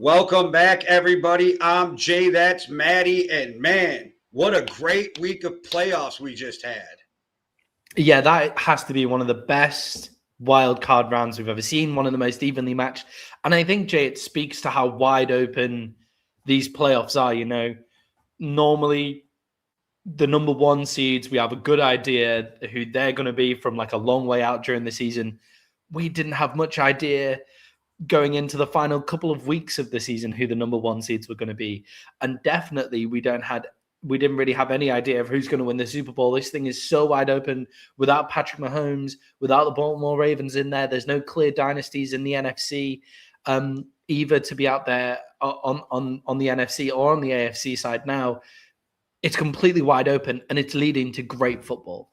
Welcome back, everybody. I'm Jay, that's Maddie, and man, what a great week of playoffs we just had. Yeah, that has to be one of the best wild card rounds we've ever seen, one of the most evenly matched. And I think, Jay, it speaks to how wide open these playoffs are. Normally the number one seeds, we have a good idea who they're going to be from like a long way out during the season. We didn't have much idea going into the final couple of weeks of the season who the number one seeds were going to be. And definitely we didn't really have any idea of who's going to win the Super Bowl. This thing is so wide open without Patrick Mahomes, without the Baltimore Ravens in there. There's no clear dynasties in the NFC, either to be out there on the NFC or on the AFC side now. It's completely wide open, and it's leading to great football.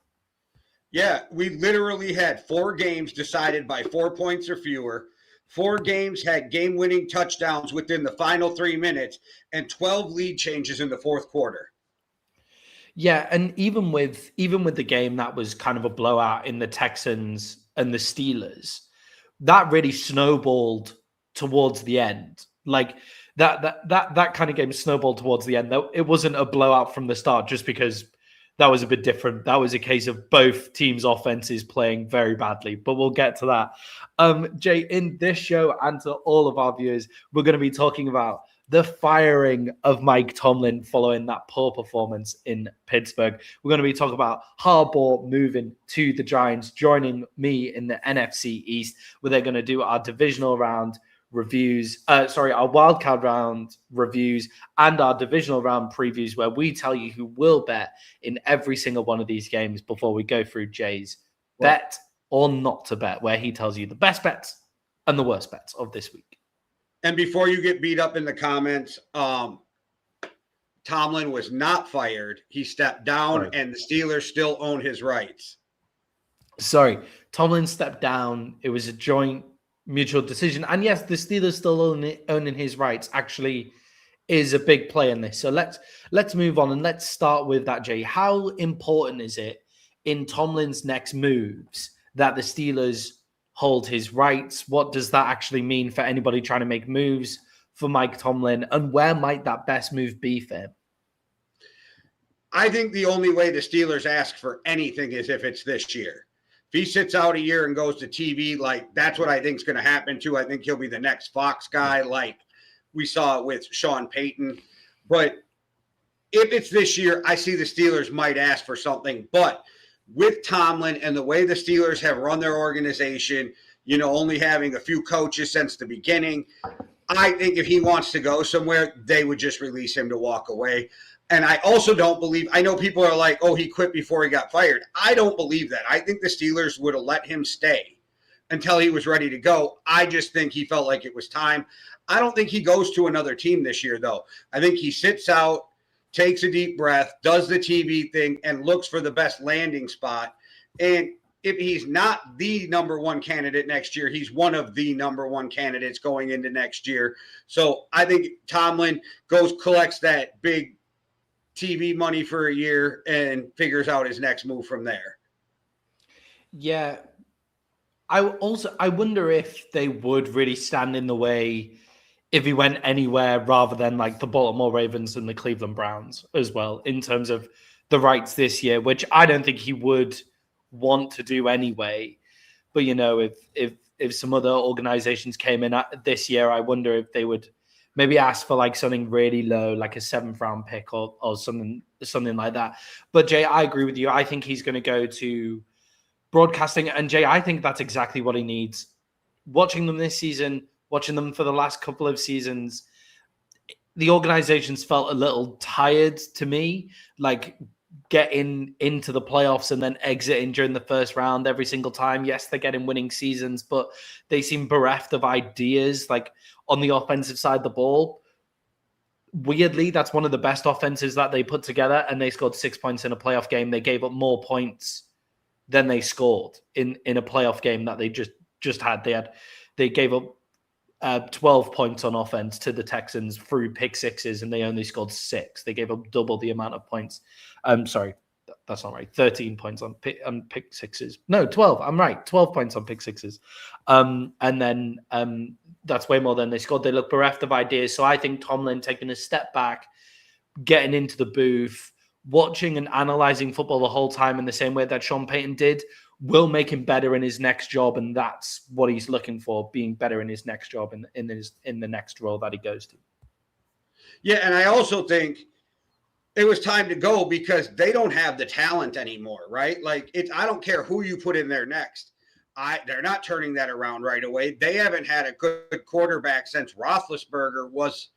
Yeah, we literally had 4 games decided by 4 points or fewer. 4 games had game-winning touchdowns within the final 3 minutes, and 12 lead changes in the fourth quarter. Yeah, and even with the game that was kind of a blowout in the Texans and the Steelers, that really snowballed towards the end. Like that kind of game snowballed towards the end. It wasn't a blowout from the start just because that was a bit different. That was a case of both teams' offenses playing very badly, but we'll get to that. Jay, in this show and to all of our viewers, we're going to be talking about the firing of Mike Tomlin following that poor performance in Pittsburgh. We're going to be talking about Harbaugh moving to the Giants, joining me in the NFC East, where they're going to do our divisional round reviews, our wildcard round reviews and our divisional round previews, where we tell you who will bet in every single one of these games before we go through Jay's bet or not to bet, where he tells you the best bets and the worst bets of this week. And before you get beat up in the comments, Tomlin was not fired. He stepped down, and the Steelers still own his rights. Sorry, Tomlin stepped down. It was a joint mutual decision. And yes, the Steelers still owning his rights actually is a big play in this. So let's move on and let's start with that, Jay. How important is it in Tomlin's next moves that the Steelers hold his rights? What does that actually mean for anybody trying to make moves for Mike Tomlin? And where might that best move be for him? I think the only way the Steelers ask for anything is if it's this year. If he sits out a year and goes to TV, like that's what I think is going to happen too. I think he'll be the next Fox guy, like we saw it with Sean Payton. But if it's this year, I see the Steelers might ask for something. But with Tomlin and the way the Steelers have run their organization, only having a few coaches since the beginning, I think if he wants to go somewhere, they would just release him to walk away. And I also don't believe – I know people are like, oh, he quit before he got fired. I don't believe that. I think the Steelers would have let him stay until he was ready to go. I just think he felt like it was time. I don't think he goes to another team this year, though. I think he sits out, takes a deep breath, does the TV thing, and looks for the best landing spot. And if he's not the number one candidate next year, he's one of the number one candidates going into next year. So I think Tomlin collects that big TV money for a year and figures out his next move from there. Yeah. I wonder if they would really stand in the way if he went anywhere rather than like the Baltimore Ravens and the Cleveland Browns as well, in terms of the rights this year, which I don't think he would want to do anyway. But, if some other organizations came in this year, I wonder if they would maybe ask for like something really low, like a 7th round pick or something like that. But Jay, I agree with you. I think he's going to go to broadcasting. And Jay, I think that's exactly what he needs. Watching them this season, watching them for the last couple of seasons, the organizations felt a little tired to me, like getting into the playoffs and then exiting during the first round every single time. Yes, they're getting winning seasons, but they seem bereft of ideas, like on the offensive side of the ball. Weirdly, that's one of the best offenses that they put together, and they scored 6 points in a playoff game. They gave up more points than they scored in a playoff game that they just had. They gave up 12 points on offense to the Texans through pick sixes, and they only scored 6. They gave up double the amount of points. Sorry, That's not right. 13 points on pick sixes. No, 12. I'm right. 12 points on pick sixes. And then that's way more than they scored. They look bereft of ideas. So I think Tomlin taking a step back, getting into the booth, watching and analyzing football the whole time in the same way that Sean Payton did will make him better in his next job. And that's what he's looking for, being better in his next job in the next role that he goes to. Yeah, and I also think it was time to go because they don't have the talent anymore, right? Like, I don't care who you put in there next. They're not turning that around right away. They haven't had a good quarterback since Roethlisberger was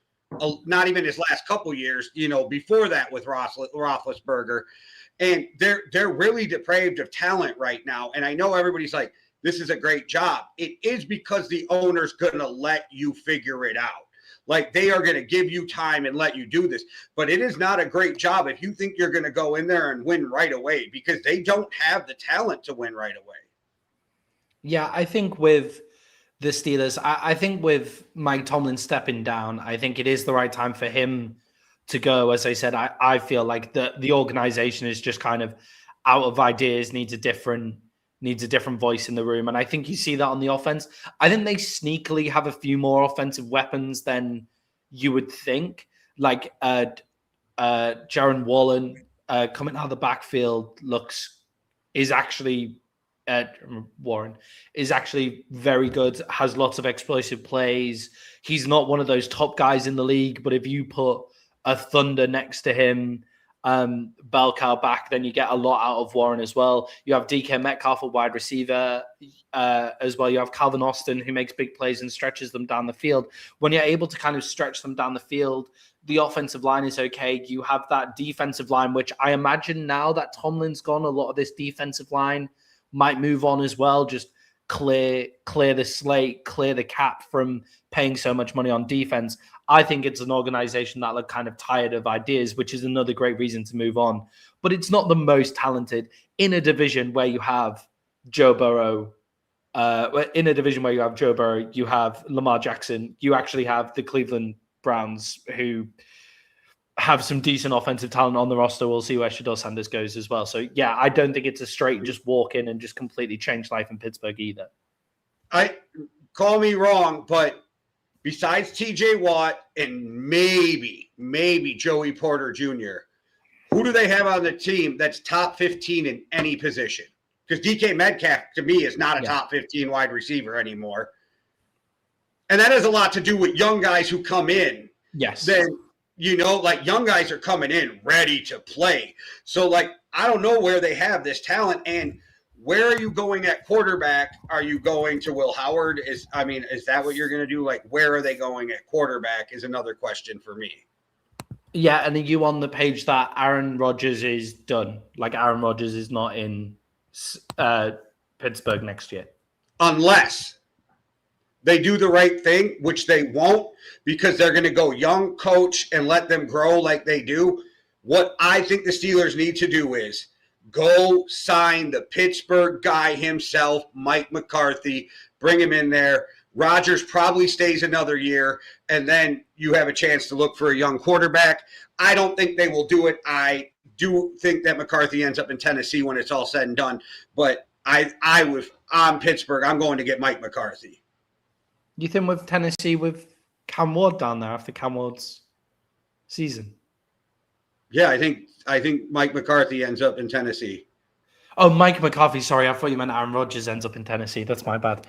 not even his last couple years, before that with Roethlisberger. And they're really depraved of talent right now. And I know everybody's like, this is a great job. It is because the owner's going to let you figure it out. Like, they are going to give you time and let you do this. But it is not a great job if you think you're going to go in there and win right away, because they don't have the talent to win right away. Yeah, I think with the Steelers, I think with Mike Tomlin stepping down, I think it is the right time for him to go. As I said, I feel like the organization is just kind of out of ideas, needs a different voice in the room. And I think you see that on the offense. I think they sneakily have a few more offensive weapons than you would think. Like Jaron Wallen coming out of the backfield is actually very good, has lots of explosive plays. He's not one of those top guys in the league, but if you put a Thunder next to him, bell cow back, then you get a lot out of Warren as well. You have DK Metcalf, a wide receiver, as well. You have Calvin Austin, who makes big plays and stretches them down the field. When you're able to kind of stretch them down the field, the offensive line is okay. You have that defensive line, which I imagine now that Tomlin's gone, a lot of this defensive line might move on as well. Just clear the slate, clear the cap from paying so much money on defense. I think it's an organization that look kind of tired of ideas, which is another great reason to move on. But it's not the most talented in a division where you have Joe Burrow. You have Lamar Jackson. You actually have the Cleveland Browns, who have some decent offensive talent on the roster. We'll see where Shedeur Sanders goes as well. So, yeah, I don't think it's a straight just walk in and just completely change life in Pittsburgh either. Call me wrong, but besides TJ Watt and maybe Joey Porter Jr., who do they have on the team that's top 15 in any position? Because DK Metcalf, to me, is not a top 15 wide receiver anymore. And that has a lot to do with young guys who come in. Yes. Then, young guys are coming in ready to play. So, I don't know where they have this talent. And where are you going at quarterback? Are you going to Will Howard? Is that what you're going to do? Where are they going at quarterback is another question for me. Yeah, and are you on the page that Aaron Rodgers is done? Aaron Rodgers is not in Pittsburgh next year? Unless they do the right thing, which they won't, because they're going to go young coach and let them grow like they do. What I think the Steelers need to do is go sign the Pittsburgh guy himself, Mike McCarthy, bring him in there. Rodgers probably stays another year, and then you have a chance to look for a young quarterback. I don't think they will do it. I do think that McCarthy ends up in Tennessee when it's all said and done. But I'm Pittsburgh. I'm going to get Mike McCarthy. You think with Tennessee, with Cam Ward down there after Cam Ward's season? Yeah, I think Mike McCarthy ends up in Tennessee. Oh, Mike McCarthy. Sorry, I thought you meant Aaron Rodgers ends up in Tennessee. That's my bad.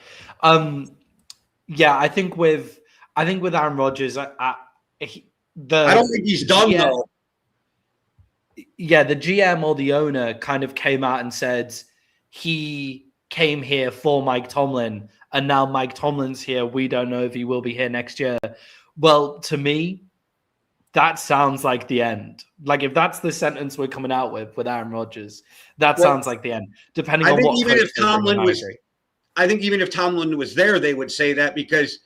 Yeah, I think with Aaron Rodgers, I don't think he's done though. Yeah, the GM or the owner kind of came out and said he came here for Mike Tomlin, and now Mike Tomlin's here. We don't know if he will be here next year. Well, to me, that sounds like the end. If that's the sentence we're coming out with Aaron Rodgers, sounds like the end. Depending on what. I think even if Tomlin was there, they would say that, because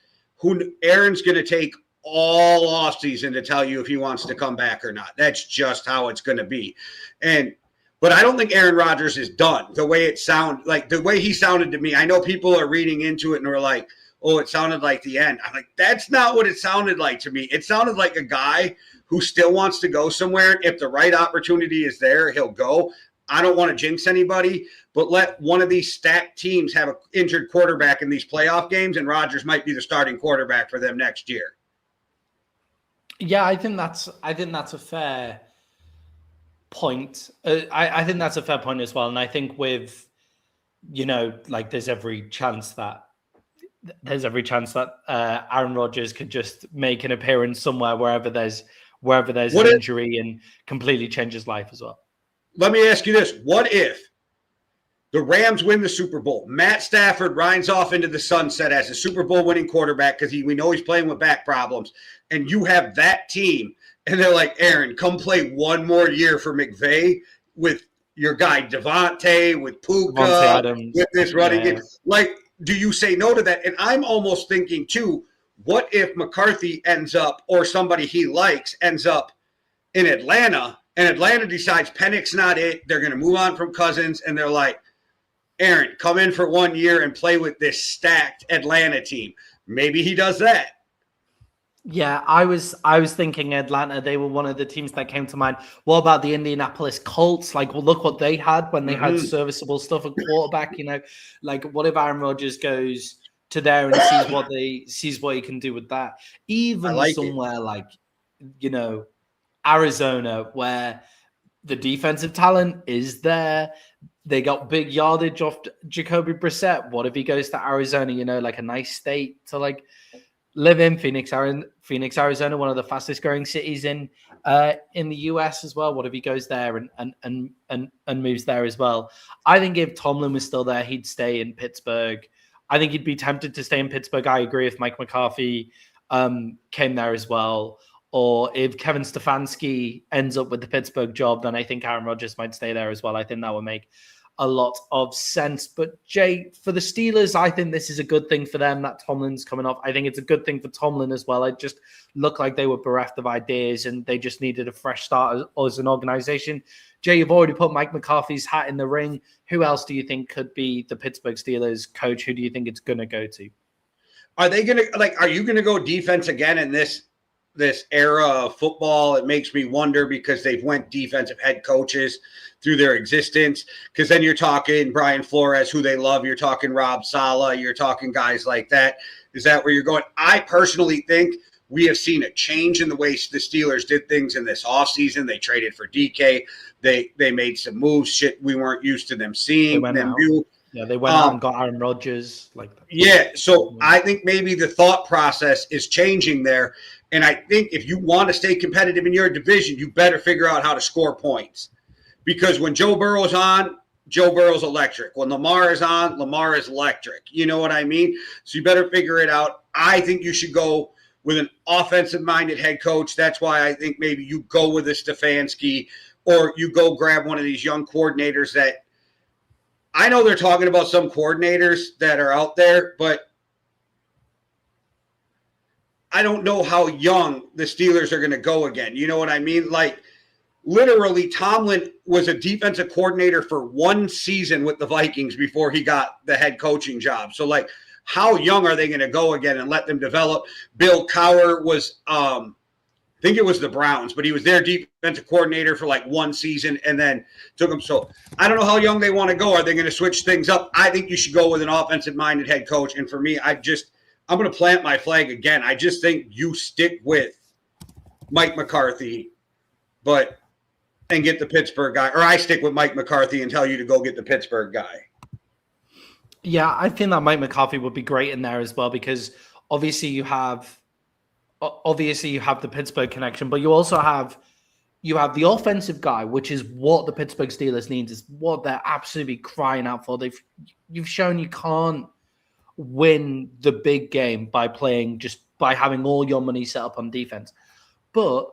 Aaron's going to take all offseason to tell you if he wants to come back or not. That's just how it's going to be. But I don't think Aaron Rodgers is done. The way the way he sounded to me, I know people are reading into it and were like, oh, it sounded like the end. I'm like, that's not what it sounded like to me. It sounded like a guy who still wants to go somewhere. If the right opportunity is there, he'll go. I don't want to jinx anybody, but let one of these stacked teams have an injured quarterback in these playoff games, and Rodgers might be the starting quarterback for them next year. Yeah, I think that's a fair point. I think that's a fair point as well. And I think with, like there's every chance that Aaron Rodgers could just make an appearance somewhere wherever there's an injury and completely change his life as well. Let me ask you this. What if the Rams win the Super Bowl? Matt Stafford rides off into the sunset as a Super Bowl winning quarterback because we know he's playing with back problems. And you have that team, and they're like, Aaron, come play one more year for McVay with your guy Devontae, with Puka, with this running game. Like, do you say no to that? And I'm almost thinking, too, what if McCarthy ends up, or somebody he likes ends up in Atlanta, and Atlanta decides Pennick's not it, they're going to move on from Cousins, and they're like, Aaron, come in for 1 year and play with this stacked Atlanta team. Maybe he does that. Yeah, I was thinking Atlanta. They were one of the teams that came to mind. What about the Indianapolis Colts? Like, well, look what they had when they had serviceable stuff at quarterback. Like, what if Aaron Rodgers goes to there and sees what he can do with that? Even somewhere like, Arizona, where the defensive talent is there. They got big yardage off Jacoby Brissett. What if he goes to Arizona? Like a nice state to like live in. Phoenix, Arizona, one of the fastest growing cities in the US as well. What if he goes there and moves there as well? I think if Tomlin was still there, he'd stay in Pittsburgh. I think he'd be tempted to stay in Pittsburgh. I agree if Mike McCarthy came there as well. Or if Kevin Stefanski ends up with the Pittsburgh job, then I think Aaron Rodgers might stay there as well. I think that would make a lot of sense. But Jay, for the Steelers, I think this is a good thing for them that Tomlin's coming off. I think it's a good thing for Tomlin as well. It just looked like they were bereft of ideas and they just needed a fresh start as an organization. Jay, you've already put Mike McCarthy's hat in the ring. Who else do you think could be the Pittsburgh Steelers coach? Who do you think it's going to go to? Are you going to go defense again in this era of football? It makes me wonder because they've went defensive head coaches through their existence. Because then you're talking Brian Flores, who they love. You're talking Rob Saleh. You're talking guys like that. Is that where you're going? I personally think we have seen a change in the way the Steelers did things in this offseason. They traded for DK. They made some moves, shit we weren't used to them seeing. Them do. Yeah, they went out and got Aaron Rodgers. So I think maybe the thought process is changing there. And I think if you want to stay competitive in your division, you better figure out how to score points. Because when Joe Burrow's on, Joe Burrow's electric. When Lamar is on, Lamar is electric. You know what I mean? So you better figure it out. I think you should go with an offensive-minded head coach. That's why I think maybe you go with a Stefanski, or you go grab one of these young coordinators that I know they're talking about some coordinators that are out there, but I don't know how young the Steelers are going to go again. You know what I mean? Like, literally, Tomlin was a defensive coordinator for one season with the Vikings before he got the head coaching job. So, like, how young are they going to go again and let them develop? Bill Cowher was, I think it was the Browns, but he was their defensive coordinator for like one season and then took them. So I don't know how young they want to go. Are they going to switch things up? I think you should go with an offensive-minded head coach. And for me, I'm going to plant my flag again. I just think you stick with Mike McCarthy, and get the Pittsburgh guy. Or I stick with Mike McCarthy and tell you to go get the Pittsburgh guy. Yeah, I think that Mike McCarthy would be great in there as well, because obviously you have the Pittsburgh connection, but you also have the offensive guy, which is what the Pittsburgh Steelers needs, is what they're absolutely crying out for. You've shown you can't win the big game by having all your money set up on defense. But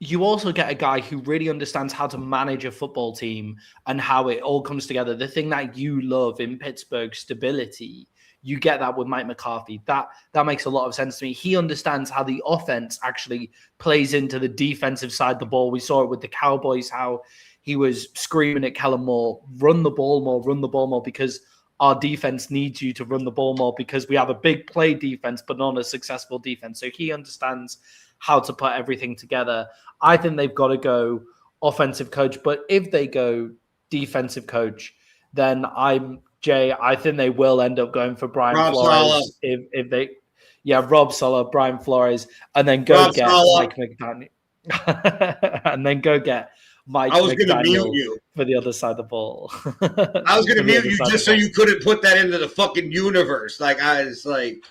you also get a guy who really understands how to manage a football team and how it all comes together. The thing that you love in Pittsburgh, stability, you get that with Mike McCarthy. That makes a lot of sense to me. He understands how the offense actually plays into the defensive side of the ball. We saw it with the Cowboys, how he was screaming at Kellen Moore, run the ball more, because our defense needs you to run the ball more, because we have a big play defense, but not a successful defense. So he understands how to put everything together. I think they've got to go offensive coach, but if they go defensive coach, then I think they will end up going for Brian Rob Flores if they, Rob Sala, Brian Flores, and then go Rob get Saleh. Mike McDaniel, and then go get Mike I was going to mute McDaniel you. for the other side of the ball. I was going to For the mute other you side of just the so ball. you couldn't put that into the fucking universe. Like I was like,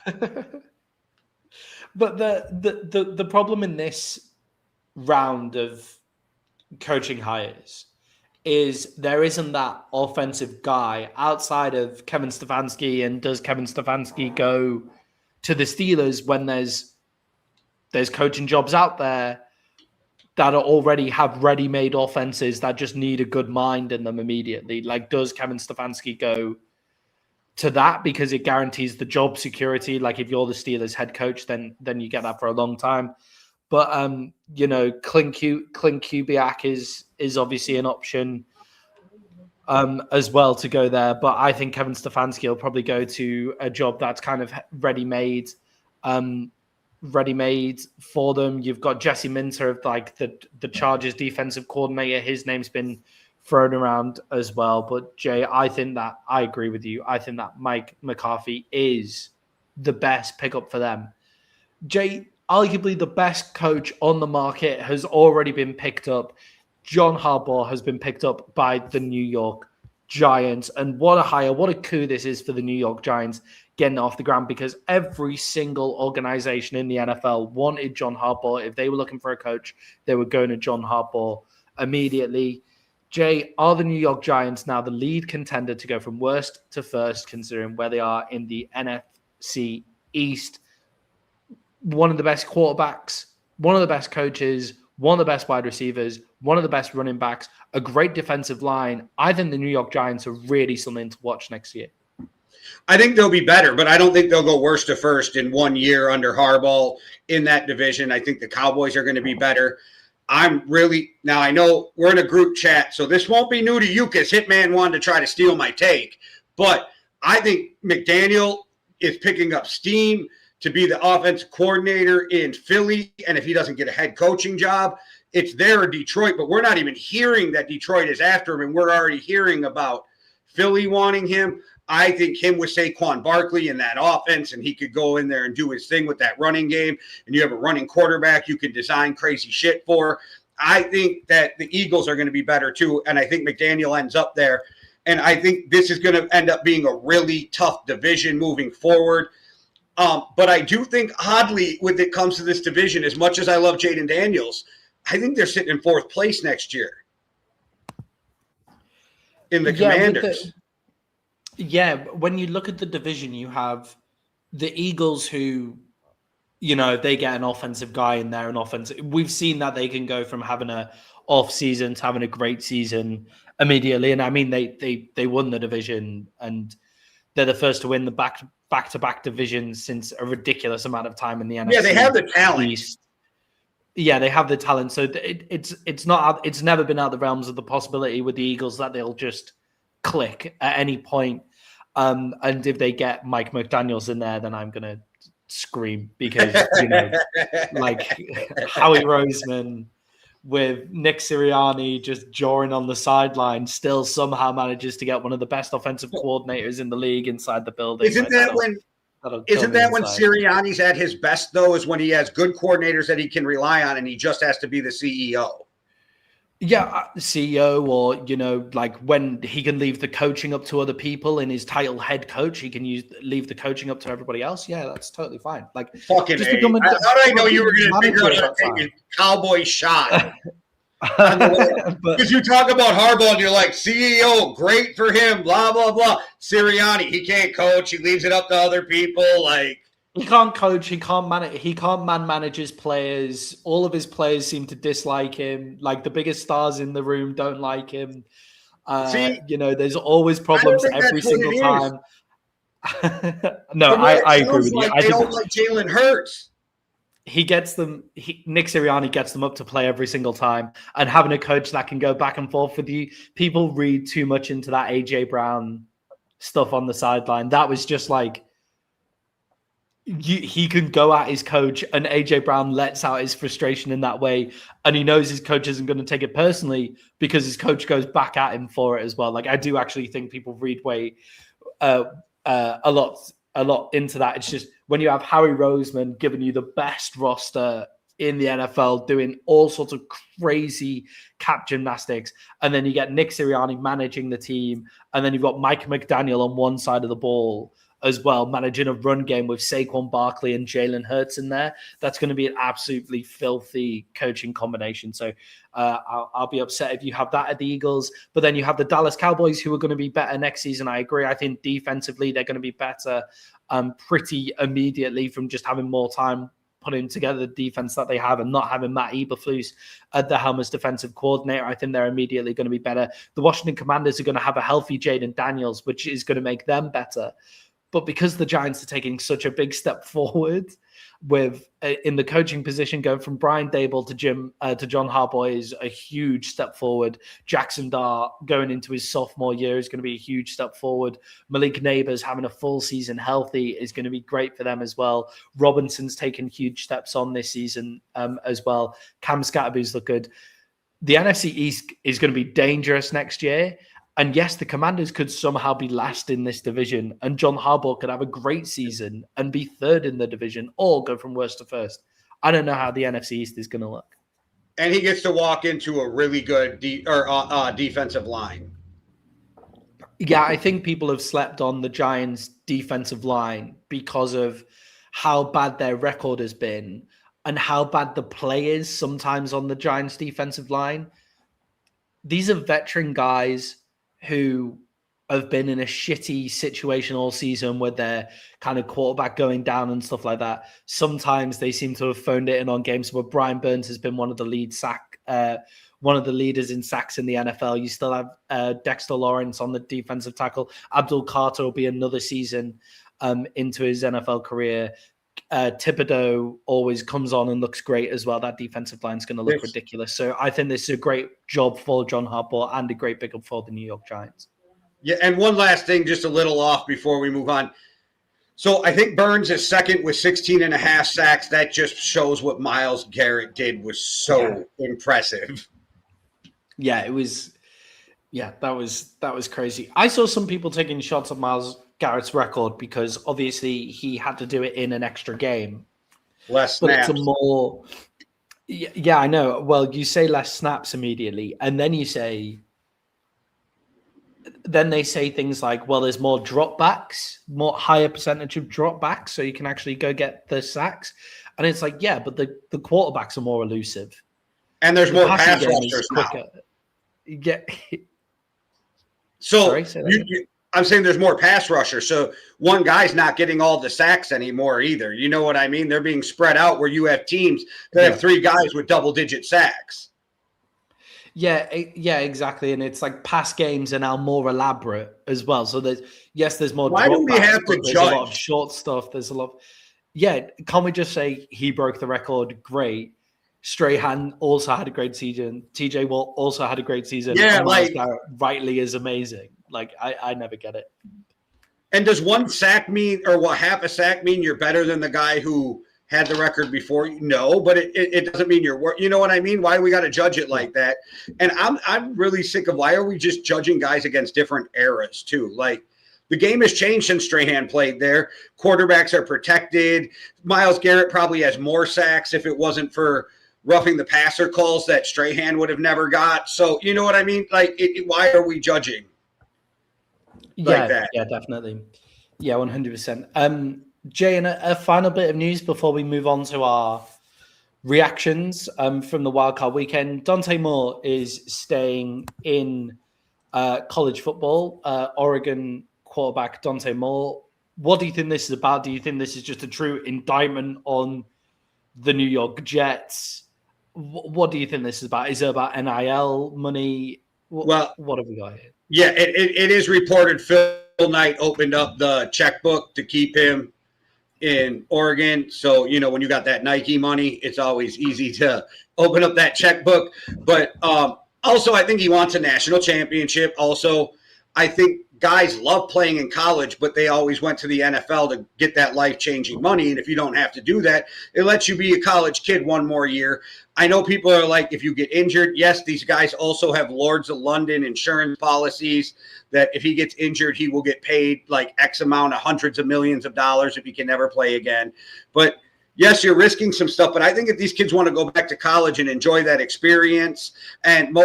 But the problem in this round of coaching hires is there isn't that offensive guy outside of Kevin Stefanski. And does Kevin Stefanski go to the Steelers when there's coaching jobs out there that are already have ready-made offenses that just need a good mind in them immediately? Like, does Kevin Stefanski go to that because it guarantees the job security? Like, if you're the Steelers head coach, then you get that for a long time. But Clint Kubiak is obviously an option as well to go there. But I think Kevin Stefanski will probably go to a job that's kind of ready-made for them. You've got Jesse Minter of like the Chargers defensive coordinator. His name's been thrown around as well. But Jay, I agree with you. I think that Mike McCarthy is the best pickup for them. Jay, arguably the best coach on the market has already been picked up. John Harbaugh has been picked up by the New York Giants. And what a hire, what a coup this is for the New York Giants getting off the ground, because every single organization in the NFL wanted John Harbaugh. If they were looking for a coach, they were going to John Harbaugh immediately. Jay, are the New York Giants now the lead contender to go from worst to first, considering where they are in the NFC East? One of the best quarterbacks, one of the best coaches, one of the best wide receivers, one of the best running backs, a great defensive line. I think the New York Giants are really something to watch next year. I think they'll be better, but I don't think they'll go worst to first in 1 year under Harbaugh in that division. I think the Cowboys are going to be better. Now I know we're in a group chat, so this won't be new to you because Hitman wanted to try to steal my take, but I think McDaniel is picking up steam to be the offensive coordinator in Philly. And if he doesn't get a head coaching job, it's there in Detroit, but we're not even hearing that Detroit is after him. And we're already hearing about Philly wanting him. I think him with Saquon Barkley in that offense, and he could go in there and do his thing with that running game. And you have a running quarterback you can design crazy shit for. I think that the Eagles are going to be better too. And I think McDaniel ends up there. And I think this is going to end up being a really tough division moving forward. But I do think, oddly, when it comes to this division, as much as I love Jaden Daniels, I think they're sitting in fourth place next year in the Commanders. When you look at the division, you have the Eagles who, they get an offensive guy in there, we've seen that they can go from having a off season to having a great season immediately. And I mean, they won the division, and they're the first to win the back-to-back divisions since a ridiculous amount of time in the NFC. Yeah, they have the talent. East. Yeah, they have the talent. So it's never been out of the realms of the possibility with the Eagles that they'll just click at any point. And if they get Mike McDaniels in there, then I'm gonna scream because like Howie Roseman with Nick Sirianni just jawing on the sideline, still somehow manages to get one of the best offensive coordinators in the league inside the building. Isn't that when Sirianni's at his best, though, is when he has good coordinators that he can rely on and he just has to be the CEO? Yeah, CEO, or, like when he can leave the coaching up to other people in his title head coach, he can leave the coaching up to everybody else. Yeah, that's totally fine. Like, fucking just how did I know you were going to figure out how to take a cowboy shot? Because you talk about Harbaugh and you're like, CEO, great for him, blah, blah, blah. Sirianni, he can't coach. He leaves it up to other people. Like, he can't coach. He can't manage his players. All of his players seem to dislike him. Like, the biggest stars in the room don't like him. There's always problems every single time. No, I agree with you. I don't like Jalen Hurts. Nick Sirianni gets them up to play every single time, and having a coach that can go back and forth with you. People read too much into that AJ Brown stuff on the sideline. That was just like, he can go at his coach, and AJ Brown lets out his frustration in that way, and he knows his coach isn't going to take it personally because his coach goes back at him for it as well. Like, I do actually think people read a lot into that. It's just when you have Harry Roseman giving you the best roster in the NFL, doing all sorts of crazy cap gymnastics, and then you get Nick Sirianni managing the team, and then you've got Mike McDaniel on one side of the ball as well, managing a run game with Saquon Barkley and Jalen Hurts in there. That's going to be an absolutely filthy coaching combination. So I'll be upset if you have that at the Eagles. But then you have the Dallas Cowboys, who are going to be better next season. I agree. I think defensively they're going to be better pretty immediately from just having more time putting together the defense that they have and not having Matt Eberflus at the helm as defensive coordinator. I think they're immediately going to be better. The Washington Commanders are going to have a healthy Jaden Daniels, which is going to make them better. But because the Giants are taking such a big step forward with in the coaching position, going from Brian Daboll to John Harbaugh is a huge step forward. Jackson Dart going into his sophomore year is going to be a huge step forward. Malik Neighbors having a full season healthy is going to be great for them as well. Robinson's taken huge steps on this season as well. Cam Scatterby's look good. The NFC East is going to be dangerous next year. And yes, the Commanders could somehow be last in this division, and John Harbaugh could have a great season and be third in the division or go from worst to first. I don't know how the NFC East is going to look. And he gets to walk into a really good defensive line. Yeah, I think people have slept on the Giants' defensive line because of how bad their record has been and how bad the play is sometimes on the Giants' defensive line. These are veteran guys who have been in a shitty situation all season with their kind of quarterback going down and stuff like that. Sometimes they seem to have phoned it in on games where Brian Burns has been one of the leaders in sacks in the NFL. You still have Dexter Lawrence on the defensive tackle. Abdul Carter will be another season into his NFL career. Thibodeau always comes on and looks great as well. That defensive line is going to look ridiculous. So I think this is a great job for John Harbaugh and a great pickup for the New York Giants. Yeah, and one last thing, just a little off before we move on. So I think Burns is second with 16 and a half sacks. That just shows what Myles Garrett did was so impressive. Yeah, it was. Yeah, that was crazy. I saw some people taking shots at Myles Garrett's record because obviously he had to do it in an extra game. Less snaps. But it's a more. Yeah, I know. Well, you say less snaps immediately, and then they say things like, well, there's more dropbacks, more higher percentage of dropbacks, so you can actually go get the sacks. And it's like, yeah, but the quarterbacks are more elusive. And there's more pass rushers now. Yeah. So I'm saying there's more pass rushers. So one guy's not getting all the sacks anymore either. You know what I mean? They're being spread out where you have teams that have three guys with double-digit sacks. Yeah, exactly. And it's like past games are now more elaborate as well. So there's more. Why do we have to judge? There's a lot of short stuff. There's a lot. Can't we just say he broke the record? Great. Strahan also had a great season. TJ Watt also had a great season. Yeah, Myles Garrett rightly is amazing. Like I never get it. And does one sack mean, or what, half a sack mean you're better than the guy who had the record before you? No, but it doesn't mean you're you know what I mean? Why do we got to judge it like that? And I'm really sick of why are we just judging guys against different eras too? Like the game has changed since Strahan played there. Quarterbacks are protected. Myles Garrett probably has more sacks if it wasn't for roughing the passer calls that Strahan would have never got. So you know what I mean? Like why are we judging? Like that? Yeah, definitely. Yeah, 100%. Jay, and a final bit of news before we move on to our reactions from the Wildcard weekend. Dante Moore is staying in college football. Oregon quarterback Dante Moore. What do you think this is about? Do you think this is just a true indictment on the New York Jets? What do you think this is about? Is it about NIL money? What have we got here? Yeah, it is reported Phil Knight opened up the checkbook to keep him in Oregon. So, you know, when you got that Nike money, it's always easy to open up that checkbook. But also, I think he wants a national championship. Also, I think guys love playing in college, but they always went to the NFL to get that life-changing money. And if you don't have to do that, it lets you be a college kid one more year. I know people are like, if you get injured, yes, these guys also have Lords of London insurance policies that if he gets injured, he will get paid like X amount of hundreds of millions of dollars if he can never play again. But yes, you're risking some stuff, but I think if these kids want to go back to college and enjoy that experience, and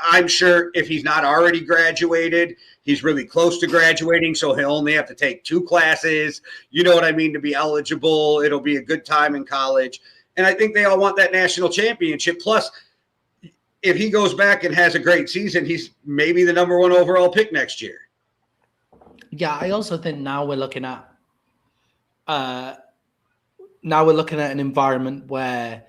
I'm sure if he's not already graduated, he's really close to graduating, so he'll only have to take 2 classes, you know what I mean, to be eligible. It'll be a good time in college. And I think they all want that national championship. Plus, if he goes back and has a great season, he's maybe the number 1 overall pick next year. Yeah, I also think now we're looking at an environment where,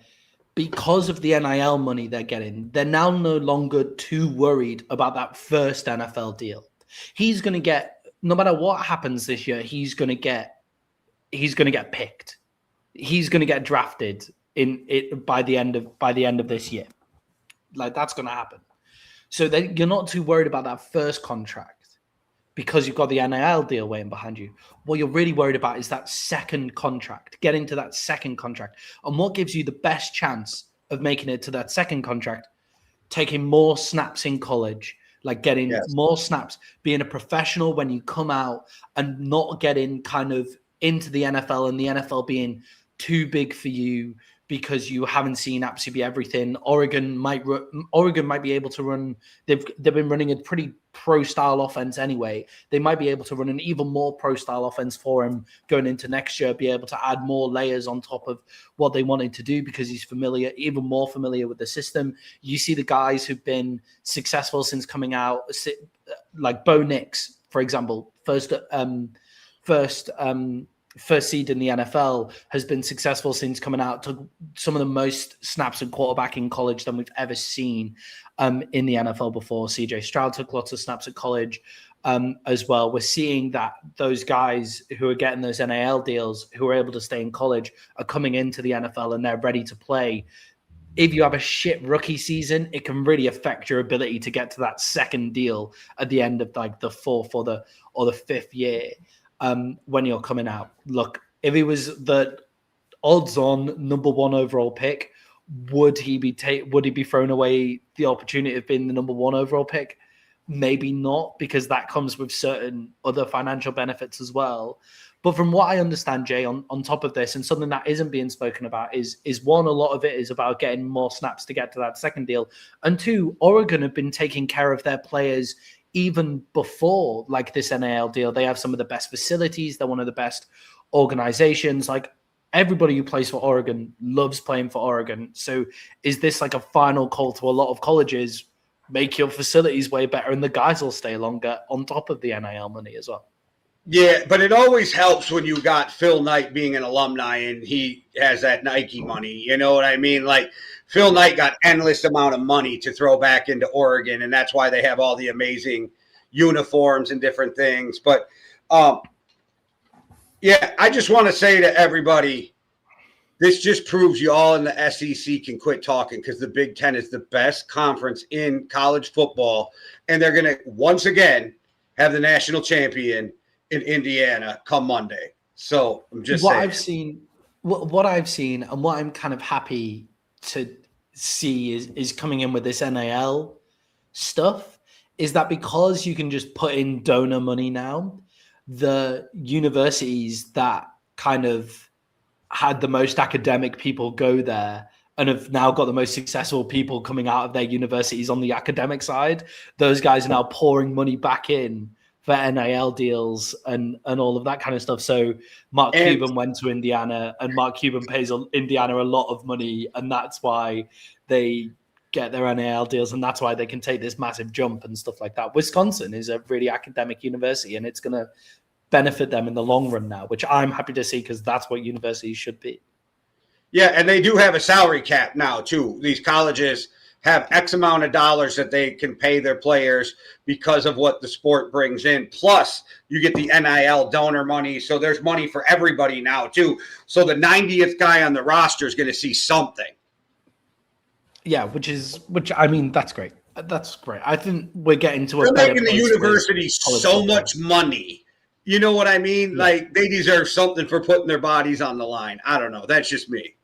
because of the NIL money they're getting, they're now no longer too worried about that first NFL deal. He's going to get, no matter what happens this year, he's going to get picked. He's going to get drafted by the end of this year. Like, that's going to happen. So you're not too worried about that first contract because you've got the NIL deal waiting behind you. What you're really worried about is that second contract, getting to that second contract. And what gives you the best chance of making it to that second contract? Taking more snaps in college, like getting more snaps, being a professional when you come out, and not getting kind of into the NFL and the NFL being too big for you because you haven't seen absolutely everything. Oregon might be able to run. They've been running a pretty pro style offense anyway. They might be able to run an even more pro style offense for him going into next year. Be able to add more layers on top of what they wanted to do because he's even more familiar with the system. You see the guys who've been successful since coming out, like Bo Nix, for example, first seed in the NFL, has been successful since coming out, took some of the most snaps in quarterback in college than we've ever seen in the NFL before. CJ Stroud took lots of snaps at college as well. We're seeing that those guys who are getting those NIL deals, who are able to stay in college, are coming into the NFL and they're ready to play. If you have a shit rookie season, it can really affect your ability to get to that second deal at the end of like the 4th or the 5th year. When you're coming out. Look, if he was the odds-on number 1 overall pick, would he be thrown away the opportunity of being the number 1 overall pick? Maybe not, because that comes with certain other financial benefits as well. But from what I understand, Jay, on top of this, and something that isn't being spoken about is one, a lot of it is about getting more snaps to get to that second deal. And 2, Oregon have been taking care of their players even before like this NIL deal. They have some of the best facilities. They're one of the best organizations. Like, everybody who plays for Oregon loves playing for Oregon. So is this like a final call to a lot of colleges? Make your facilities way better and the guys will stay longer on top of the NIL money as well. Yeah, but it always helps when you got Phil Knight being an alumni and he has that Nike money. You know what I mean? Like, Phil Knight got endless amount of money to throw back into Oregon, and that's why they have all the amazing uniforms and different things. But, yeah, I just want to say to everybody, this just proves you all in the SEC can quit talking, because the Big Ten is the best conference in college football, and they're going to, once again, have the national champion in Indiana come Monday. So I'm just saying. What I've seen and what I'm kind of happy to see is coming in with this NIL stuff is that because you can just put in donor money now, the universities that kind of had the most academic people go there and have now got the most successful people coming out of their universities on the academic side, those guys are now pouring money back in for NIL deals and all of that kind of stuff. So Mark Cuban went to Indiana, and Mark Cuban pays Indiana a lot of money, and that's why they get their NIL deals, and that's why they can take this massive jump and stuff like that. Wisconsin is a really academic university, and it's going to benefit them in the long run now, which I'm happy to see, because that's what universities should be. Yeah, and they do have a salary cap now, too. These colleges have X amount of dollars that they can pay their players because of what the sport brings in. Plus, you get the NIL donor money. So there's money for everybody now, too. So the 90th guy on the roster is going to see something. Yeah, which I mean, that's great. That's great. I think we're getting to a They're better making the place university college so football. much money. You know what I mean? Yeah. Like, they deserve something for putting their bodies on the line. I don't know. That's just me.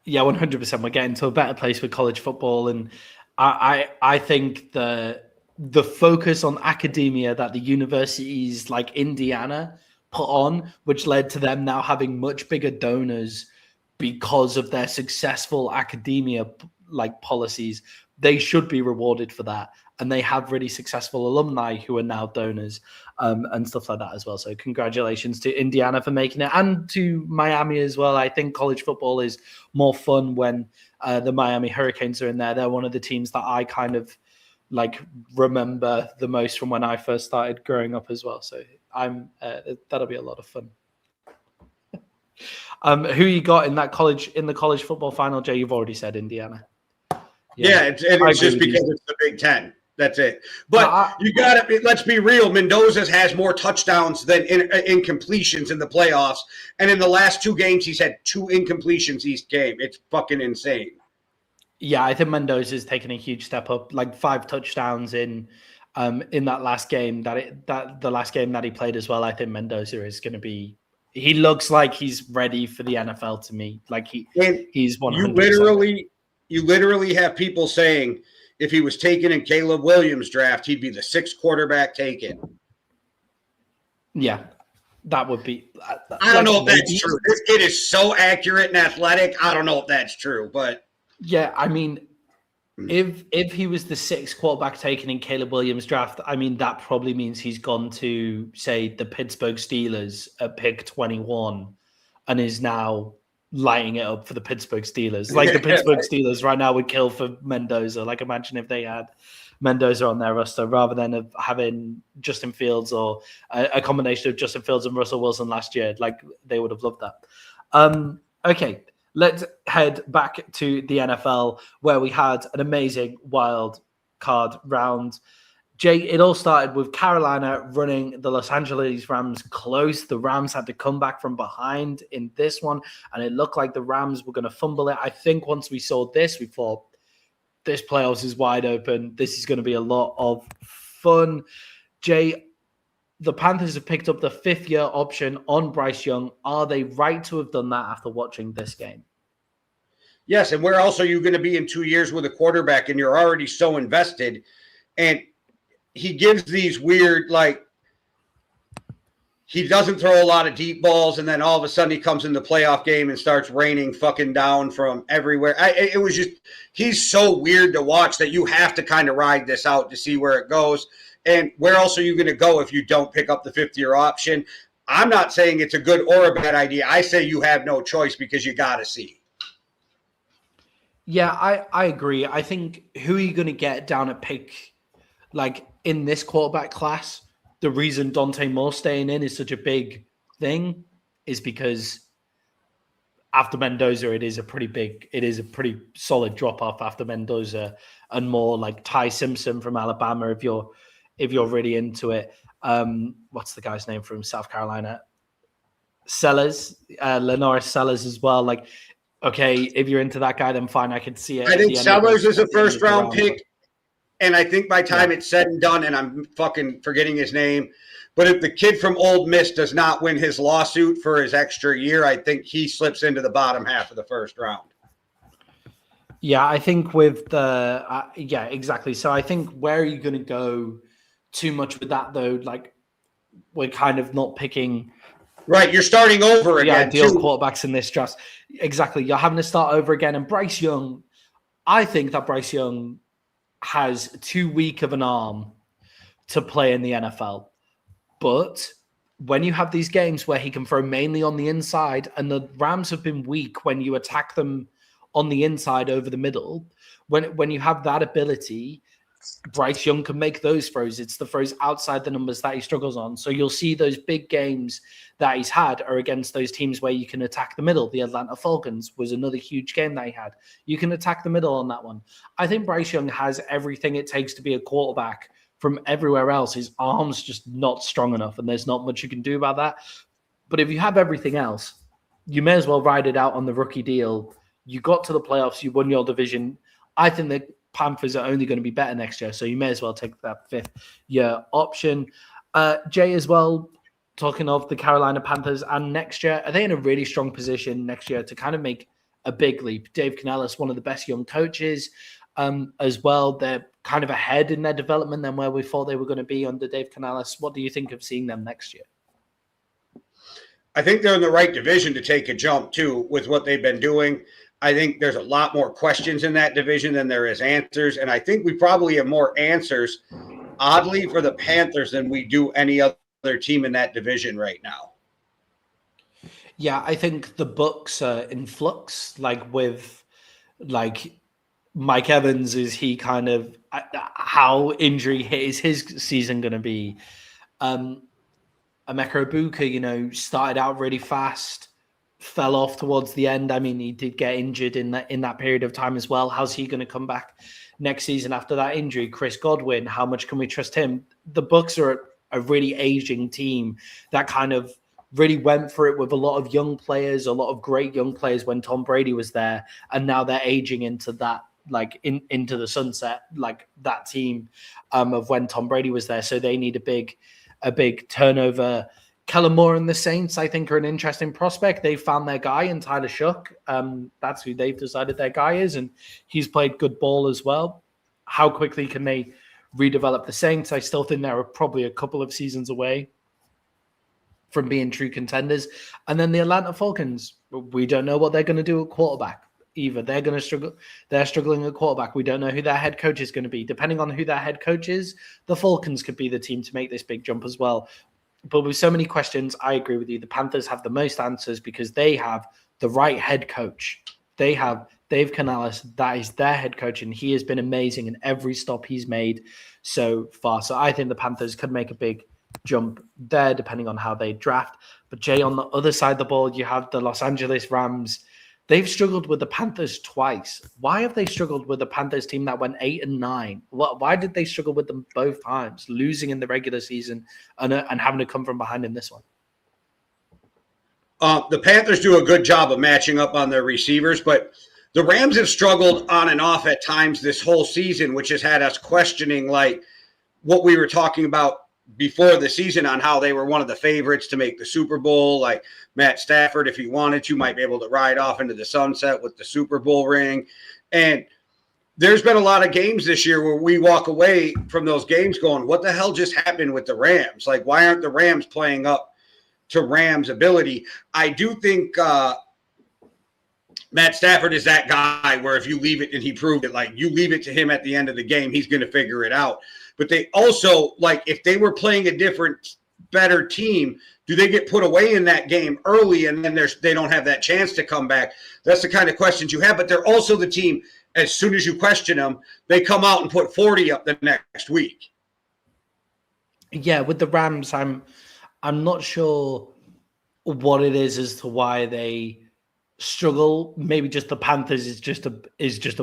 Yeah, 100%. We're getting to a better place with college football, and I think the focus on academia that the universities like Indiana put on, which led to them now having much bigger donors because of their successful academia like policies, they should be rewarded for that. And they have really successful alumni who are now donors and stuff like that as well. So congratulations to Indiana for making it, and to Miami as well. I think college football is more fun when the Miami Hurricanes are in there. They're one of the teams that I kind of like remember the most from when I first started growing up as well. So that'll be a lot of fun. Who you got in the college football final, Jay? You've already said Indiana. Yeah, it's just because it's the Big Ten. That's it. But you got to, let's be real, Mendoza has more touchdowns than incompletions in the playoffs. And in the last 2 games, he's had 2 incompletions each game. It's fucking insane. Yeah, I think Mendoza's taken a huge step up, like 5 touchdowns in that last game the last game that he played as well. I think Mendoza is going to be, he looks like he's ready for the NFL to me. Like he's 100%. You literally have people saying if he was taken in Caleb Williams' draft, he'd be the 6th quarterback taken. Yeah, that would be. I don't know if that's true. This kid is so accurate and athletic. I don't know if that's true, but yeah, I mean, if he was the 6th quarterback taken in Caleb Williams' draft, I mean that probably means he's gone to, say, the Pittsburgh Steelers at pick 21, and is now lighting it up for the Pittsburgh Steelers. Like the Pittsburgh Steelers right now would kill for Mendoza. Like imagine if they had Mendoza on their roster rather than having Justin Fields or a combination of Justin Fields and Russell Wilson last year. Like they would have loved that. Okay, let's head back to the NFL where we had an amazing wild card round. Jay, it all started with Carolina running the Los Angeles Rams close. The Rams had to come back from behind in this one, and it looked like the Rams were going to fumble it. I think once we saw this, we thought, this playoffs is wide open. This is going to be a lot of fun. Jay, the Panthers have picked up the 5th-year option on Bryce Young. Are they right to have done that after watching this game? Yes, and where else are you going to be in 2 years with a quarterback and you're already so invested? And he gives these weird, like, he doesn't throw a lot of deep balls, and then all of a sudden he comes in the playoff game and starts raining fucking down from everywhere. It was just, he's so weird to watch that you have to kind of ride this out to see where it goes. And where else are you going to go if you don't pick up the 5th-year option? I'm not saying it's a good or a bad idea. I say you have no choice because you got to see. Yeah, I agree. I think who are you going to get down at pick, like, in this quarterback class? The reason Dante Moore staying in is such a big thing is because after Mendoza, it is a pretty solid drop off after Mendoza and Moore, like Ty Simpson from Alabama. If you're really into it, what's the guy's name from South Carolina? Sellers, Lenoris Sellers as well. Like, okay, if you're into that guy, then fine, I can see it. I think Sellers is a 1st-round pick. And I think by the time it's said and done, and I'm fucking forgetting his name, but if the kid from Ole Miss does not win his lawsuit for his extra year, I think he slips into the bottom half of the 1st round. Yeah, I think with the yeah, exactly. So I think where are you going to go too much with that though? Like we're kind of not picking. Right, you're starting over again. Ideal quarterbacks in this draft. Exactly, you're having to start over again. And Bryce Young, I think that Bryce Young has too weak of an arm to play in the NFL. But when you have these games where he can throw mainly on the inside, and the Rams have been weak when you attack them on the inside over the middle, when you have that ability, Bryce Young can make those throws. It's the throws outside the numbers that he struggles on. So you'll see those big games that he's had are against those teams where you can attack the middle. The Atlanta Falcons was another huge game that he had. You can attack the middle on that one. I think Bryce Young has everything it takes to be a quarterback. From everywhere else, his arm's just not strong enough, and there's not much you can do about that. But if you have everything else, you may as well ride it out on the rookie deal. You got to the playoffs, you won your division. I think the Panthers are only going to be better next year, so you may as well take that 5th-year option. Jay, as well, talking of the Carolina Panthers and next year, are they in a really strong position next year to kind of make a big leap? Dave Canellis, one of the best young coaches as well. They're kind of ahead in their development than where we thought they were going to be under Dave Canellis. What do you think of seeing them next year? I think they're in the right division to take a jump, too, with what they've been doing. I think there's a lot more questions in that division than there is answers, and I think we probably have more answers, oddly, for the Panthers than we do any other team in that division right now. Yeah, I think the Bucs are in flux, with Mike Evans. Is he kind of how injury hit is his season going to be? Emeka Egbuka, started out really fast, fell off towards the end. I mean, he did get injured in that period of time as well. How's he going to come back next season after that injury? Chris Godwin, how much can we trust him? The Bucs are a really aging team that kind of really went for it with a lot of young players, a lot of great young players when Tom Brady was there, and now they're aging into that, into the sunset, that team of when Tom Brady was there. So they need a big turnover. Kellen Moore and the Saints, I think, are an interesting prospect. They found their guy in Tyler Shough. That's who they've decided their guy is, and he's played good ball as well. How quickly can they redevelop the Saints? I still think they're probably a couple of seasons away from being true contenders. And then the Atlanta Falcons, we don't know what they're going to do at quarterback either. They're going to struggle. They're struggling at quarterback. We don't know who their head coach is going to be. Depending on who their head coach is, the Falcons could be the team to make this big jump as well. But with so many questions, I agree with you. The Panthers have the most answers because they have the right head coach. They have Dave Canellis. That is their head coach, and he has been amazing in every stop he's made so far. So I think the Panthers could make a big jump there, depending on how they draft. But Jay, on the other side of the ball, you have the Los Angeles Rams. They've struggled with the Panthers twice. Why have they struggled with the Panthers team that went 8-9? Why did they struggle with them both times, losing in the regular season and having to come from behind in this one? The Panthers do a good job of matching up on their receivers, but the Rams have struggled on and off at times this whole season, which has had us questioning what we were talking about before the season on how they were one of the favorites to make the Super Bowl. Like Matt Stafford, if he wanted to, might be able to ride off into the sunset with the Super Bowl ring. And there's been a lot of games this year where we walk away from those games going, what the hell just happened with the Rams? Why aren't the Rams playing up to Rams' ability? I do think Matt Stafford is that guy where if you leave it, and he proved it, you leave it to him at the end of the game, he's going to figure it out. But they also, if they were playing a different, better team, do they get put away in that game early and then they don't have that chance to come back? That's the kind of questions you have. But they're also the team, as soon as you question them, they come out and put 40 up the next week. Yeah, with the Rams, I'm not sure what it is as to why they struggle. Maybe just the Panthers is just a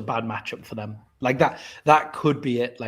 bad matchup for them. That could be it.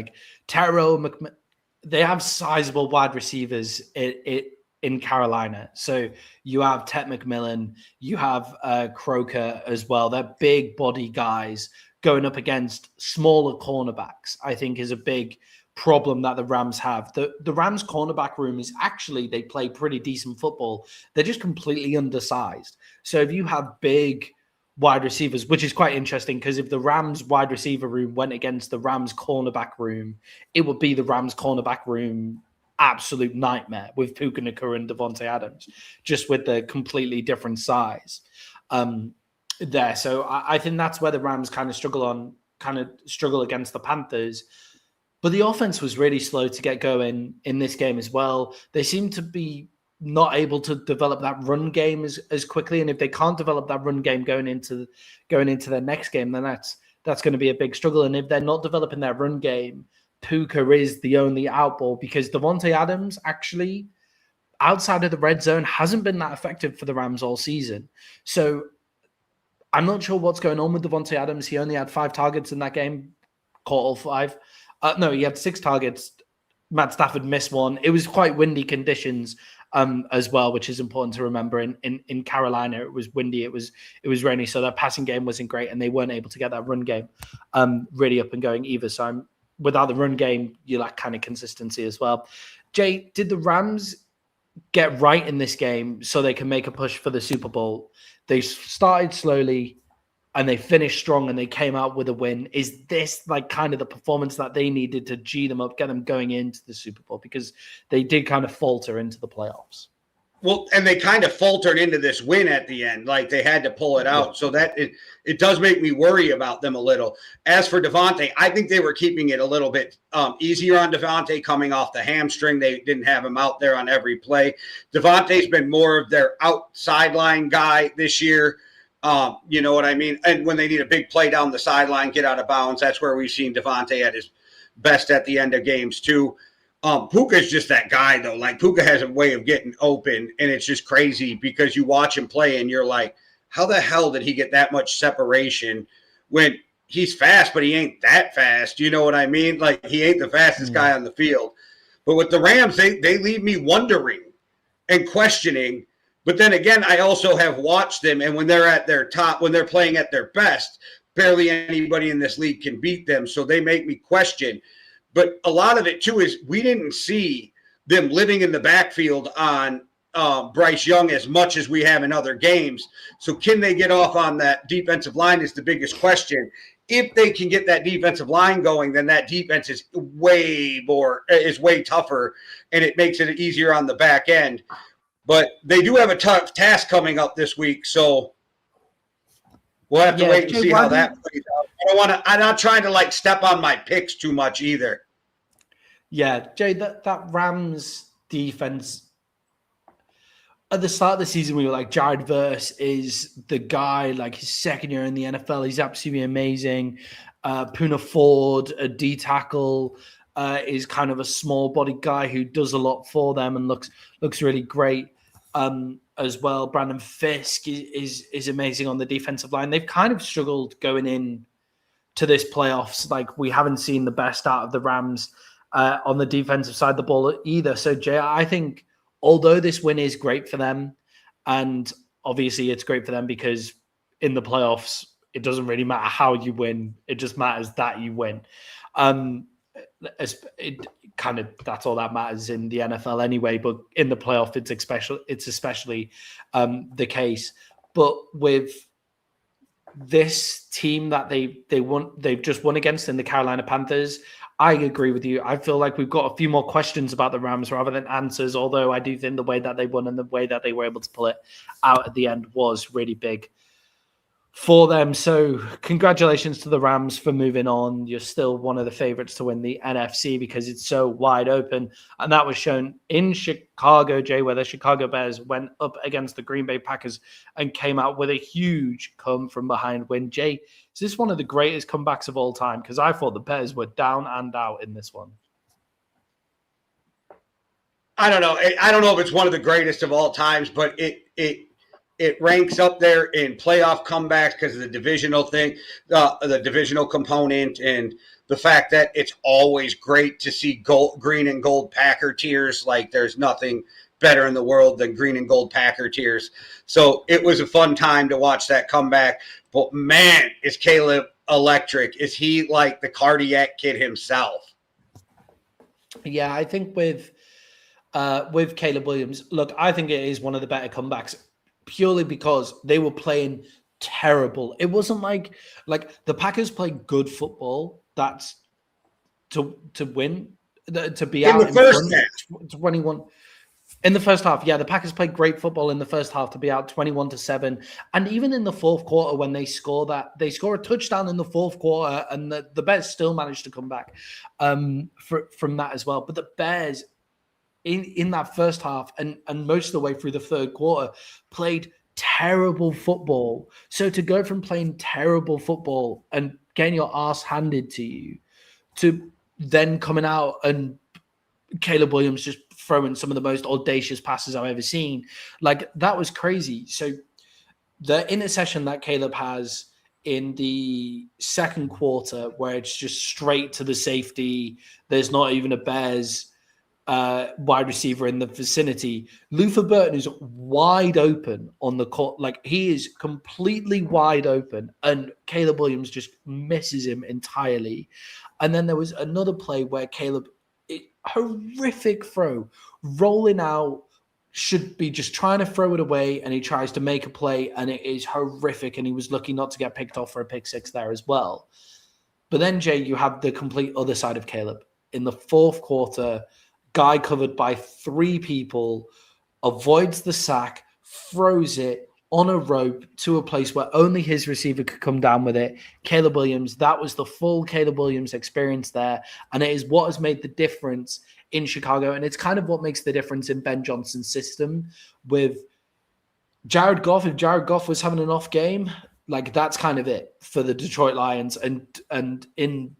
They have sizable wide receivers in Carolina. So you have Ted McMillan, you have Croker as well. They're big body guys going up against smaller cornerbacks, I think is a big problem that the Rams have. The Rams cornerback room is actually, they play pretty decent football. They're just completely undersized. So if you have big wide receivers, which is quite interesting, because if the Rams wide receiver room went against the Rams cornerback room, it would be the Rams cornerback room absolute nightmare with Puka Nacua and Devontae Adams, just with the completely different size there. So I think that's where the Rams kind of struggle against the Panthers. But the offense was really slow to get going in this game as well. They seem to be not able to develop that run game as quickly. And if they can't develop that run game going into their next game, then that's going to be a big struggle. And if they're not developing their run game, Puka is the only out ball, because Devontae Adams actually, outside of the red zone, hasn't been that effective for the Rams all season. So I'm not sure what's going on with Devontae Adams. He only had 5 targets in that game, caught all 5. No, he had 6 targets. Matt Stafford missed one. It was quite windy conditions as well, which is important to remember. In Carolina, it was windy, it was rainy, so their passing game wasn't great, and they weren't able to get that run game really up and going either. So without the run game, you lack kind of consistency as well. Jay, did the Rams get right in this game so they can make a push for the Super Bowl? They started slowly and they finished strong and they came out with a win. Is this like kind of the performance that they needed to G them up, get them going into the Super Bowl? Because they did kind of falter into the playoffs. Well, and they kind of faltered into this win at the end. Like they had to pull it out. So that it does make me worry about them a little. As for Devontae, I think they were keeping it a little bit easier on Devontae coming off the hamstring. They didn't have him out there on every play. Devontae's been more of their outside line guy this year. You know what I mean? And when they need a big play down the sideline, get out of bounds, that's where we've seen Devontae at his best at the end of games too. Puka's just that guy, though. Like, Puka has a way of getting open, and it's just crazy because you watch him play, and you're like, how the hell did he get that much separation when he's fast, but he ain't that fast? You know what I mean? Like, he ain't the fastest guy on the field. But with the Rams, they leave me wondering and questioning. But then again, I also have watched them, and when they're at their top, when they're playing at their best, barely anybody in this league can beat them. So they make me question. But a lot of it, too, is we didn't see them living in the backfield on Bryce Young as much as we have in other games. So can they get off on that defensive line is the biggest question. If they can get that defensive line going, then that defense is way tougher, and it makes it easier on the back end. But they do have a tough task coming up this week, so we'll have to wait and see how that plays out. I'm not trying to like step on my picks too much either. Yeah, Jay, that Rams defense at the start of the season, we were like, Jared Verse is the guy, like his second year in the NFL. He's absolutely amazing. Poona Ford, a D tackle, is kind of a small bodied guy who does a lot for them and looks really great as well. Brandon Fisk is amazing on the defensive line. They've kind of struggled going in to this playoffs. Like, we haven't seen the best out of the Rams on the defensive side of the ball either. So, Jay, I think although this win is great for them, and obviously it's great for them because in the playoffs, it doesn't really matter how you win. It just matters that you win. That's all that matters in the NFL anyway, but in the playoff, it's especially the case. But with this team that they've just won against in the Carolina Panthers, I agree with you. I feel like we've got a few more questions about the Rams rather than answers, although I do think the way that they won and the way that they were able to pull it out at the end was really big for them. So congratulations to the Rams for moving on. You're still one of the favorites to win the NFC because it's so wide open. And that was shown in Chicago, Jay, where the Chicago Bears went up against the Green Bay Packers and came out with a huge come from behind win. Jay, is this one of the greatest comebacks of all time? Because I thought the Bears were down and out in this one. I don't know. I don't know if it's one of the greatest of all times, but it ranks up there in playoff comebacks because of the divisional thing, the divisional component, and the fact that it's always great to see green and gold Packer tears. Like, there's nothing better in the world than green and gold Packer tears. So it was a fun time to watch that comeback. But man, is Caleb electric. Is he like the cardiac kid himself? Yeah, I think with Caleb Williams, look, I think it is one of the better comebacks purely because they were playing terrible. It wasn't like the Packers played good football. That's to win, to be out in the first half. 21 in the first half. Yeah, the Packers played great football in the first half to be out 21-7. And even in the fourth quarter, when they score a touchdown in the fourth quarter, and the Bears still managed to come back from that as well. But the Bears in that first half and most of the way through the third quarter played terrible football. So to go from playing terrible football and getting your ass handed to you to then coming out and Caleb Williams just throwing some of the most audacious passes I've ever seen, like, that was crazy. So the interception that Caleb has in the second quarter, where it's just straight to the safety, there's not even a Bears wide receiver in the vicinity. Luther Burton is wide open on the court. Like, he is completely wide open, and Caleb Williams just misses him entirely. And then there was another play where horrific throw, rolling out, should be just trying to throw it away, and he tries to make a play, and it is horrific, and he was lucky not to get picked off for a pick six there as well. But then, Jay, you have the complete other side of Caleb. In the fourth quarter, guy covered by 3 people, avoids the sack, throws it on a rope to a place where only his receiver could come down with it. Caleb Williams, that was the full Caleb Williams experience there. And it is what has made the difference in Chicago. And it's kind of what makes the difference in Ben Johnson's system with Jared Goff. If Jared Goff was having an off game, like, that's kind of it for the Detroit Lions. And the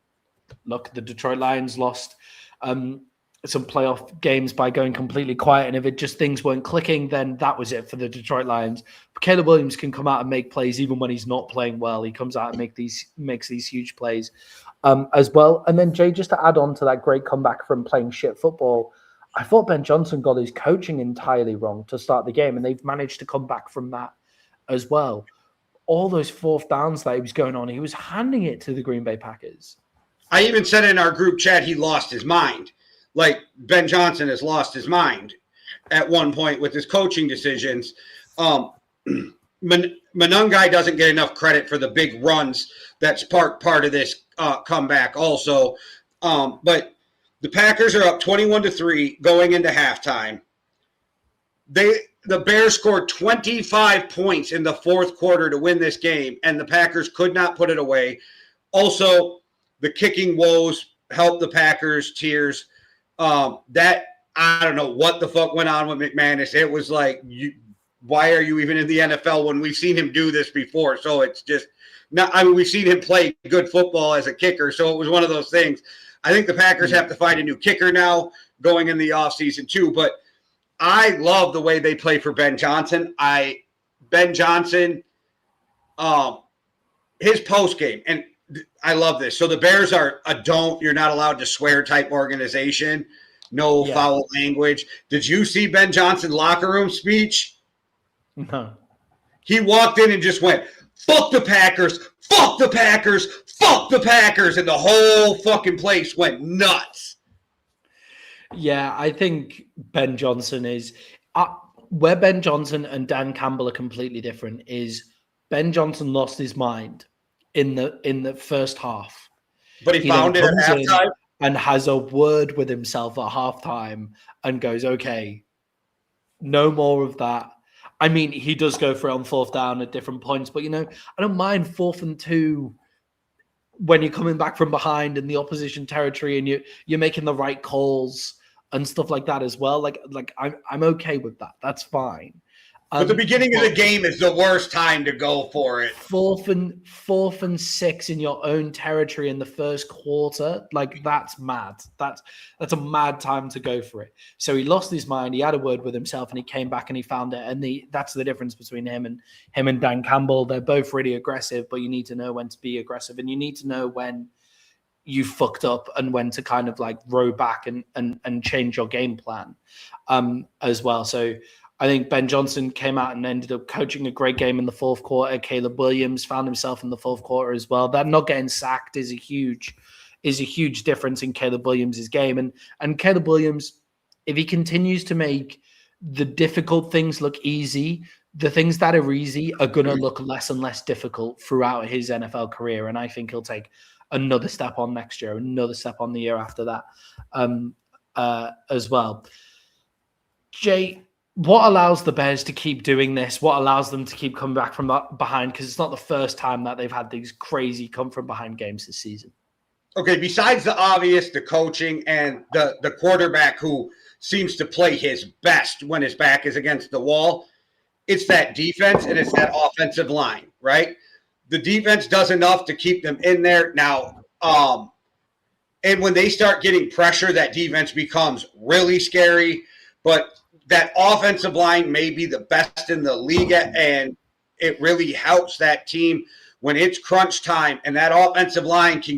Detroit Lions lost some playoff games by going completely quiet. And if it just things weren't clicking, then that was it for the Detroit Lions. But Caleb Williams can come out and make plays even when he's not playing well. He comes out and makes these huge plays as well. And then, Jay, just to add on to that great comeback from playing shit football, I thought Ben Johnson got his coaching entirely wrong to start the game, and they've managed to come back from that as well. All those fourth downs that he was going on, he was handing it to the Green Bay Packers. I even said in our group chat he lost his mind. Like, Ben Johnson has lost his mind at one point with his coaching decisions. Monangai doesn't get enough credit for the big runs that sparked part of this comeback also. But the Packers are up 21-3 going into halftime. The Bears scored 25 points in the fourth quarter to win this game, and the Packers could not put it away. Also, the kicking woes helped the Packers' tears. That, I don't know what the fuck went on with McManus. It was like, why are you even in the NFL when we've seen him do this before? So it's just not, I mean, we've seen him play good football as a kicker. So it was one of those things. I think the Packers have to find a new kicker now going in the offseason too. But I love the way they play for Ben Johnson. Ben Johnson, his post game, and I love this. So the Bears are you're not allowed to swear type organization. No foul language. Did you see Ben Johnson's locker room speech? No. He walked in and just went, fuck the Packers, fuck the Packers, fuck the Packers. And the whole fucking place went nuts. Yeah, I think Ben Johnson is where Ben Johnson and Dan Campbell are completely different is Ben Johnson lost his mind in the first half. But he found it at halftime. And has a word with himself at halftime and goes, okay, no more of that. I mean, he does go for it on fourth down at different points, but, I don't mind 4th and 2 when you're coming back from behind in the opposition territory and you're making the right calls and stuff like that as well. Like I'm okay with that. That's fine. But the beginning of the game is the worst time to go for it. 4th and 6 in your own territory in the first quarter, like, that's mad. That's a mad time to go for it. So he lost his mind. He had a word with himself, and he came back and he found it. And that's the difference between him and Dan Campbell. They're both really aggressive, but you need to know when to be aggressive, and you need to know when you fucked up and when to kind of like row back and change your game plan as well. So I think Ben Johnson came out and ended up coaching a great game in the fourth quarter. Caleb Williams found himself in the fourth quarter as well. That not getting sacked is a huge difference in Caleb Williams' game. And Caleb Williams, if he continues to make the difficult things look easy, the things that are easy are going to look less and less difficult throughout his NFL career. And I think he'll take another step on next year, another step on the year after that as well. Jay, what allows the Bears to keep doing this? What allows them to keep coming back from behind? Because it's not the first time that they've had these crazy come from behind games this season. Okay, besides the obvious, the coaching and the quarterback who seems to play his best when his back is against the wall, it's that defense and it's that offensive line, right? The defense does enough to keep them in there. Now, and when they start getting pressure, that defense becomes really scary. But that offensive line may be the best in the league, and it really helps that team when it's crunch time, and that offensive line can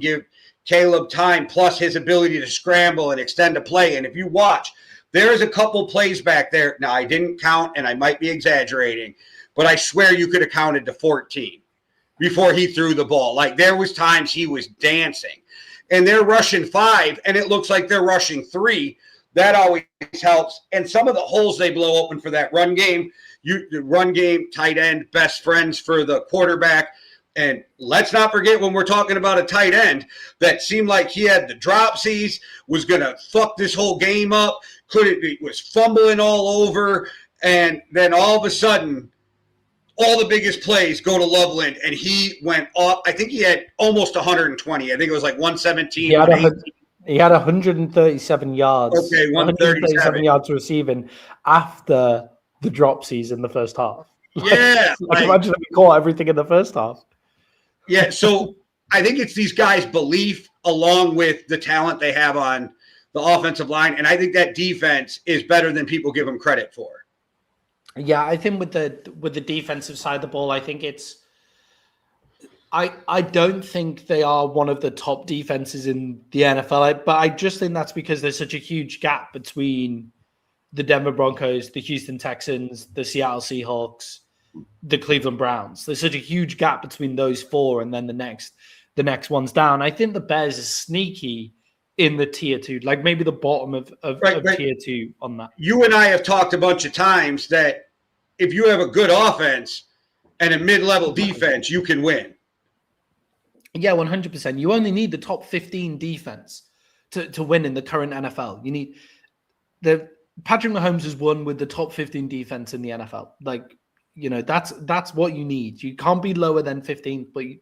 Caleb time plus his ability to scramble and extend a play. And if you watch, there's a couple plays back there. Now, I didn't count, and I might be exaggerating, but I swear you could have counted to 14 before he threw the ball. Like, there was times he was dancing. And they're rushing 5, and it looks like they're rushing 3. That always helps. And some of the holes they blow open for that run game, the run game, tight end, best friends for the quarterback. And let's not forget, when we're talking about a tight end that seemed like he had the dropsies, was going to fuck this whole game up, was fumbling all over, and then all of a sudden, all the biggest plays go to Loveland, and he went off. I think he had almost 120. I think it was like 117. He had 137 yards. Okay, 137 yards receiving after the dropsies in the first half. Yeah. Imagine if we caught everything in the first half. Yeah, so I think it's these guys' belief along with the talent they have on the offensive line, and I think that defense is better than people give them credit for. Yeah, I think with the defensive side of the ball, I think it's I don't think they are one of the top defenses in the NFL, but I just think that's because there's such a huge gap between the Denver Broncos, the Houston Texans, the Seattle Seahawks, the Cleveland Browns. There's such a huge gap between those 4 and then the next one's down. I think the Bears is sneaky in the tier 2, like maybe the bottom of tier 2 on that. You and I have talked a bunch of times that if you have a good offense and a mid-level defense, you can win. Yeah, 100%. You only need the top 15 defense to win in the current NFL. You need Patrick Mahomes has won with the top 15 defense in the NFL. Like, that's what you need. You can't be lower than 15, but in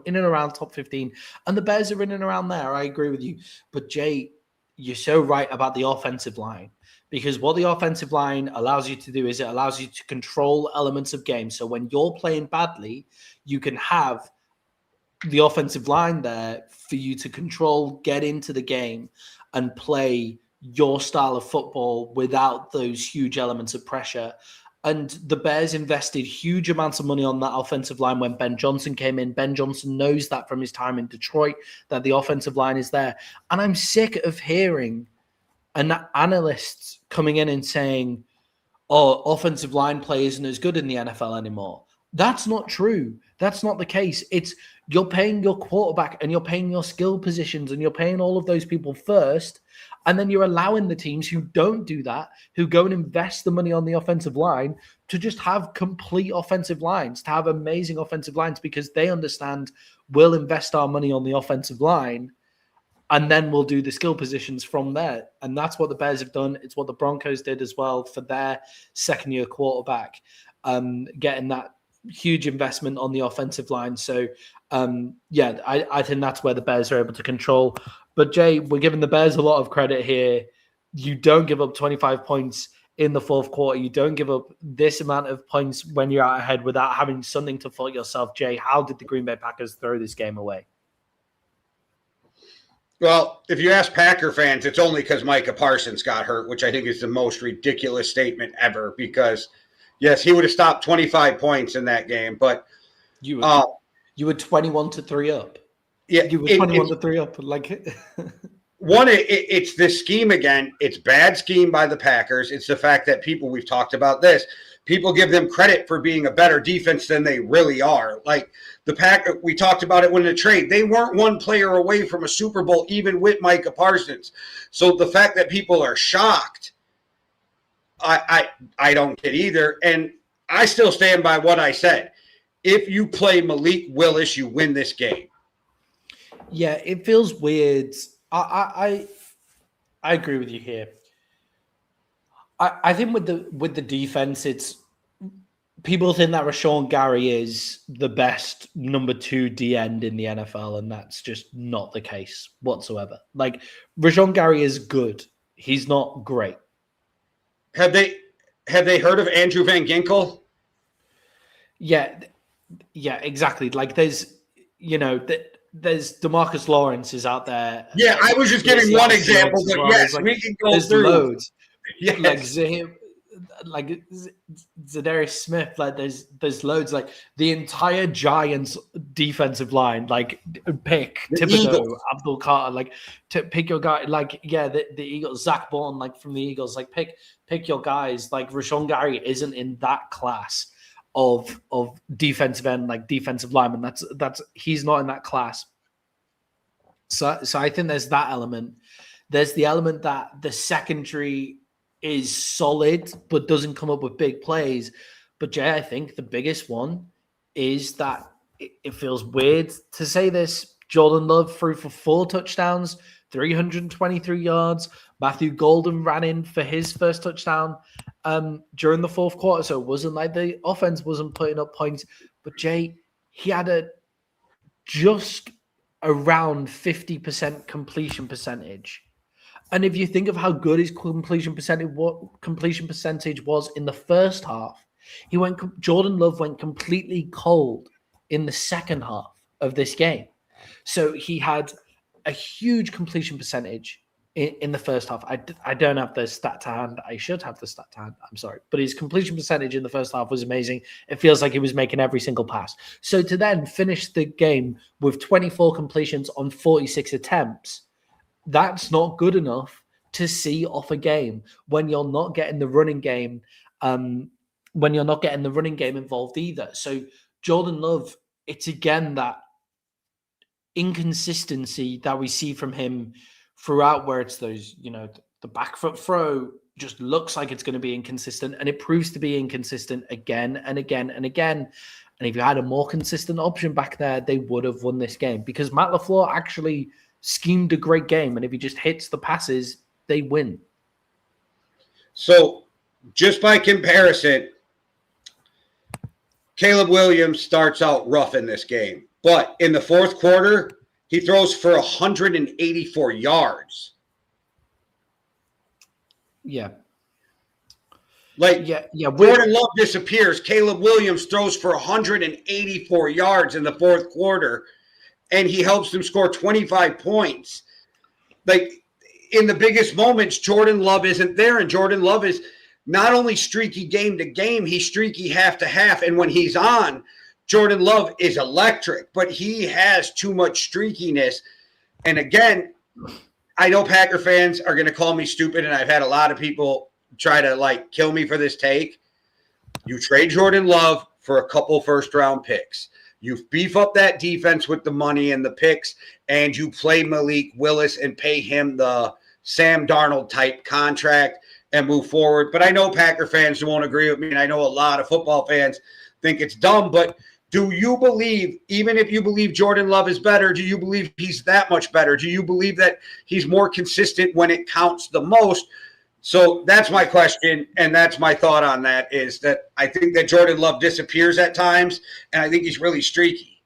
and around top 15. And the Bears are in and around there. I agree with you. But Jay, you're so right about the offensive line, because what the offensive line allows you to do is it allows you to control elements of game. So when you're playing badly, you can have the offensive line there for you to control, get into the game, and play your style of football without those huge elements of pressure. And the Bears invested huge amounts of money on that offensive line when Ben Johnson came in. Ben Johnson knows that from his time in Detroit, that the offensive line is there. And I'm sick of hearing analysts coming in and saying, oh, offensive line play isn't as good in the NFL anymore. That's not true. That's not the case. You're paying your quarterback and you're paying your skill positions and you're paying all of those people first. And then you're allowing the teams who don't do that, who go and invest the money on the offensive line, to just have complete offensive lines, to have amazing offensive lines, because they understand we'll invest our money on the offensive line and then we'll do the skill positions from there. And that's what the Bears have done. It's what the Broncos did as well for their second-year quarterback, getting that huge investment on the offensive line. So, I think that's where the Bears are able to control. But, Jay, we're giving the Bears a lot of credit here. You don't give up 25 points in the fourth quarter. You don't give up this amount of points when you're out ahead without having something to fault yourself. Jay, how did the Green Bay Packers throw this game away? Well, if you ask Packer fans, it's only because Micah Parsons got hurt, which I think is the most ridiculous statement ever, because, yes, he would have stopped 25 points in that game, but you were 21-3 up. Yeah, you were 21-3 up. Like, it's this scheme again. It's bad scheme by the Packers. It's the fact that we've talked about this. People give them credit for being a better defense than they really are. Like the Packers, we talked about it when the trade. They weren't one player away from a Super Bowl, even with Micah Parsons. So the fact that people are shocked, I don't get either. And I still stand by what I said. If you play Malik Willis, you win this game. Yeah, it feels weird. I agree with you here. I think with the defense, it's people think that Rashawn Gary is the best number 2 D end in the NFL, and that's just not the case whatsoever. Like, Rashawn Gary is good. He's not great. Have they heard of Andrew Van Ginkel? Yeah, exactly. Like, there's DeMarcus Lawrence is out there. Yeah, I was just giving one example, but yes, we can go there's through. Loads. Yes. Like like Zadarius Smith, like there's loads, like the entire Giants defensive line, like pick Thibodeau, Abdul Carter, like to pick your guy, like the Eagles, Zach Bourne, like from the Eagles, like pick your guys. Like Rashawn Gary isn't in that class of defensive end, like defensive lineman. That's he's not in that class. So I think there's that element. There's the element that the secondary is solid, but doesn't come up with big plays. But Jay, I think the biggest one is that it feels weird to say this. Jordan Love threw for 4 touchdowns, 323 yards. Matthew Golden ran in for his first touchdown during the fourth quarter. So it wasn't like the offense wasn't putting up points. But Jay, he had just around 50% completion percentage. And if you think of how good his completion percentage was in the first half, Jordan Love went completely cold in the second half of this game. So he had a huge completion percentage in the first half. I don't have the stat to hand. I should have the stat to hand. I'm sorry. But his completion percentage in the first half was amazing. It feels like he was making every single pass. So to then finish the game with 24 completions on 46 attempts, that's not good enough to see off a game when you're not getting the running game, involved either. So Jordan Love, it's again that inconsistency that we see from him throughout, where it's those, the back foot throw just looks like it's going to be inconsistent, and it proves to be inconsistent again and again and again. And if you had a more consistent option back there, they would have won this game, because Matt LaFleur actually schemed a great game, and if he just hits the passes, they win. So just by comparison, Caleb Williams starts out rough in this game, but in the fourth quarter, he throws for 184 yards. Yeah. Jordan Love disappears. Caleb Williams throws for 184 yards in the fourth quarter, and he helps them score 25 points. Like, in the biggest moments, Jordan Love isn't there, and Jordan Love is not only streaky game to game, he's streaky half to half, and when he's on, Jordan Love is electric, but he has too much streakiness. And again, I know Packer fans are going to call me stupid, and I've had a lot of people try to kill me for this take. You trade Jordan Love for a couple first-round picks. You beef up that defense with the money and the picks, and you play Malik Willis and pay him the Sam Darnold-type contract and move forward. But I know Packer fans won't agree with me, and I know a lot of football fans think it's dumb, but do you believe, even if you believe Jordan Love is better, do you believe he's that much better? Do you believe that he's more consistent when it counts the most? So that's my question, and that's my thought on that, is that I think that Jordan Love disappears at times, and I think he's really streaky.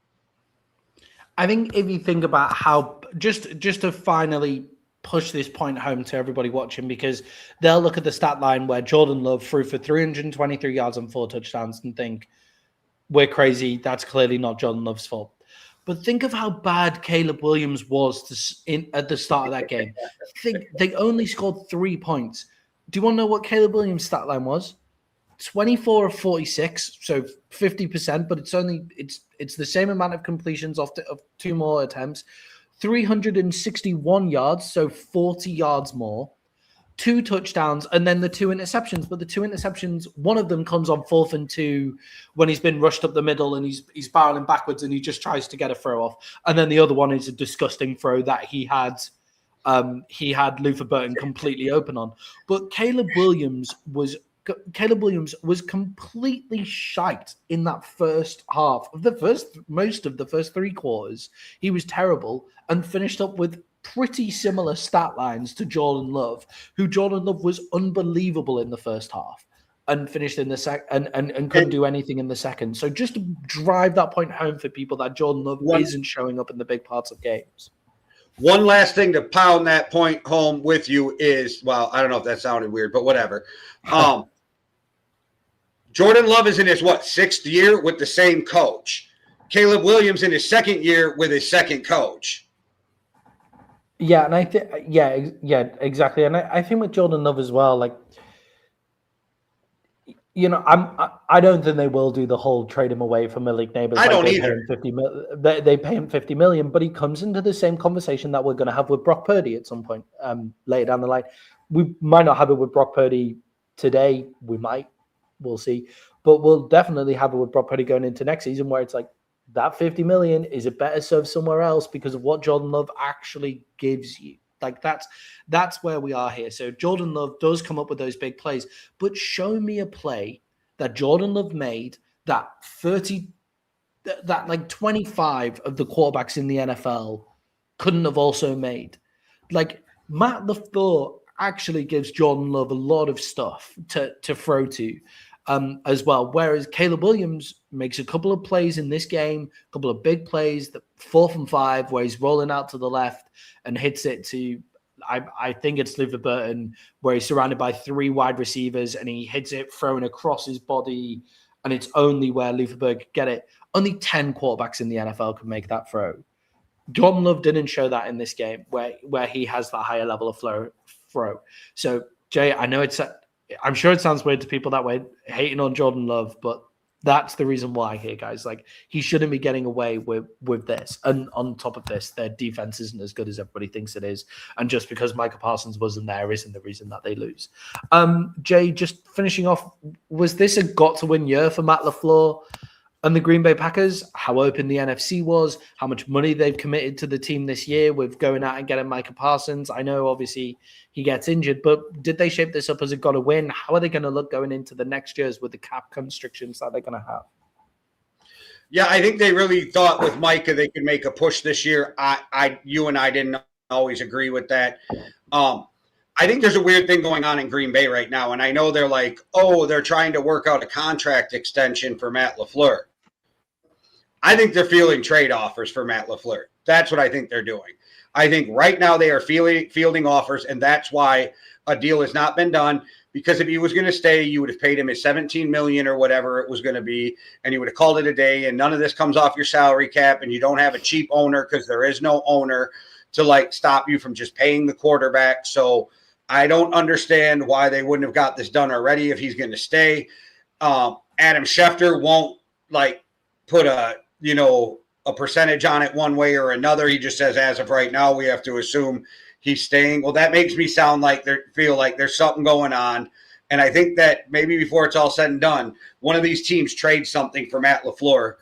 I think if you think about how, just to finally push this point home to everybody watching, because they'll look at the stat line where Jordan Love threw for 323 yards and 4 touchdowns and think, we're crazy, that's clearly not Jordan Love's fault. But think of how bad Caleb Williams was at the start of that game. They only scored 3 points. Do you want to know what Caleb Williams' stat line was? 24 of 46, so 50%, but it's the same amount of completions of 2 more attempts. 361 yards, so 40 yards more. 2 touchdowns, and then the 2 interceptions. But the 2 interceptions, one of them comes on 4th and 2 when he's been rushed up the middle and he's barreling backwards and he just tries to get a throw off. And then the other one is a disgusting throw that he had Luther Burton completely open on. But Caleb Williams was completely shite in that first half of most of the first 3 quarters. He was terrible and finished up with pretty similar stat lines to Jordan Love, who Jordan Love was unbelievable in the first half and finished in the second and couldn't do anything in the second. So just to drive that point home for people that Jordan Love isn't showing up in the big parts of games. One last thing to pound that point home with you is, well, I don't know if that sounded weird, but whatever. Jordan Love is in his, 6th year with the same coach. Caleb Williams in his 2nd year with his 2nd coach. Yeah, and I think, yeah, exactly. And I think with Jordan Love as well, I don't think they will do the whole trade him away from Malik Neighbors. I don't either. They pay him $50 million, but he comes into the same conversation that we're going to have with Brock Purdy at some point later down the line. We might not have it with Brock Purdy today. We might. We'll see. But we'll definitely have it with Brock Purdy going into next season, where it's like, that $50 million, is it better served somewhere else because of what Jordan Love actually gives you? Like that's where we are here. So Jordan Love does come up with those big plays, but show me a play that Jordan Love made that 25 of the quarterbacks in the NFL couldn't have also made. Like Matt LaFleur actually gives Jordan Love a lot of stuff to throw to as well. Whereas Caleb Williams makes a couple of plays in this game, a couple of big plays, the 4th and 5, where he's rolling out to the left and hits it to, I think it's Luther Burton, where he's surrounded by 3 wide receivers and he hits it throwing across his body, and it's only where Luther Burton could get it. Only 10 quarterbacks in the NFL could make that throw. Jordan Love didn't show that in this game where he has that higher level of throw. So, Jay, I know I'm sure it sounds weird to people that way, hating on Jordan Love, but that's the reason why here, guys. Like, he shouldn't be getting away with this. And on top of this, their defense isn't as good as everybody thinks it is. And just because Micah Parsons wasn't there isn't the reason that they lose. Jay, just finishing off, was this a got-to-win year for Matt LaFleur and the Green Bay Packers? How open the NFC was, how much money they've committed to the team this year with going out and getting Micah Parsons. I know, obviously, he gets injured, but did they shape this up as a got-to-win? How are they going to look going into the next years with the cap constrictions that they're going to have? Yeah, I think they really thought with Micah they could make a push this year. You and I didn't always agree with that. I think there's a weird thing going on in Green Bay right now, and I know they're like, they're trying to work out a contract extension for Matt LaFleur. I think they're fielding trade offers for Matt LaFleur. That's what I think they're doing. I think right now they are fielding offers, and that's why a deal has not been done. Because if he was going to stay, you would have paid him his $17 million or whatever it was going to be, and you would have called it a day. And none of this comes off your salary cap, and you don't have a cheap owner because there is no owner to stop you from just paying the quarterback. So I don't understand why they wouldn't have got this done already if he's going to stay. Adam Schefter won't put a percentage on it one way or another. He just says, as of right now, we have to assume he's staying. Well, that makes me sound like feel like there's something going on. And I think that maybe before it's all said and done, one of these teams trades something for Matt LaFleur.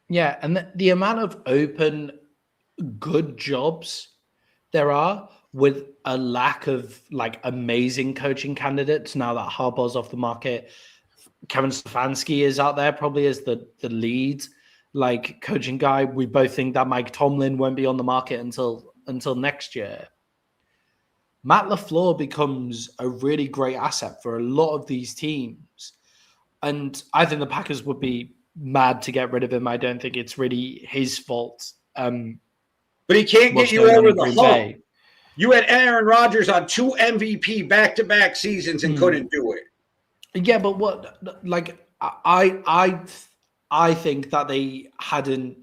Yeah, and the amount of open, good jobs there are with a lack of amazing coaching candidates now that Harbaugh's off the market. Kevin Stefanski is out there probably as the lead coaching guy. We both think that Mike Tomlin won't be on the market until next year. Matt LaFleur becomes a really great asset for a lot of these teams. And I think the Packers would be mad to get rid of him. I don't think it's really his fault. But he can't get you over the hump. You had Aaron Rodgers on 2 MVP back-to-back seasons and couldn't do it. Yeah, but what I think that they hadn't.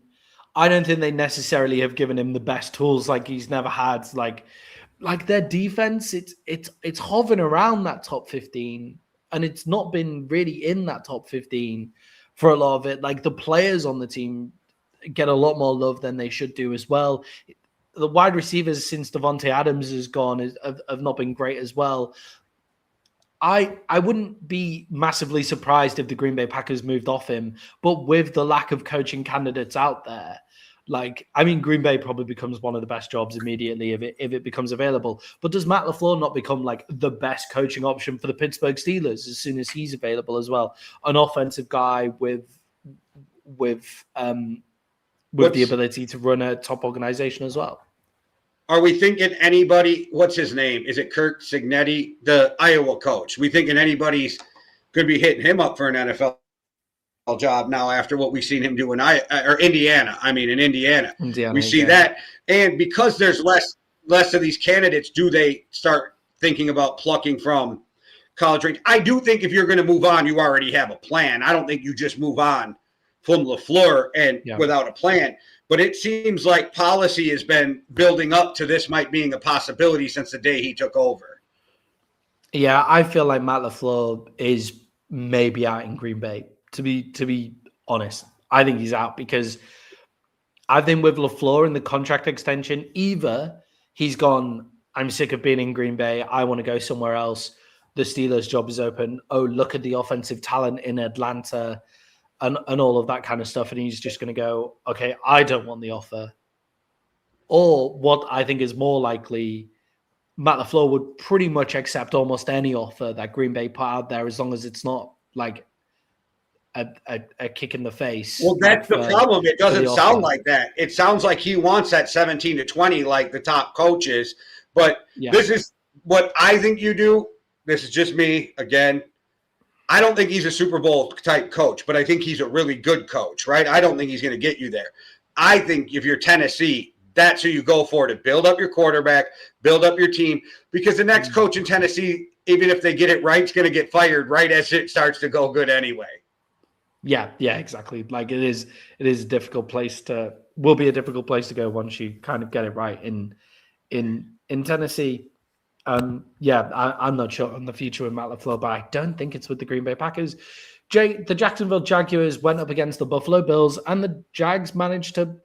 I don't think they necessarily have given him the best tools he's never had. Like their defense, it's hovering around that top 15, and it's not been really in that top 15 for a lot of it. The players on the team get a lot more love than they should do as well. The wide receivers since Devontae Adams is gone have not been great as well. I wouldn't be massively surprised if the Green Bay Packers moved off him, but with the lack of coaching candidates out there, Green Bay probably becomes one of the best jobs immediately if it becomes available. But does Matt LaFleur not become the best coaching option for the Pittsburgh Steelers as soon as he's available as well? An offensive guy with the ability to run a top organization as well. Are we thinking anybody, what's his name? Is it Kirk Cignetti, the Iowa coach? We thinking anybody's going to be hitting him up for an NFL job now after what we've seen him do in Indiana. In Indiana. We see that. And because there's less of these candidates, do they start thinking about plucking from college range? I do think if you're going to move on, you already have a plan. I don't think you just move on from LaFleur without a plan. But it seems like policy has been building up to this might being a possibility since the day he took over. Yeah, I feel like Matt LaFleur is maybe out in Green Bay. To be honest, I think he's out because I think with LaFleur and the contract extension, either he's gone, I'm sick of being in Green Bay, I want to go somewhere else. The Steelers' job is open. Oh, look at the offensive talent in Atlanta and all of that kind of stuff. And he's just going to go, okay, I don't want the offer. Or what I think is more likely, Matt LaFleur would pretty much accept almost any offer that Green Bay put out there as long as it's not like a kick in the face. Well, that's the problem. It doesn't sound like that. It sounds like he wants that 17 to 20 like the top coaches. But This is what I think you do. This is just me. Again, I don't think he's a Super Bowl type coach, but I think he's a really good coach, right? I don't think he's going to get you there. I think if you're Tennessee, that's who you go for to build up your quarterback, build up your team, because the next coach in Tennessee, even if they get it right, is going to get fired right as it starts to go good anyway. Yeah, exactly. Like it is a difficult place will be a difficult place to go once you kind of get it right in Tennessee. I'm not sure on the future with Matt LaFleur, but I don't think it's with the Green Bay Packers. The Jacksonville Jaguars went up against the Buffalo Bills, and the Jags managed to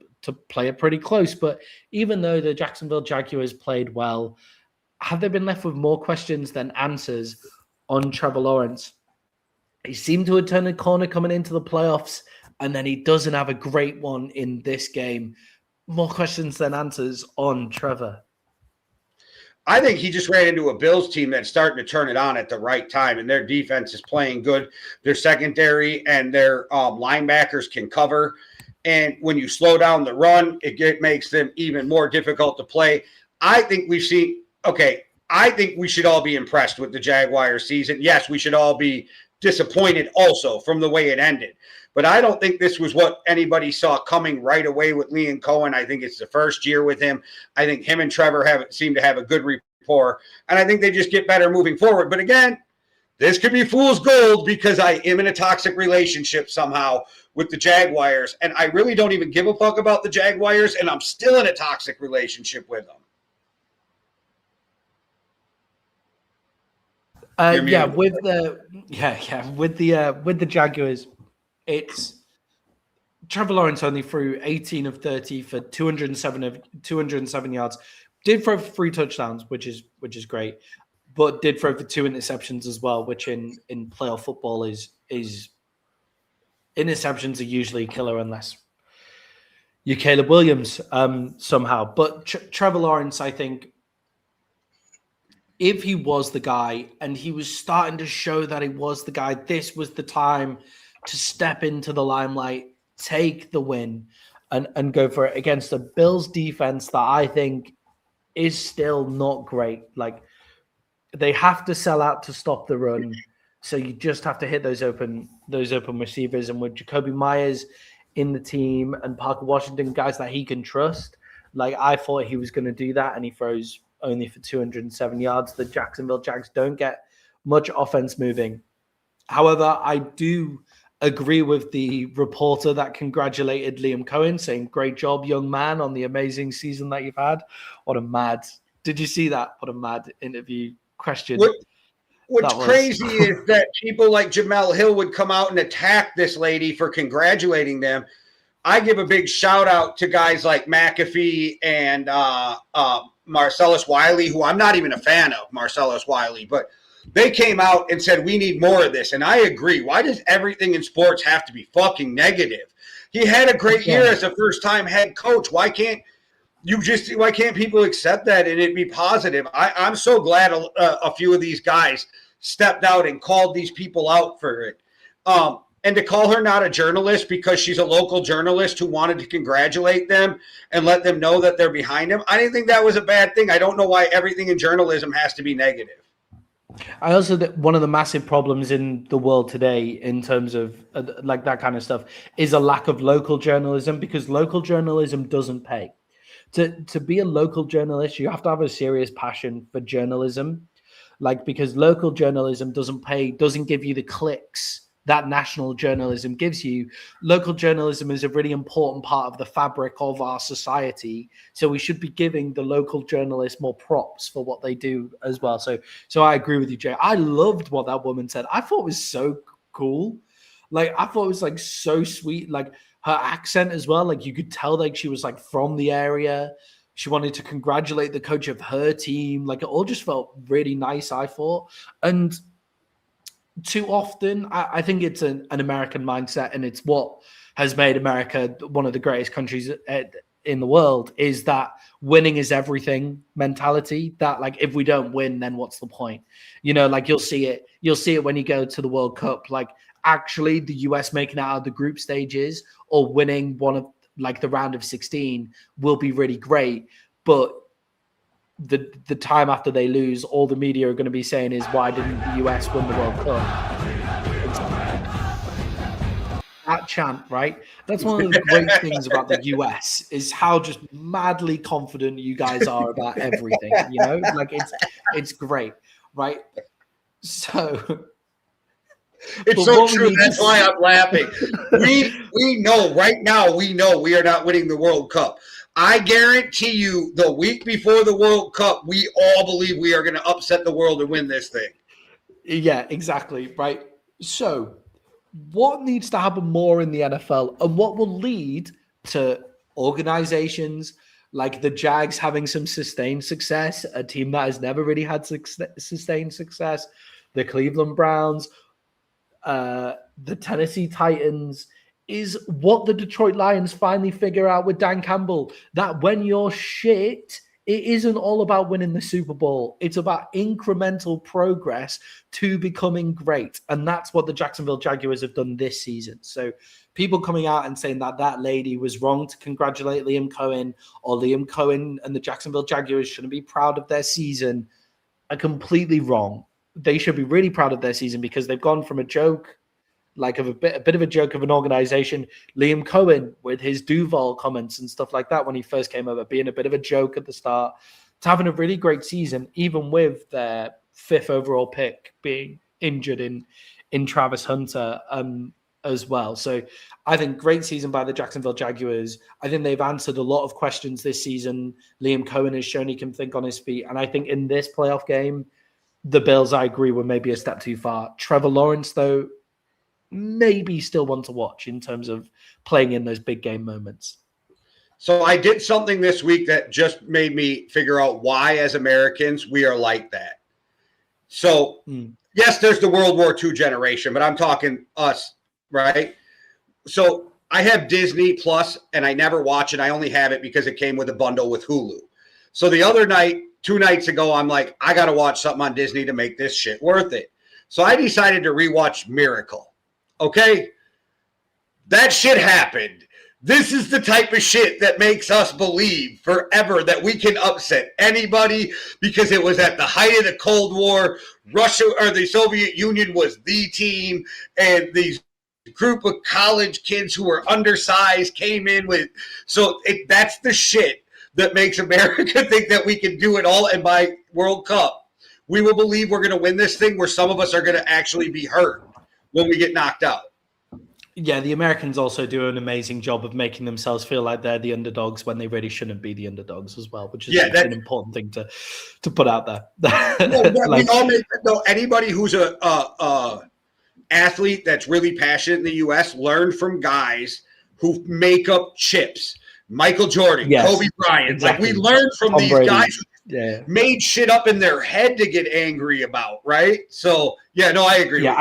play it pretty close. But even though the Jacksonville Jaguars played well, have they been left with more questions than answers on Trevor Lawrence? He seemed to have turned a corner coming into the playoffs, and then he doesn't have a great one in this game. More questions than answers on Trevor. I think he just ran into a Bills team that's starting to turn it on at the right time, and their defense is playing good. Their secondary and their linebackers can cover. And when you slow down the run, it makes them even more difficult to play. I think we should all be impressed with the Jaguars season. Yes, we should all be disappointed also from the way it ended. But I don't think this was what anybody saw coming right away with Liam Cohen. I think it's the first year with him. I think him and Trevor seem to have a good rapport, and I think they just get better moving forward. But again, this could be fool's gold because I am in a toxic relationship somehow with the Jaguars, and I really don't even give a fuck about the Jaguars, and I'm still in a toxic relationship with them. With the Jaguars, it's Trevor Lawrence only threw 18 of 30 for 207 yards. Did throw for 3 touchdowns, which is great, but did throw for 2 interceptions as well, which in playoff football is interceptions are usually a killer unless you're Caleb Williams somehow. But Trevor Lawrence, I think, if he was the guy and he was starting to show that he was the guy, this was the time to step into the limelight, take the win, and go for it against a Bills defense that I think is still not great. Like, they have to sell out to stop the run, so you just have to hit those open receivers. And with Jacoby Myers in the team and Parker Washington, guys that he can trust, like I thought he was going to do that, and he throws only for 207 yards. The Jacksonville Jags don't get much offense moving. However, I do agree with the reporter that congratulated Liam Cohen, saying, "Great job, young man, on the amazing season that you've had." Did you see that? What a mad interview question. What's crazy is that people like Jamel Hill would come out and attack this lady for congratulating them. I give a big shout out to guys like McAfee and Marcellus Wiley, who I'm not even a fan of, Marcellus Wiley, but they came out and said, we need more of this. And I agree. Why does everything in sports have to be fucking negative? He had a great year as a first-time head coach. Why can't people accept that and it be positive? I'm so glad a few of these guys stepped out and called these people out for it. And to call her not a journalist because she's a local journalist who wanted to congratulate them and let them know that they're behind him, I didn't think that was a bad thing. I don't know why everything in journalism has to be negative. I also think one of the massive problems in the world today in terms of like that kind of stuff is a lack of local journalism, because local journalism doesn't pay. To be a local journalist, you have to have a serious passion for journalism, like, because local journalism doesn't pay, doesn't give you the clicks that national journalism gives you. Local journalism is a really important part of the fabric of our society. So we should be giving the local journalists more props for what they do as well. So I agree with you, Jay. I loved what that woman said. I thought it was so cool. Like, I thought it was like so sweet. Like her accent as well. Like you could tell like she was like from the area. She wanted to congratulate the coach of her team. Like it all just felt really nice, I thought. And too often, I think it's an American mindset, and it's what has made America one of the greatest countries in the world, is that winning is everything mentality. That like, if we don't win, then what's the point? You know, like you'll see it when you go to the World Cup. Like actually the US making it out of the group stages or winning one of like the round of 16 will be really great. But the time after they lose, all the media are going to be saying is, why didn't the US win the World Cup? That chant, right? That's one of the great things about the US, is how just madly confident you guys are about everything. You know, like it's great, right? So it's so true. That's why I'm laughing. We know right now. We know we are not winning the World Cup. I guarantee you, the week before the World Cup, we all believe we are going to upset the world and win this thing. Yeah, exactly. Right. So what needs to happen more in the NFL, and what will lead to organizations like the Jags having some sustained success, a team that has never really had sustained success, the Cleveland Browns, the Tennessee Titans, is what the Detroit Lions finally figure out with Dan Campbell, that when you're shit, it isn't all about winning the Super Bowl. It's about incremental progress to becoming great. And that's what the Jacksonville Jaguars have done this season. So people coming out and saying that that lady was wrong to congratulate Liam Cohen, or Liam Cohen and the Jacksonville Jaguars shouldn't be proud of their season, are completely wrong. They should be really proud of their season, because they've gone from a joke, like of a bit of a joke of an organization, Liam Cohen with his Duval comments and stuff like that when he first came over, being a bit of a joke at the start, to having a really great season, even with their 5th overall pick being injured in Travis Hunter as well. So I think great season by the Jacksonville Jaguars. I think they've answered a lot of questions this season. Liam Cohen has shown he can think on his feet. And I think in this playoff game, the Bills, I agree, were maybe a step too far. Trevor Lawrence, though, maybe still one to watch in terms of playing in those big game moments. So I did something this week that just made me figure out why, as Americans, we are like that. So, yes, there's the World War II generation, but I'm talking us, right? So I have Disney Plus, and I never watch it. I only have it because it came with a bundle with Hulu. So the other night, 2 nights ago, I'm like, I got to watch something on Disney to make this shit worth it. So I decided to rewatch Miracle. Okay? That shit happened. This is the type of shit that makes us believe forever that we can upset anybody, because it was at the height of the Cold War. Russia, or the Soviet Union, was the team, and these group of college kids who were undersized came in with. So that's the shit that makes America think that we can do it all. And by World Cup, we will believe we're going to win this thing, where some of us are going to actually be hurt when we get knocked out. Yeah, the Americans also do an amazing job of making themselves feel like they're the underdogs when they really shouldn't be the underdogs as well, which is an important thing to put out there. We all make, anybody who's a athlete that's really passionate in the U.S. learned from guys who make up chips. Michael Jordan, yes, Kobe Bryant. Exactly. Like, we learned from Tom these Brady. Guys who made shit up in their head to get angry about, right? So, I agree with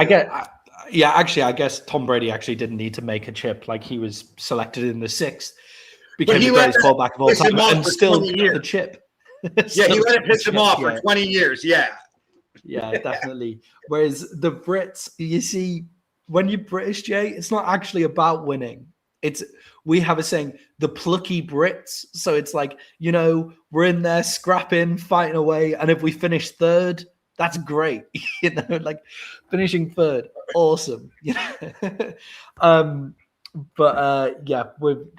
you. I guess Tom Brady actually didn't need to make a chip. Like, he was selected in the 6th, became the greatest quarterback of all time, and still the chip. He let it piss him off for 20 years. Yeah, definitely. Whereas the Brits, you see, when you're British, Jay, it's not actually about winning. We have a saying, the plucky Brits. So it's like, we're in there scrapping, fighting away. And if we finish 3rd, that's great. Like finishing 3rd, awesome.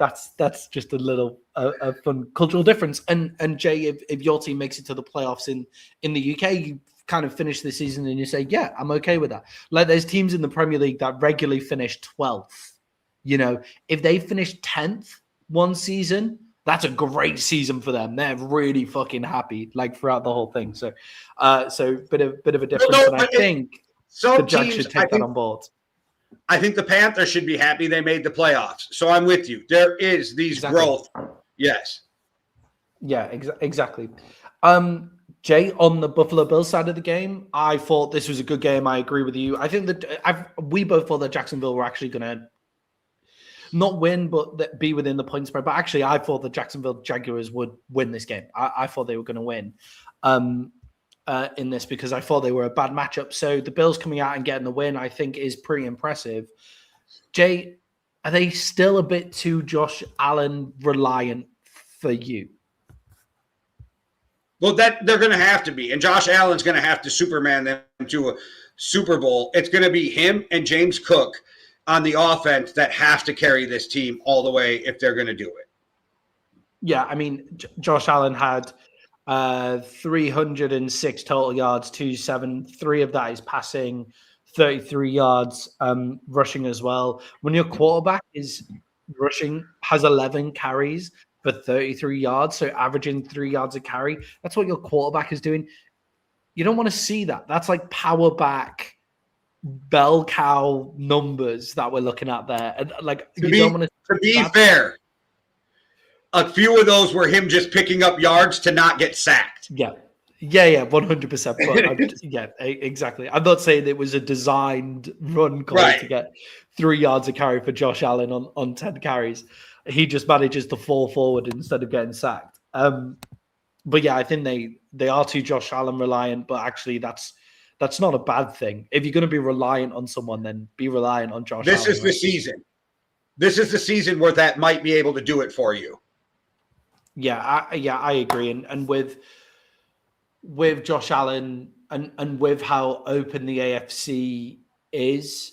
That's just a little a fun cultural difference. And Jay, if your team makes it to the playoffs in the UK, you kind of finish the season and you say, yeah, I'm okay with that. Like there's teams in the Premier League that regularly finish 12th. You know, if they finish 10th one season, that's a great season for them. They're really fucking happy, like throughout the whole thing. So, bit of a difference. And I think the Jags should take that on board. I think the Panthers should be happy they made the playoffs. So I'm with you. There is these growth. Yes. Yeah, exactly. Jay, on the Buffalo Bills side of the game, I thought this was a good game. I agree with you. I think that we both thought that Jacksonville were actually going to not win, but be within the point spread. But actually, I thought the Jacksonville Jaguars would win this game. I thought they were going to win in this because I thought they were a bad matchup. So the Bills coming out and getting the win, I think, is pretty impressive. Jay, are they still a bit too Josh Allen reliant for you? Well, that they're going to have to be. And Josh Allen's going to have to Superman them to a Super Bowl. It's going to be him and James Cook on the offense that have to carry this team all the way if they're going to do it. Yeah, I mean, Josh Allen had 306 total yards, 273 of that is passing, 33 yards rushing as well. When your quarterback is rushing, has 11 carries for 33 yards, so averaging 3 yards a carry, that's what your quarterback is doing. You don't want to see that. That's like power back bell cow numbers that we're looking at there. And like to be fair, a few of those were him just picking up yards to not get sacked. Yeah, 100%. Yeah, exactly. I'm not saying it was a designed run call to get 3 yards a carry for Josh Allen on 10 carries. He just manages to fall forward instead of getting sacked. But yeah, I think they are too Josh Allen reliant, but actually that's not a bad thing. If you're going to be reliant on someone, then be reliant on Josh Allen. This is the season. This is the season where that might be able to do it for you. Yeah, I agree. And with Josh Allen and with how open the AFC is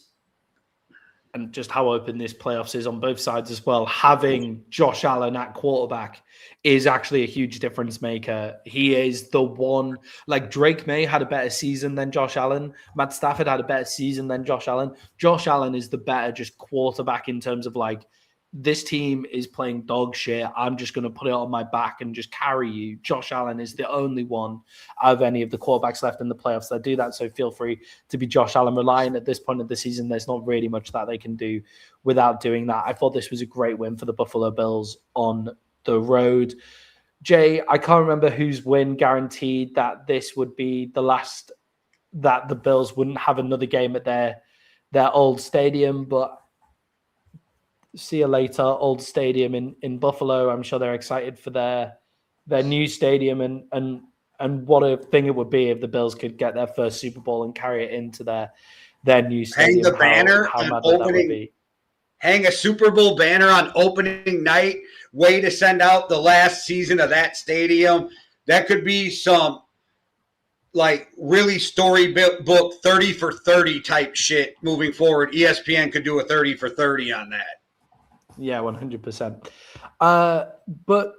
and just how open this playoffs is on both sides as well, having Josh Allen at quarterback is actually a huge difference maker. He is the one, like Drake May had a better season than Josh Allen. Matt Stafford had a better season than Josh Allen. Josh Allen is the better just quarterback in terms of like, this team is playing dog shit. I'm just going to put it on my back and just carry you. Josh Allen is the only one out of any of the quarterbacks left in the playoffs that do that. So feel free to be Josh Allen reliant at this point of the season. There's not really much that they can do without doing that. I thought this was a great win for the Buffalo Bills on the road. Jay, I can't remember whose win guaranteed that this would be the last that the Bills wouldn't have another game at their old stadium, but see you later, old stadium in Buffalo. I'm sure they're excited for their new stadium and what a thing it would be if the Bills could get their first Super Bowl and carry it into their new stadium. Hang the banner on opening. Hang a Super Bowl banner on opening night. Way to send out the last season of that stadium. That could be some like really storybook 30 for 30 type shit moving forward. ESPN could do a 30 for 30 on that. Yeah, 100%. But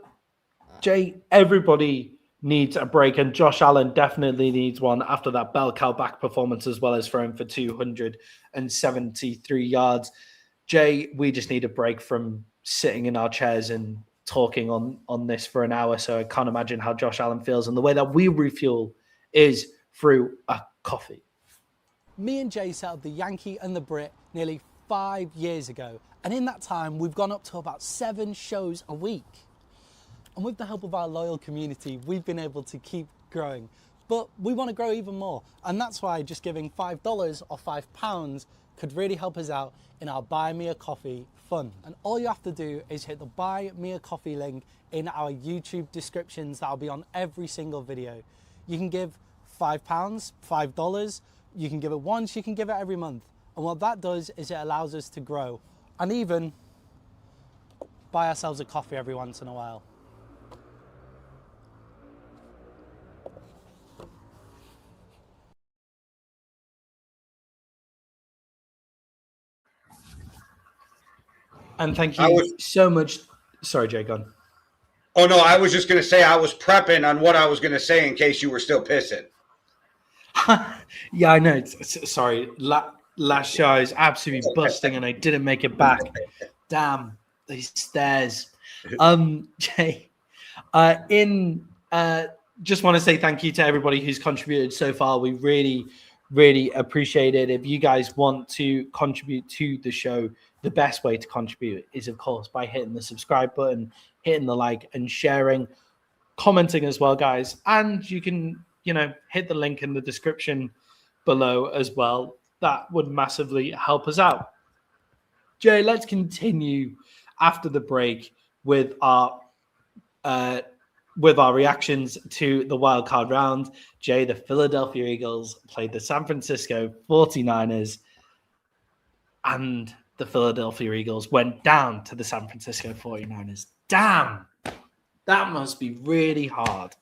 Jay, everybody needs a break, and Josh Allen definitely needs one after that bell cow back performance, as well as throwing for 273 yards. Jay, we just need a break from sitting in our chairs and talking on this for an hour. So I can't imagine how Josh Allen feels, and the way that we refuel is through a coffee. Me and Jay set up the Yankee and the Brit nearly 5 years ago. And in that time, we've gone up to about 7 shows a week. And with the help of our loyal community, we've been able to keep growing. But we want to grow even more. And that's why just giving $5 or £5 could really help us out in our Buy Me a Coffee fund. And all you have to do is hit the Buy Me a Coffee link in our YouTube descriptions. That'll be on every single video. You can give £5, $5. You can give it once, you can give it every month. And what that does is it allows us to grow and even buy ourselves a coffee every once in a while. And thank you so much. Sorry, Jay, go on. Oh, no, I was just going to say I was prepping on what I was going to say in case you were still pissing. Yeah, I know. Sorry. Last show I was absolutely busting and I didn't make it back. Damn, these stairs. Jay, just want to say thank you to everybody who's contributed so far. We really, really appreciate it. If you guys want to contribute to the show, the best way to contribute is, of course, by hitting the subscribe button, hitting the like, and sharing, commenting as well, guys. And you can, hit the link in the description below as well. That would massively help us out. Jay, let's continue after the break with our reactions to the wildcard round. Jay, the Philadelphia Eagles played the San Francisco 49ers, and the Philadelphia Eagles went down to the San Francisco 49ers. Damn, that must be really hard.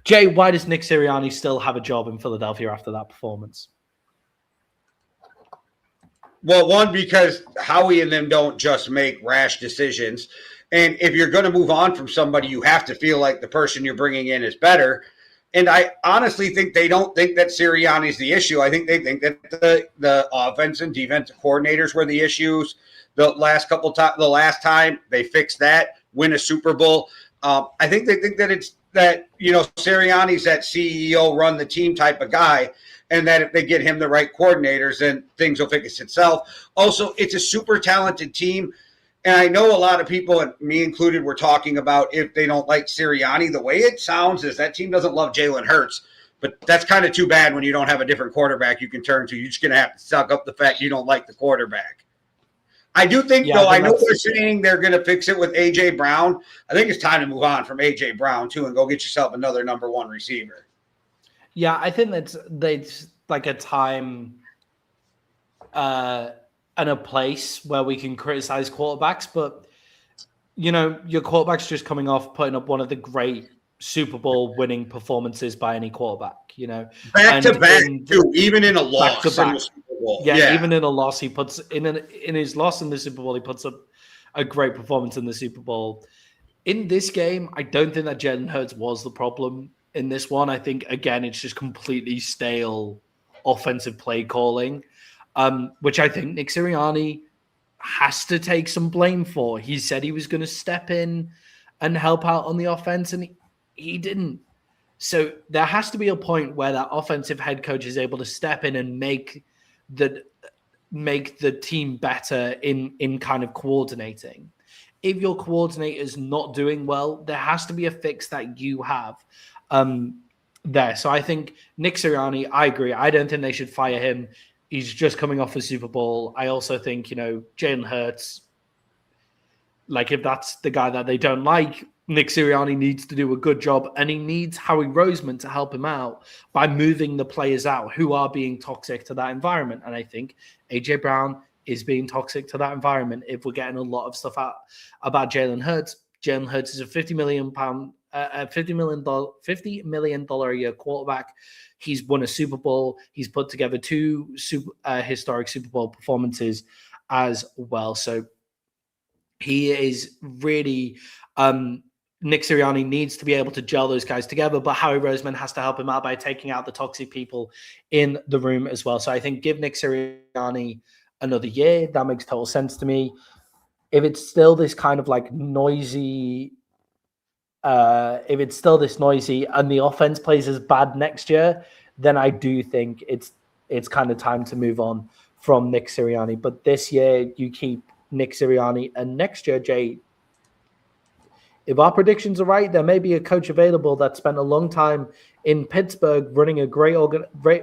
Jay, why does Nick Sirianni still have a job in Philadelphia after that performance? Well, one, because Howie and them don't just make rash decisions. And if you're going to move on from somebody, you have to feel like the person you're bringing in is better. And I honestly think they don't think that Sirianni's the issue. I think they think that the offense and defensive coordinators were the issues. The last time they fixed that, win a Super Bowl. I think they think that it's that, Sirianni's that CEO run the team type of guy. And that if they get him the right coordinators, then things will fix itself. Also, it's a super talented team. And I know a lot of people, and me included, were talking about if they don't like Sirianni. The way it sounds is that team doesn't love Jalen Hurts. But that's kind of too bad when you don't have a different quarterback you can turn to. You're just going to have to suck up the fact you don't like the quarterback. I do think, I know they're saying they're going to fix it with A.J. Brown. I think it's time to move on from A.J. Brown, too, and go get yourself another number one receiver. Yeah, I think that's like a time and a place where we can criticize quarterbacks, but your quarterback's just coming off putting up one of the great Super Bowl winning performances by any quarterback. Back to back, too, even in a loss in the Super Bowl. Yeah, even in a loss, he puts in his loss in the Super Bowl, he puts up a great performance in the Super Bowl. In this game, I don't think that Jalen Hurts was the problem. In this one, I think, again, it's just completely stale offensive play calling, which I think Nick Sirianni has to take some blame for. He said he was going to step in and help out on the offense, and he didn't. So there has to be a point where that offensive head coach is able to step in and make the team better in kind of coordinating. If your coordinator is not doing well, there has to be a fix that you have. There. So I think Nick Sirianni, I agree. I don't think they should fire him. He's just coming off a Super Bowl. I also think, Jalen Hurts, like if that's the guy that they don't like, Nick Sirianni needs to do a good job, and he needs Howie Roseman to help him out by moving the players out who are being toxic to that environment. And I think A.J. Brown is being toxic to that environment. If we're getting a lot of stuff out about Jalen Hurts is a $50 million a year quarterback. He's won a Super Bowl. He's put together two historic Super Bowl performances as well. So he is really Nick Sirianni needs to be able to gel those guys together, but Howie Roseman has to help him out by taking out the toxic people in the room as well. So I think give Nick Sirianni another year. That makes total sense to me. If it's still this kind of like noisy, and the offense plays as bad next year, then I do think it's kind of time to move on from Nick Sirianni. But this year, you keep Nick Sirianni, and next year, Jay, if our predictions are right, there may be a coach available that spent a long time in Pittsburgh running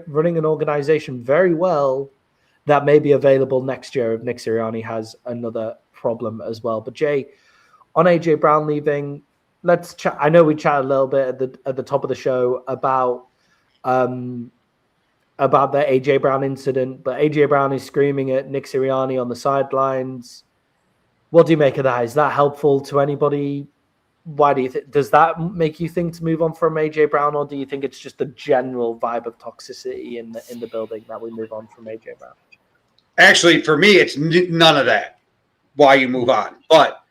running an organization very well that may be available next year if Nick Sirianni has another problem as well. But Jay, on AJ Brown leaving, let's chat. I know we chatted a little bit at the top of the show about the AJ Brown incident, but AJ Brown is screaming at Nick Sirianni on the sidelines. What do you make of that? Is that helpful to anybody? Why do you think? Does that make you think to move on from AJ Brown, or do you think it's just a general vibe of toxicity in the building that we move on from AJ Brown? Actually, for me, it's none of that. Why you move on, but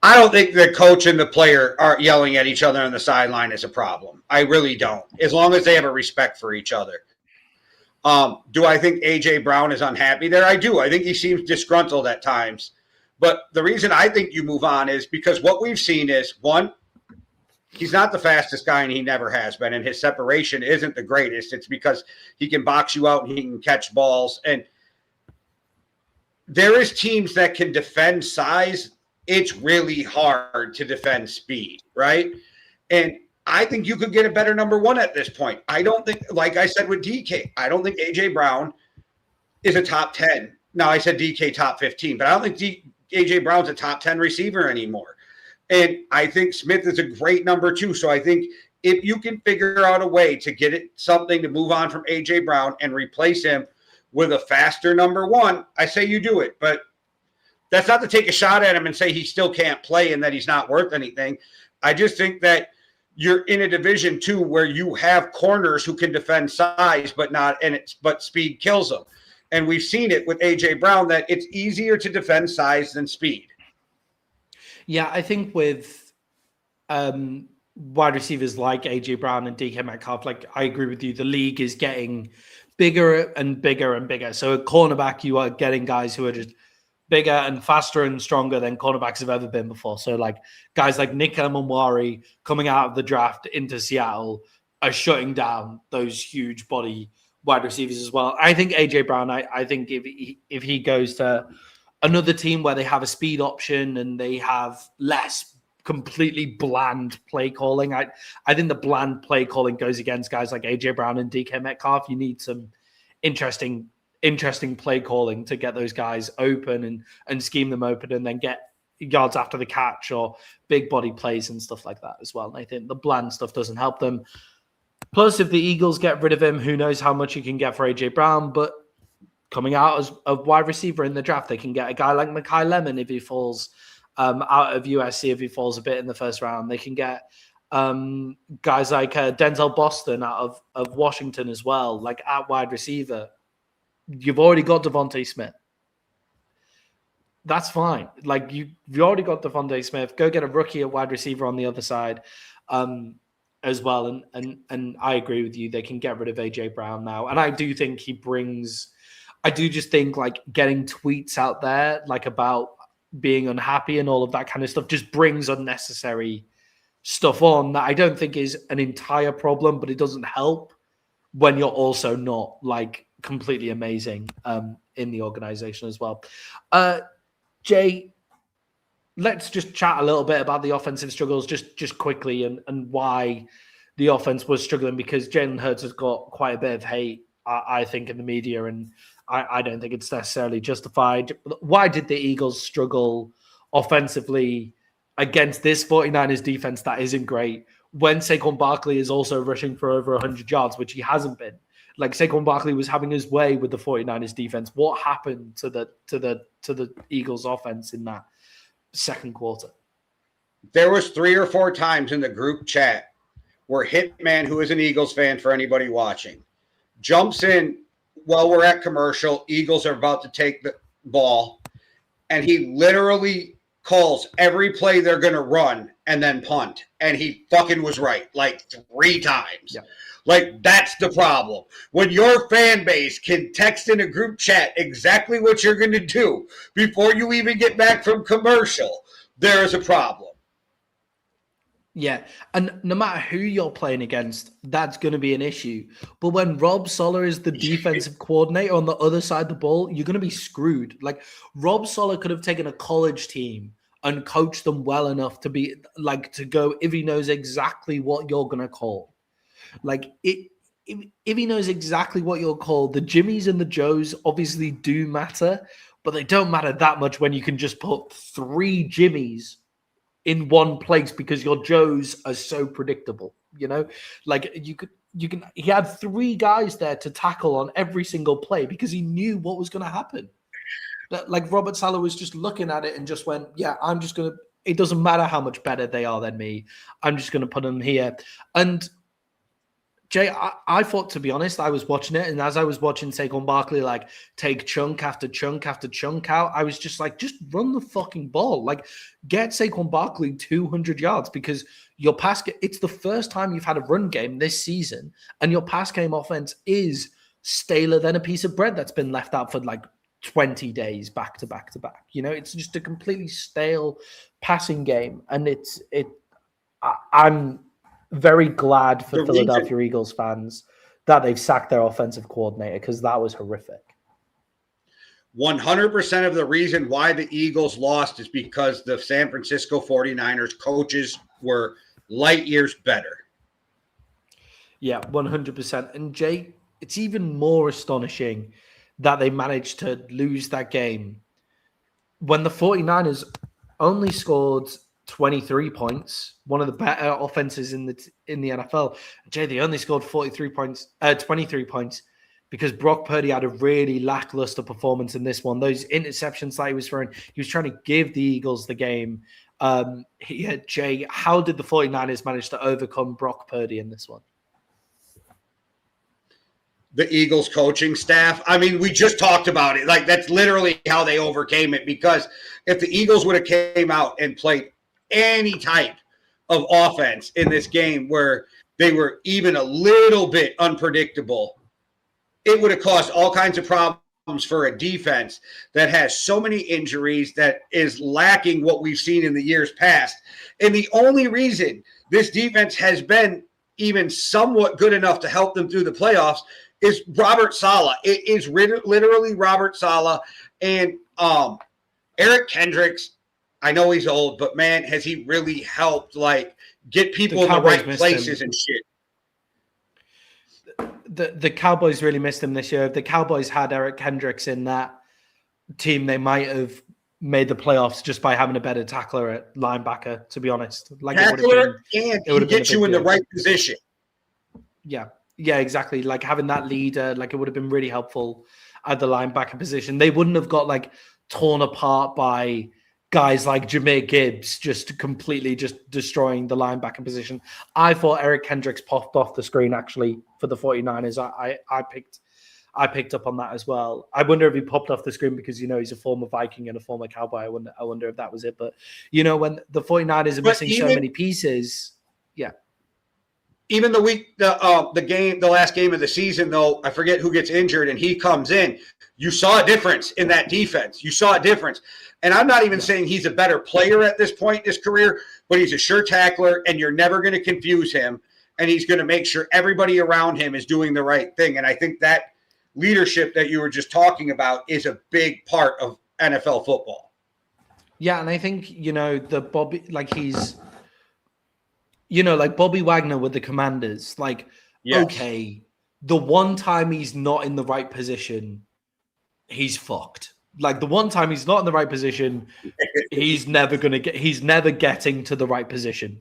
I don't think the coach and the player are yelling at each other on the sideline is a problem. I really don't. As long as they have a respect for each other. Do I think A.J. Brown is unhappy there? I do. I think he seems disgruntled at times. But the reason I think you move on is because what we've seen is, one, he's not the fastest guy, and he never has been, and his separation isn't the greatest. It's because he can box you out and he can catch balls. And there is teams that can defend size. It's really hard to defend speed, right? And I think you could get a better number one at this point. I don't think, like I said with DK, I don't think A.J. Brown is a top 10. Now, I said DK top 15, but I don't think A.J. Brown's a top 10 receiver anymore. And I think Smith is a great number two. So I think if you can figure out a way to get it something to move on from A.J. Brown and replace him with a faster number one, I say you do it. But that's not to take a shot at him and say he still can't play and that he's not worth anything. I just think that you're in a division two where you have corners who can defend size, but speed kills them. And we've seen it with A.J. Brown that it's easier to defend size than speed. Yeah, I think with wide receivers like A.J. Brown and DK Metcalf, like I agree with you, the league is getting bigger and bigger and bigger. So at cornerback, you are getting guys who are just bigger and faster and stronger than cornerbacks have ever been before. So like guys like Nick Emenwari coming out of the draft into Seattle are shutting down those huge body wide receivers as well. I think A.J. Brown, I think if he goes to another team where they have a speed option and they have less completely bland play calling, I think the bland play calling goes against guys like A.J. Brown and DK Metcalf. You need some interesting play calling to get those guys open and scheme them open and then get yards after the catch or big body plays and stuff like that as well. And I think the bland stuff doesn't help them. Plus, if the Eagles get rid of him, who knows how much you can get for A.J. Brown, but coming out as a wide receiver in the draft, they can get a guy like Mekhi Lemon if he falls out of USC, if he falls a bit in the first round. They can get guys like Denzel Boston out of Washington as well, like at wide receiver. You've already got Devontae Smith. That's fine. Like you already got Devontae Smith. Go get a rookie at wide receiver on the other side as well. And I agree with you. They can get rid of A.J. Brown now. And I do think I do just think like getting tweets out there like about being unhappy and all of that kind of stuff just brings unnecessary stuff on that I don't think is an entire problem, but it doesn't help when you're also not like completely amazing in the organization as well. Jay, let's just chat a little bit about the offensive struggles just quickly and why the offense was struggling, because Jalen Hurts has got quite a bit of hate, I think, in the media, and I don't think it's necessarily justified. Why did the Eagles struggle offensively against this 49ers defense that isn't great when Saquon Barkley is also rushing for over 100 yards, which he hasn't been? Like Saquon Barkley was having his way with the 49ers defense. What happened to the Eagles offense in that second quarter? There was 3 or 4 times in the group chat where Hitman, who is an Eagles fan for anybody watching, jumps in while we're at commercial. Eagles are about to take the ball, and he literally calls every play they're going to run and then punt. And he fucking was right like 3 times. Yeah. Like, that's the problem. When your fan base can text in a group chat exactly what you're going to do before you even get back from commercial, there is a problem. Yeah, and no matter who you're playing against, that's going to be an issue. But when Rob Saleh is the defensive coordinator on the other side of the ball, you're going to be screwed. Like, Rob Saleh could have taken a college team and coached them well enough to be like to go if he knows exactly what you're going to call. Like, if he knows exactly what you'll call, the Jimmies and the Joes obviously do matter, but they don't matter that much when you can just put 3 Jimmies in one place because your Joes are so predictable, you know? Like, he had 3 guys there to tackle on every single play because he knew what was going to happen. Like, Robert Saleh was just looking at it and just went, yeah, I'm just going to, it doesn't matter how much better they are than me. I'm just going to put them here. And Jay, I thought, to be honest, I was watching it, and as I was watching Saquon Barkley like take chunk after chunk after chunk out, I was just like, just run the fucking ball. Like, get Saquon Barkley 200 yards because your pass it's the first time you've had a run game this season, and your pass game offense is staler than a piece of bread that's been left out for like 20 days back to back to back. It's just a completely stale passing game. And I'm very glad for Philadelphia Eagles fans that they've sacked their offensive coordinator, because that was horrific. 100% of the reason why the Eagles lost is because the San Francisco 49ers coaches were light years better. Yeah, 100%. And Jay, it's even more astonishing that they managed to lose that game when the 49ers only scored 23 points, one of the better offenses in the NFL. Jay, they only scored 23 points, because Brock Purdy had a really lackluster performance in this one. Those interceptions that he was throwing, he was trying to give the Eagles the game. Jay, how did the 49ers manage to overcome Brock Purdy in this one? The Eagles coaching staff. I mean, we just talked about it. Like, that's literally how they overcame it, because if the Eagles would have came out and played any type of offense in this game where they were even a little bit unpredictable, it would have caused all kinds of problems for a defense that has so many injuries, that is lacking what we've seen in the years past. And the only reason this defense has been even somewhat good enough to help them through the playoffs is Robert Saleh. It is literally Robert Saleh. And Eric Kendricks, I know he's old, but man, has he really helped get people in the right places and shit. The Cowboys really missed him this year. If the Cowboys had Eric Kendricks in that team, they might have made the playoffs just by having a better tackler at linebacker, to be honest. Tackler, and he gets you in the right position. Yeah, exactly. Like, having that leader, it would have been really helpful at the linebacker position. They wouldn't have got torn apart by guys like Jahmyr Gibbs just completely destroying the linebacker position. I thought Eric Kendricks popped off the screen actually for the 49ers. I picked up on that as well. I wonder if he popped off the screen because, he's a former Viking and a former Cowboy. I wonder if that was it. But, when the 49ers are missing so many pieces, yeah. Even the last game of the season, though, I forget who gets injured and he comes in. You saw a difference in that defense. You saw a difference. And I'm not even saying he's a better player at this point in his career, but he's a sure tackler, and you're never going to confuse him. And he's going to make sure everybody around him is doing the right thing. And I think that leadership that you were just talking about is a big part of NFL football. Yeah, and I think, the Bobby, he's, Bobby Wagner with the Commanders, yes. Okay, the one time he's not in the right position, he's fucked. The one time he's not in the right position, he's never getting to the right position.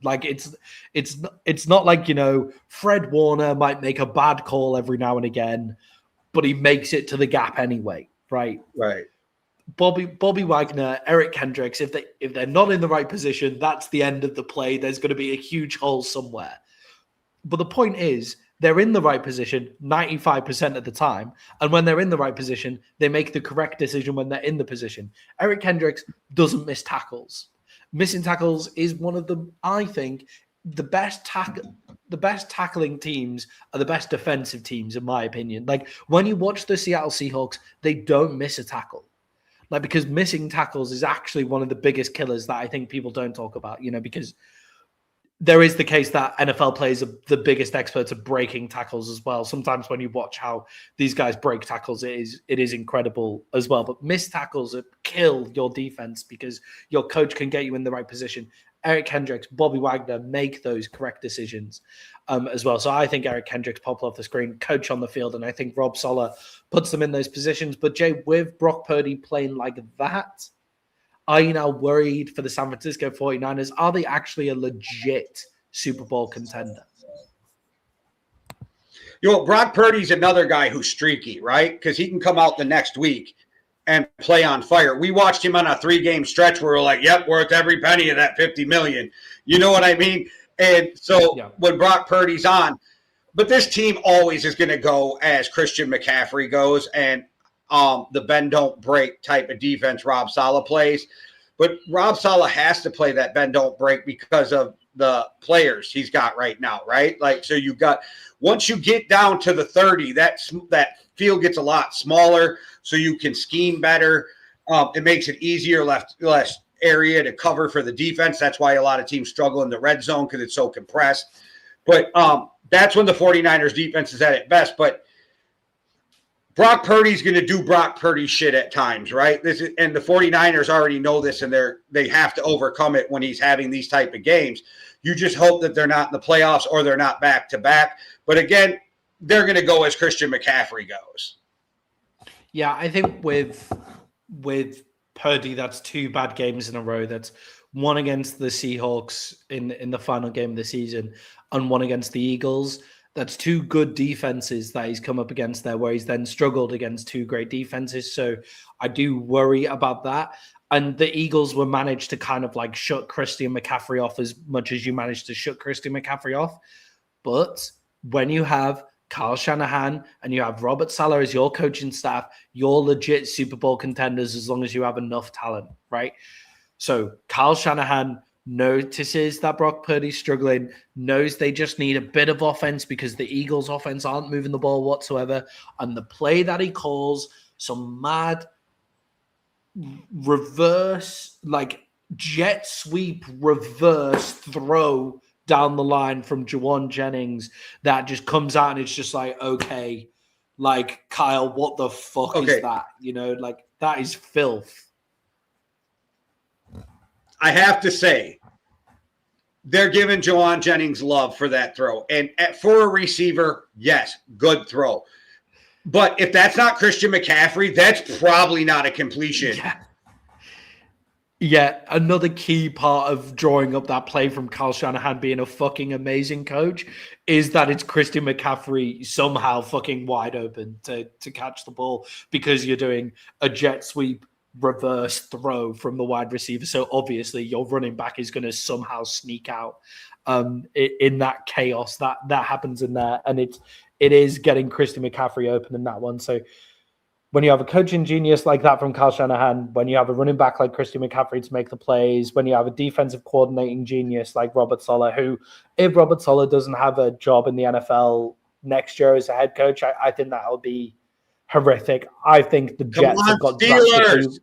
It's not like, Fred Warner might make a bad call every now and again, but he makes it to the gap anyway, right? Right. Bobby Wagner, Eric Kendricks, if they're not in the right position, that's the end of the play. There's going to be a huge hole somewhere. But the point is, they're in the right position 95% of the time. And when they're in the right position, they make the correct decision when they're in the position. Eric Kendricks doesn't miss tackles. Missing tackles is one of the, I think, the best tackling teams are the best defensive teams, in my opinion. When you watch the Seattle Seahawks, they don't miss a tackle. Because missing tackles is actually one of the biggest killers that I think people don't talk about, because there is the case that NFL players are the biggest experts at breaking tackles as well. Sometimes when you watch how these guys break tackles, it is incredible as well. But missed tackles kill your defense because your coach can get you in the right position. Eric Kendricks, Bobby Wagner make those correct decisions as well. So I think Eric Kendricks popped off the screen, coach on the field, and I think Rob Saleh puts them in those positions. But Jay, with Brock Purdy playing like that, are you now worried for the San Francisco 49ers? Are they actually a legit Super Bowl contender? Brock Purdy's another guy who's streaky, right? Because he can come out the next week and play on fire. We watched him on a 3-game stretch where we're like, yep, worth every penny of that $50 million. You know what I mean? And so when Brock Purdy's on, but this team always is going to go as Christian McCaffrey goes, and the bend don't break type of defense Rob Saleh plays. But Rob Saleh has to play that bend don't break because of the players he's got right now, right? Like, so you got, once you get down to the 30, that field gets a lot smaller, so you can scheme better. It makes it easier, less area to cover for the defense. That's why a lot of teams struggle in the red zone, because it's so compressed. But that's when the 49ers defense is at its best. But Brock Purdy's going to do Brock Purdy shit at times, right? And the 49ers already know this, and they have to overcome it when he's having these type of games. You just hope that they're not in the playoffs or they're not back-to-back. But again, they're going to go as Christian McCaffrey goes. Yeah, I think with Purdy, that's 2 bad games in a row. That's one against the Seahawks in the final game of the season and one against the Eagles. That's 2 good defenses that he's come up against there, where he's then struggled against 2 great defenses. So I do worry about that. And the Eagles were managed to kind of like shut Christian McCaffrey off as much as you managed to shut Christian McCaffrey off. But when you have Kyle Shanahan and you have Robert Saleh as your coaching staff, you're legit Super Bowl contenders as long as you have enough talent, right? So Kyle Shanahan notices that Brock Purdy's struggling, knows they just need a bit of offense because the Eagles' offense aren't moving the ball whatsoever. And the play that he calls, some mad reverse, like jet sweep reverse throw down the line from Jawan Jennings that just comes out and it's just like, okay, like, Kyle, what the fuck is that? You know, like, that is filth. I have to say, they're giving Jawan Jennings love for that throw. And for a receiver, yes, good throw. But if that's not Christian McCaffrey, that's probably not a completion. Yeah, another key part of drawing up that play from Kyle Shanahan being a fucking amazing coach is that it's Christian McCaffrey somehow fucking wide open to catch the ball because you're doing a jet sweep reverse throw from the wide receiver. So obviously your running back is going to somehow sneak out in that chaos that happens in there. And it is getting Christian McCaffrey open in that one. So when you have a coaching genius like that from Kyle Shanahan, when you have a running back like Christian McCaffrey to make the plays, when you have a defensive coordinating genius like Robert Saleh, who, if Robert Saleh doesn't have a job in the NFL next year as a head coach, I think that'll be horrific. I think the Jets have got drastically,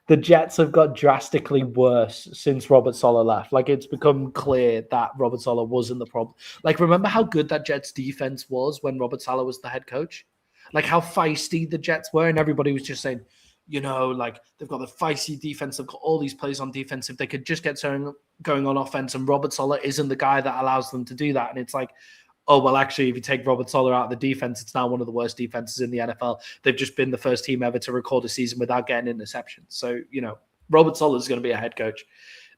the Jets have got drastically worse since Robert Saleh left. Like, it's become clear that Robert Saleh wasn't the problem. Like, remember how good that Jets defense was when Robert Saleh was the head coach? Like, how feisty the Jets were, and everybody was just saying, you know, like, they've got the feisty defense, they've got all these plays on defense. If they could just get going on offense, and Robert Saleh isn't the guy that allows them to do that. And it's like, oh, well, actually, if you take Robert Saleh out of the defense, it's now one of the worst defenses in the NFL. They've just been the first team ever to record a season without getting interceptions. So, you know, Robert Saleh is going to be a head coach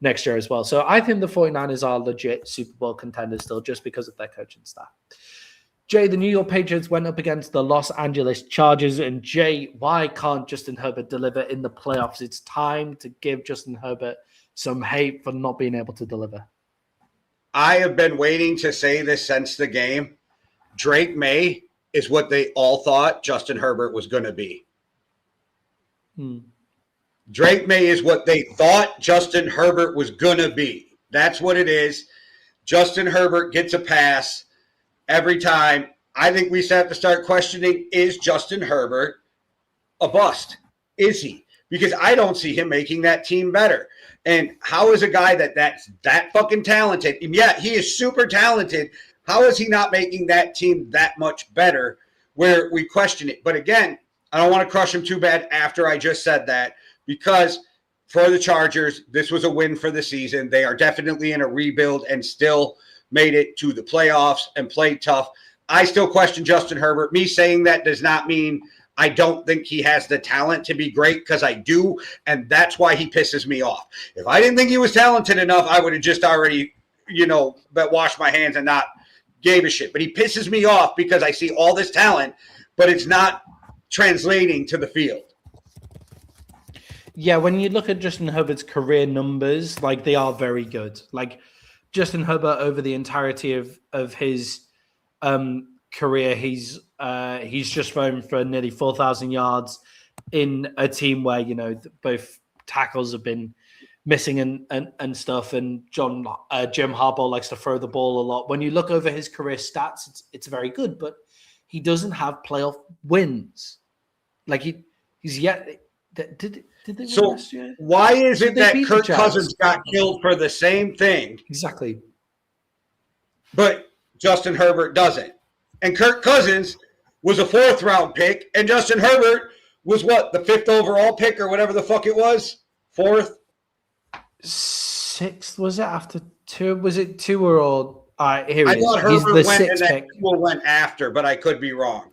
next year as well. So I think the 49ers are legit Super Bowl contenders still just because of their coaching staff. Jay, the New York Patriots went up against the Los Angeles Chargers. And Jay, why can't Justin Herbert deliver in the playoffs? It's time to give Justin Herbert some hate for not being able to deliver. I have been waiting to say this since the game. Drake May is what they all thought Justin Herbert was going to be. Drake May is what they thought Justin Herbert was going to be. That's what it is. Justin Herbert gets a pass every time. I think we have to start questioning, is Justin Herbert a bust? Is he? Because I don't see him making that team better. And how is a guy that's that fucking talented, and yeah, he is super talented, how is he not making that team that much better where we question it? But again, I don't want to crush him too bad after I just said that, because for the Chargers, this was a win for the season. They are definitely in a rebuild and still made it to the playoffs and played tough. I still question Justin Herbert. Me saying that does not mean I don't think he has the talent to be great, because I do, and that's why he pisses me off. If I didn't think he was talented enough, I would have just already, washed my hands and not gave a shit. But he pisses me off because I see all this talent, but it's not translating to the field. Yeah, when you look at Justin Herbert's career numbers, like, they are very good. Like, Justin Herbert over the entirety of his career, he's just thrown for nearly 4,000 yards in a team where, both tackles have been missing and stuff. And Jim Harbaugh likes to throw the ball a lot. When you look over his career stats, it's very good, but he doesn't have playoff wins. Like he's yet. Did they win So last year? why is it that beat the Kirk Jets? Cousins got killed for the same thing, Exactly. but Justin Herbert doesn't? And Kirk Cousins was a 4th-round pick, and Justin Herbert was what, the 5th overall pick or whatever the fuck it was? 4th? 6th, was it after 2? Was it 2 or all? Here I he is. thought He's Herbert the went 6th and then pick. Tua went after, but I could be wrong.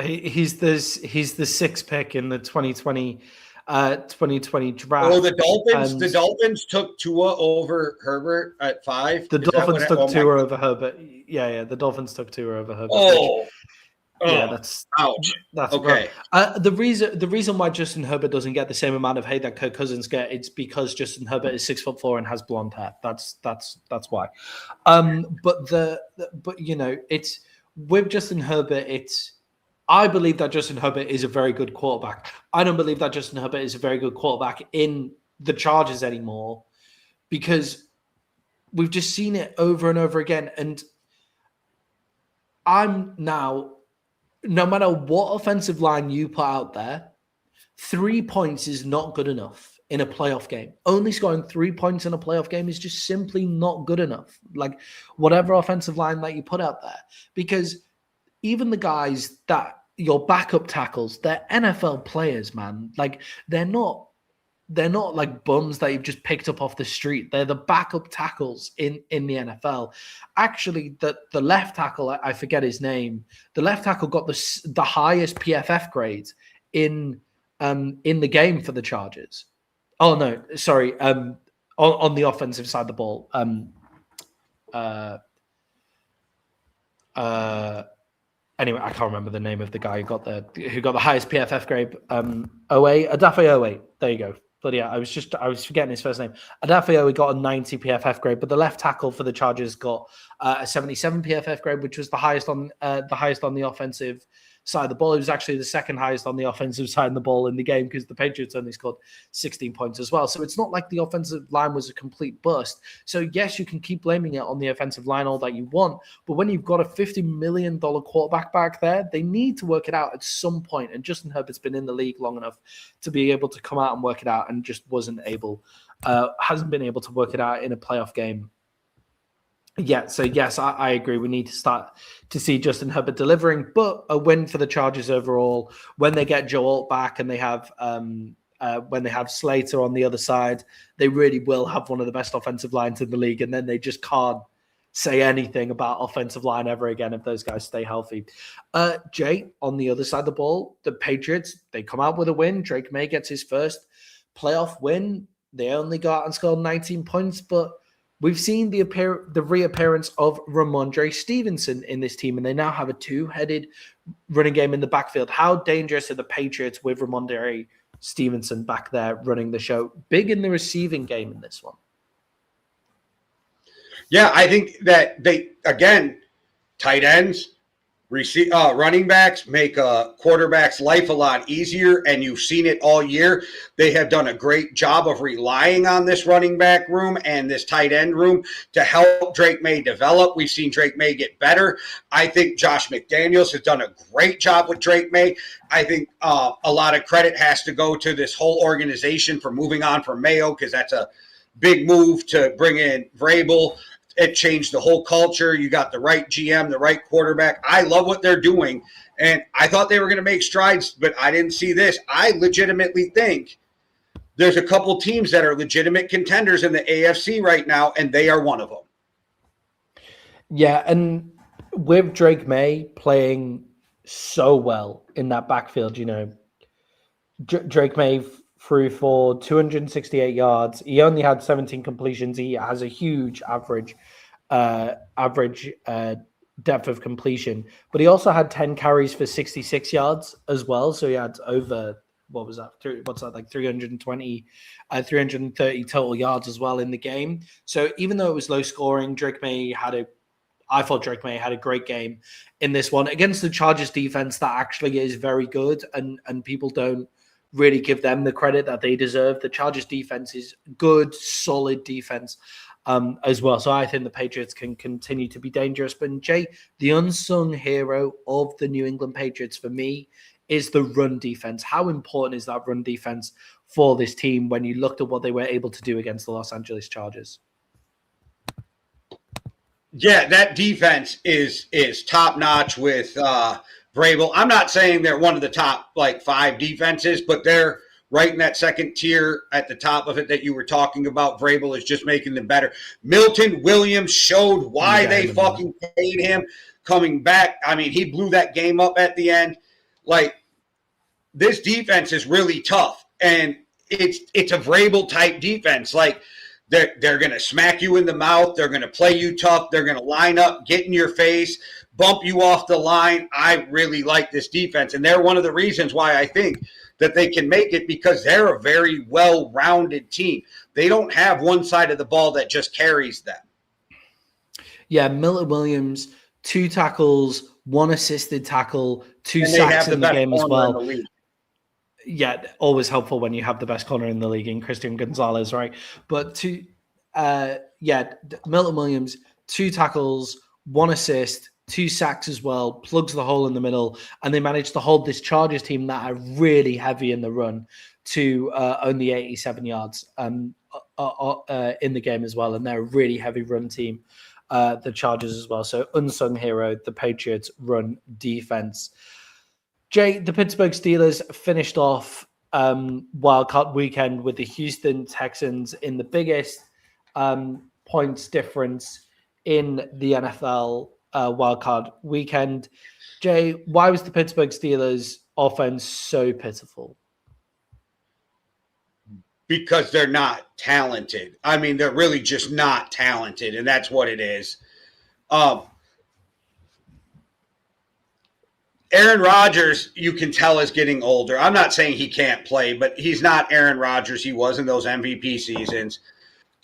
He's the 6th pick in the 2020 draft. Oh, the Dolphins. And The Dolphins took Tua over Herbert at 5. the Dolphins took my Tua God. over Herbert. Yeah, the Dolphins took Tua over Herbert. Oh, yeah, that's ouch. that's Okay. The reason why Justin Herbert doesn't get the same amount of hate that Kirk Cousins get, it's because Justin Herbert is 6'4" and has blonde hair. That's why. But you know, it's with Justin Herbert. I believe that Justin Herbert is a very good quarterback. I don't believe that Justin Herbert is a very good quarterback in the Chargers anymore, because we've just seen it over and over again. And I'm now, no matter what offensive line you put out there, 3 points is not good enough in a playoff game. Only scoring 3 points in a playoff game is just simply not good enough. Like, whatever offensive line that you put out there, because even the guys that your backup tackles, they're NFL players, man. Like, they're not like bums that you've just picked up off the street. They're the backup tackles in the NFL. Actually, the left tackle, I forget his name. The left tackle got the highest PFF grade in the game for the Chargers. Oh no, sorry. On the offensive side of the ball. Anyway, I can't remember the name of the guy who got the highest PFF grade. Adafe Owe. There you go. But yeah, I was forgetting his first name. Adafe Owe got a 90 PFF grade, but the left tackle for the Chargers got a 77 PFF grade, which was the highest on the offensive side of the ball. It was actually the second highest on the offensive side of the ball in the game, because the Patriots only scored 16 points as well. So it's not like the offensive line was a complete bust. So yes, you can keep blaming it on the offensive line all that you want, but when you've got a $50 million quarterback back there, they need to work it out at some point. And Justin Herbert's been in the league long enough to be able to come out and work it out, and just hasn't been able to work it out in a playoff game. Yeah, so yes, I agree. We need to start to see Justin Herbert delivering, but a win for the Chargers overall. When they get Joe Alt back and they have Slater on the other side, they really will have one of the best offensive lines in the league, and then they just can't say anything about offensive line ever again if those guys stay healthy. Jay, on the other side of the ball, the Patriots, they come out with a win. Drake May gets his first playoff win. They only got and scored 19 points, but we've seen the reappearance of Ramondre Stevenson in this team, and they now have a two-headed running game in the backfield. How dangerous are the Patriots with Ramondre Stevenson back there running the show? Big in the receiving game in this one. Yeah, I think that tight ends, running backs make a quarterback's life a lot easier, and you've seen it all year. They have done a great job of relying on this running back room and this tight end room to help Drake May develop. We've seen Drake May get better. I think Josh McDaniels has done a great job with Drake May. I think a lot of credit has to go to this whole organization for moving on from Mayo, because that's a big move to bring in Vrabel. It changed the whole culture. You got the right GM, the right quarterback. I love what they're doing, and I thought they were going to make strides, but I didn't see this. I legitimately think there's a couple teams that are legitimate contenders in the AFC right now, and they are one of them. Yeah, and with Drake May playing so well in that backfield, you know, Drake May threw for 268 yards. He only had 17 completions. He has a huge average depth of completion, but he also had 10 carries for 66 yards as well. So he had over, like 330 total yards as well in the game. So even though it was low scoring, I thought Drake May had a great game in this one against the Chargers defense that actually is very good, and people don't really give them the credit that they deserve. The Chargers defense is good, solid defense as well. So I think the Patriots can continue to be dangerous. But Jay, the unsung hero of the New England Patriots for me is the run defense. How important is that run defense for this team when you looked at what they were able to do against the Los Angeles Chargers? Yeah, that defense is top notch with Vrabel. I'm not saying they're one of the top 5 defenses, but they're right in that second tier at the top of it that you were talking about. Vrabel is just making them better. Milton Williams showed why they fucking paid him coming back. I mean, he blew that game up at the end. This defense is really tough, and it's a Vrabel type defense. They're going to smack you in the mouth. They're going to play you tough. They're going to line up, get in your face, bump you off the line. I really like this defense, and they're one of the reasons why I think that they can make it, because they're a very well-rounded team. They don't have one side of the ball that just carries them. Yeah, Milton Williams, 2 tackles, 1 assisted tackle, 2 sacks in the game as well. Yeah, always helpful when you have the best corner in the league in Christian Gonzalez, right? But Milton Williams, 2 tackles, 1 assist, 2 sacks as well, plugs the hole in the middle, and they managed to hold this Chargers team that are really heavy in the run to only 87 yards in the game as well, and they're a really heavy run team, the Chargers as well. So unsung hero, the Patriots run defense. Jay, the Pittsburgh Steelers finished off Wildcard weekend with the Houston Texans in the biggest points difference in the NFL Wildcard weekend. Jay, why was the Pittsburgh Steelers offense so pitiful? Because they're not talented. I mean, they're really just not talented, and that's what it is. Aaron Rodgers, you can tell, is getting older. I'm not saying he can't play, but he's not Aaron Rodgers he was in those MVP seasons.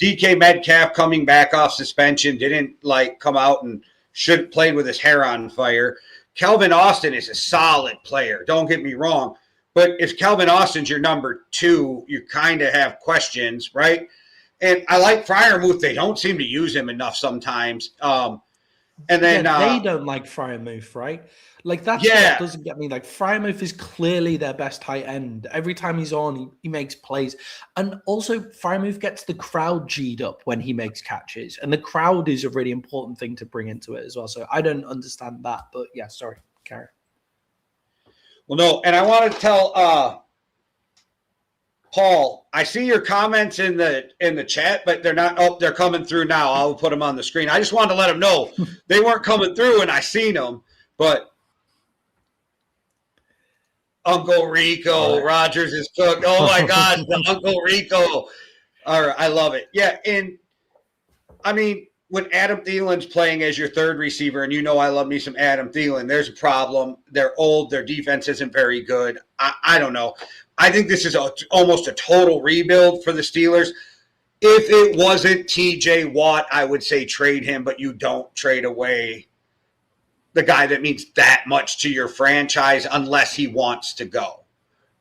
DK Metcalf coming back off suspension, didn't come out and should have played with his hair on fire. Calvin Austin is a solid player. Don't get me wrong. But if Calvin Austin's your number 2, you kind of have questions, right? And I like Freiermuth. They don't seem to use him enough sometimes. And then they don't like Freiermuth, right? That's what doesn't get me. Freiermuth is clearly their best tight end. Every time he's on, he makes plays. And also, Freiermuth gets the crowd G'd up when he makes catches. And the crowd is a really important thing to bring into it as well. So I don't understand that. But yeah, sorry, Carrie. Well, no, and I want to tell Paul, I see your comments in the chat, but they're not. Oh, they're coming through now. I'll put them on the screen. I just wanted to let them know they weren't coming through, and I seen them. But Uncle Rico, Rodgers is cooked. Oh my gosh, the Uncle Rico. All right, I love it. Yeah, and I mean, when Adam Thielen's playing as your third receiver, and I love me some Adam Thielen, there's a problem. They're old. Their defense isn't very good. I don't know. I think this is almost a total rebuild for the Steelers. If it wasn't T.J. Watt, I would say trade him, but you don't trade away the guy that means that much to your franchise unless he wants to go,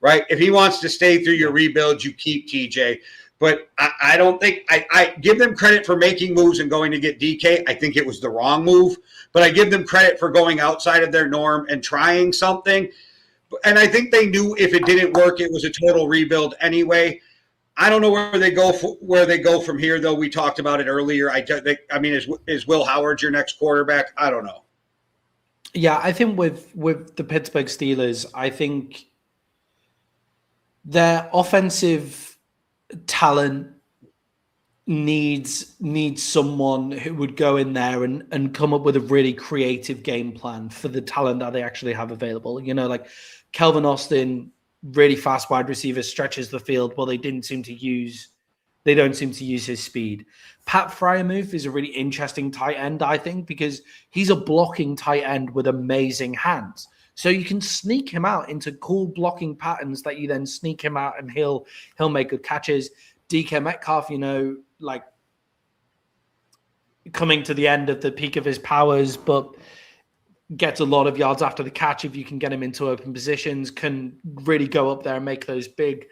right? If he wants to stay through your rebuild, you keep TJ. But I don't think I give them credit for making moves and going to get DK. I think it was the wrong move, but I give them credit for going outside of their norm and trying something. And I think they knew if it didn't work, it was a total rebuild anyway. I don't know where they go from here, though. We talked about it earlier. I mean, is Will Howard your next quarterback? I don't know. Yeah, I think with the Pittsburgh Steelers, I think their offensive talent needs someone who would go in there and come up with a really creative game plan for the talent that they actually have available. Like Calvin Austin, really fast wide receiver, stretches the field. Well, they don't seem to use his speed. Pat Freiermuth is a really interesting tight end, I think, because he's a blocking tight end with amazing hands. So you can sneak him out into cool blocking patterns that you then sneak him out and he'll make good catches. DK Metcalf, like coming to the end of the peak of his powers, but gets a lot of yards after the catch if you can get him into open positions, can really go up there and make those big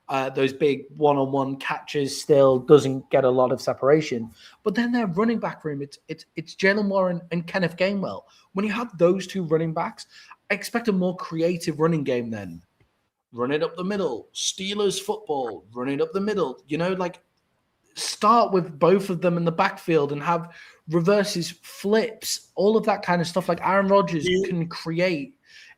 one-on-one catches. Still doesn't get a lot of separation. But then their running back room, it's Jalen Warren and Kenneth Gainwell. When you have those two running backs, I expect a more creative running game then. Run it up the middle, Steelers football, run it up the middle. Start with both of them in the backfield and have reverses, flips, all of that kind of stuff. Like Aaron Rodgers can create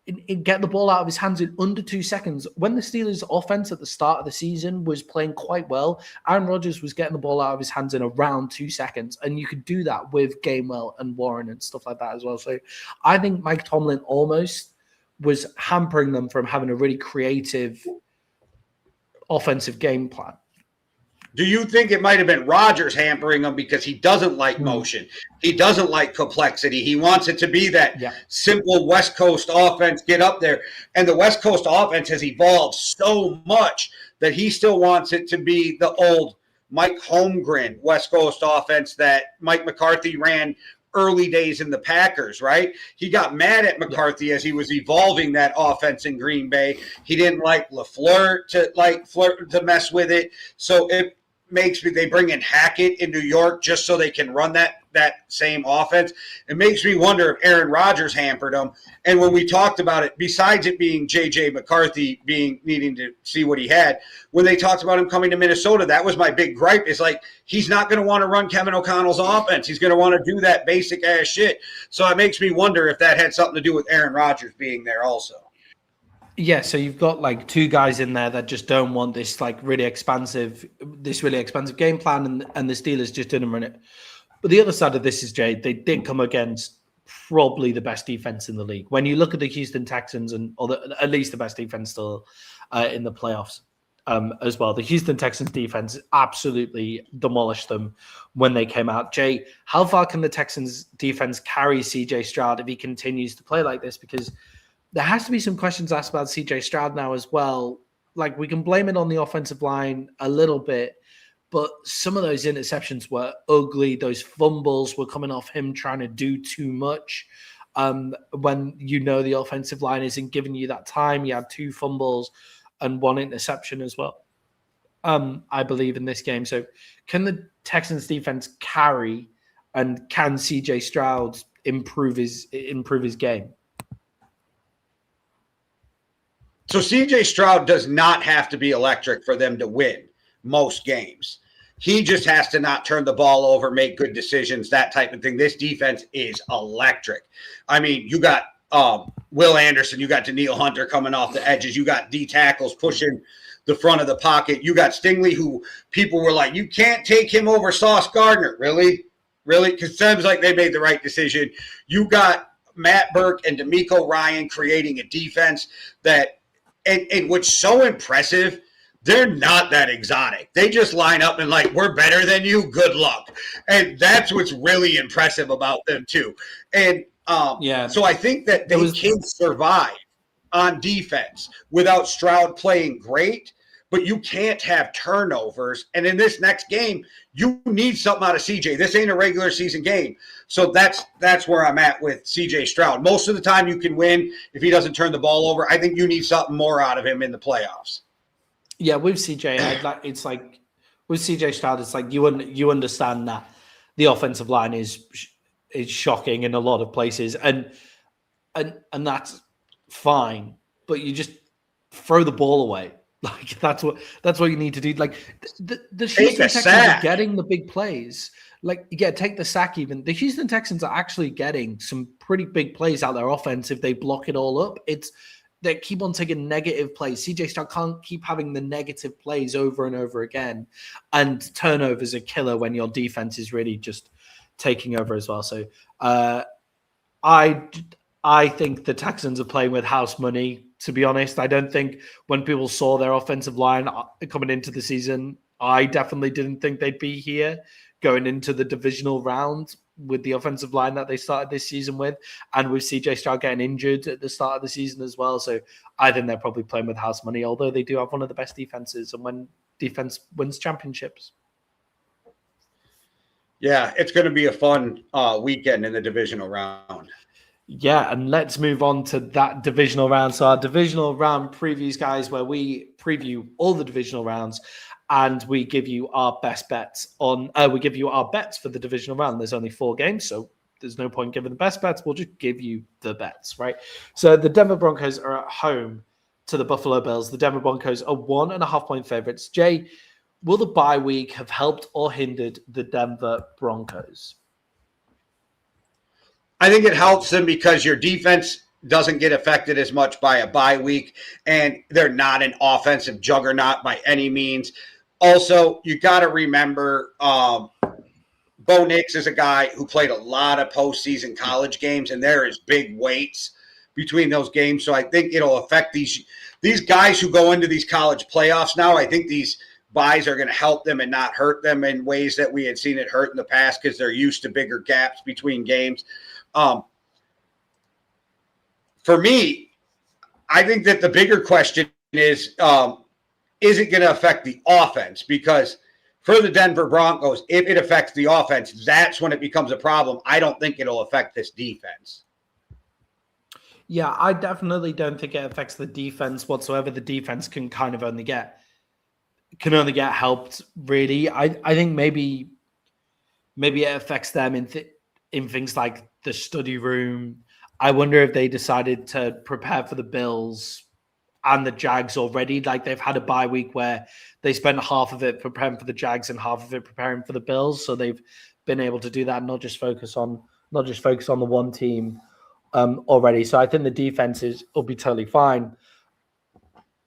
and get the ball out of his hands in under 2 seconds. When the Steelers offense at the start of the season was playing quite well, Aaron Rodgers was getting the ball out of his hands in around 2 seconds. And you could do that with Gainwell and Warren and stuff like that as well. So I think Mike Tomlin almost was hampering them from having a really creative offensive game plan. Do you think it might have been Rodgers hampering them because he doesn't like motion? He doesn't like complexity. He wants it to be that simple West Coast offense, get up there. And the West Coast offense has evolved so much that he still wants it to be the old Mike Holmgren West Coast offense that Mike McCarthy ran early days in the Packers, right? He got mad at McCarthy as he was evolving that offense in Green Bay. He didn't like LaFleur to mess with it. So it makes me, they bring in Hackett in New York just so they can run that same offense. It makes me wonder if Aaron Rodgers hampered them. And when we talked about it, besides it being J.J. McCarthy needing to see what he had, when they talked about him coming to Minnesota, that was my big gripe. Is like, he's not going to want to run Kevin O'Connell's offense. He's going to want to do that basic ass shit. So it makes me wonder if that had something to do with Aaron Rodgers being there also. Yeah, so you've got like two guys in there that just don't want this really expansive game plan, and the Steelers just didn't run it. But the other side of this is, Jay, they did come against probably the best defense in the league. When you look at the Houston Texans, at least the best defense still in the playoffs as well, the Houston Texans defense absolutely demolished them when they came out. Jay, how far can the Texans defense carry CJ Stroud if he continues to play like this? Because there has to be some questions asked about CJ Stroud now as well. Like, we can blame it on the offensive line a little bit, but some of those interceptions were ugly. Those fumbles were coming off him trying to do too much. When the offensive line isn't giving you that time, you had 2 fumbles and 1 interception as well, I believe, in this game. So can the Texans defense carry, and can CJ Stroud improve his game? So CJ Stroud does not have to be electric for them to win most games. He just has to not turn the ball over, make good decisions, that type of thing. This defense is electric. I mean, you got Will Anderson, you got Danielle Hunter coming off the edges, you got D tackles pushing the front of the pocket, you got Stingley, who people were like, you can't take him over Sauce Gardner. Really? Because it seems like they made the right decision. You got Matt Burke and DeMeco Ryan creating a defense that – and what's so impressive, they're not that exotic. They just line up and like, we're better than you, good luck. And that's what's really impressive about them too. And so I think that they can survive on defense without Stroud playing great, but you can't have turnovers. And in this next game, you need something out of CJ. This ain't a regular season game. So that's where I'm at with CJ Stroud. Most of the time you can win if he doesn't turn the ball over. I think you need something more out of him in the playoffs. Yeah, with CJ, it's like with CJ Stroud, it's like you understand that the offensive line is shocking in a lot of places, and that's fine. But you just throw the ball away. Like that's what you need to do. Like the Houston Texans are getting the big plays. Like, yeah, take the sack even. The Houston Texans are actually getting some pretty big plays out their offense if they block it all up. They keep on taking negative plays. CJ Stroud can't keep having the negative plays over and over again. And turnovers are killer when your defense is really just taking over as well. So I think the Texans are playing with house money, to be honest. I don't think when people saw their offensive line coming into the season, I definitely didn't think they'd be here going into the divisional round with the offensive line that they started this season with, and with CJ Stroud getting injured at the start of the season as well. So I think they're probably playing with house money, although they do have one of the best defenses, and when defense wins championships. Yeah, it's going to be a fun weekend in the divisional round. Yeah, and let's move on to that divisional round. So our divisional round previews, guys, where we preview all the divisional rounds and we give you our best bets on. We give you our bets for the divisional round. There's only 4 games, so there's no point giving the best bets. We'll just give you the bets, right? So the Denver Broncos are at home to the Buffalo Bills. The Denver Broncos are 1.5-point favorites. Jay, will the bye week have helped or hindered the Denver Broncos? I think it helps them because your defense doesn't get affected as much by a bye week, and they're not an offensive juggernaut by any means. Also, you got to remember Bo Nix is a guy who played a lot of postseason college games, and there is big weights between those games. So I think it'll affect these guys who go into these college playoffs now. I think these buys are going to help them and not hurt them in ways that we had seen it hurt in the past because they're used to bigger gaps between games. For me, I think that the bigger question is it going to affect the offense? Because for the Denver Broncos, if it affects the offense, that's when it becomes a problem. I don't think it'll affect this defense. Yeah, I definitely don't think it affects the defense whatsoever. The defense can kind of only get helped, really. I think maybe it affects them in things like the study room. I wonder if they decided to prepare for the Bills and the Jags already. Like they've had a bye week where they spent half of it preparing for the Jags and half of it preparing for the Bills. So they've been able to do that and not just focus on the one team already. So I think the defense will be totally fine.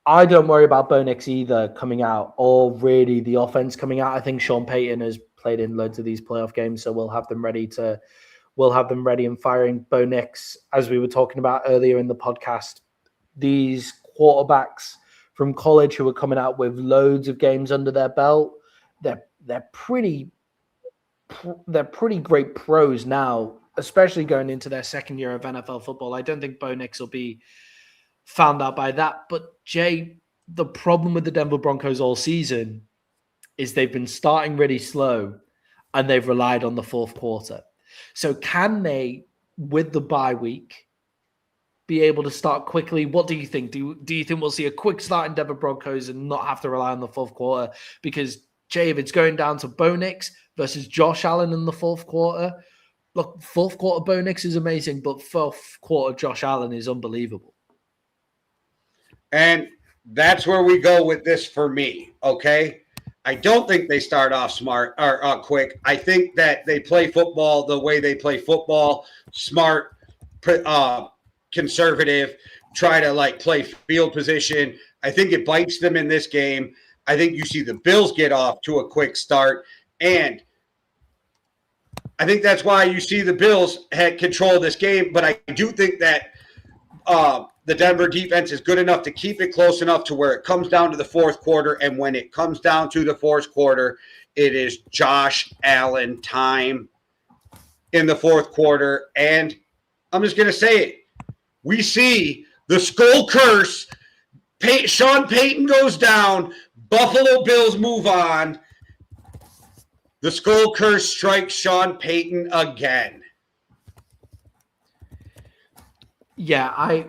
I don't worry about Bo Nix either coming out or really the offense coming out. I think Sean Payton has played in loads of these playoff games, so we'll have them ready and firing. Bo Nix, as we were talking about earlier in the podcast, these quarterbacks from college who are coming out with loads of games under their belt, they're pretty great pros now, especially going into their second year of NFL football. I don't think Bo Nix will be found out by that. But Jay, the problem with the Denver Broncos all season is they've been starting really slow and they've relied on the fourth quarter. So can they, with the bye week, be able to start quickly? What do you think? Do you think we'll see a quick start in Denver Broncos and not have to rely on the fourth quarter? Because, Jay, if it's going down to Bo Nix versus Josh Allen in the fourth quarter, look, fourth quarter Bo Nix is amazing, but fourth quarter Josh Allen is unbelievable. And that's where we go with this for me, okay? I don't think they start off smart or quick. I think that they play football the way they play football, smart, conservative, try to play field position. I think it bites them in this game. I think you see the Bills get off to a quick start, and I think that's why you see the Bills had control of this game. But I do think that the Denver defense is good enough to keep it close enough to where it comes down to the fourth quarter. And when it comes down to the fourth quarter, it is Josh Allen time in the fourth quarter. And I'm just going to say it. We see the skull curse. Sean Payton goes down. Buffalo Bills move on. The skull curse strikes Sean Payton again. Yeah,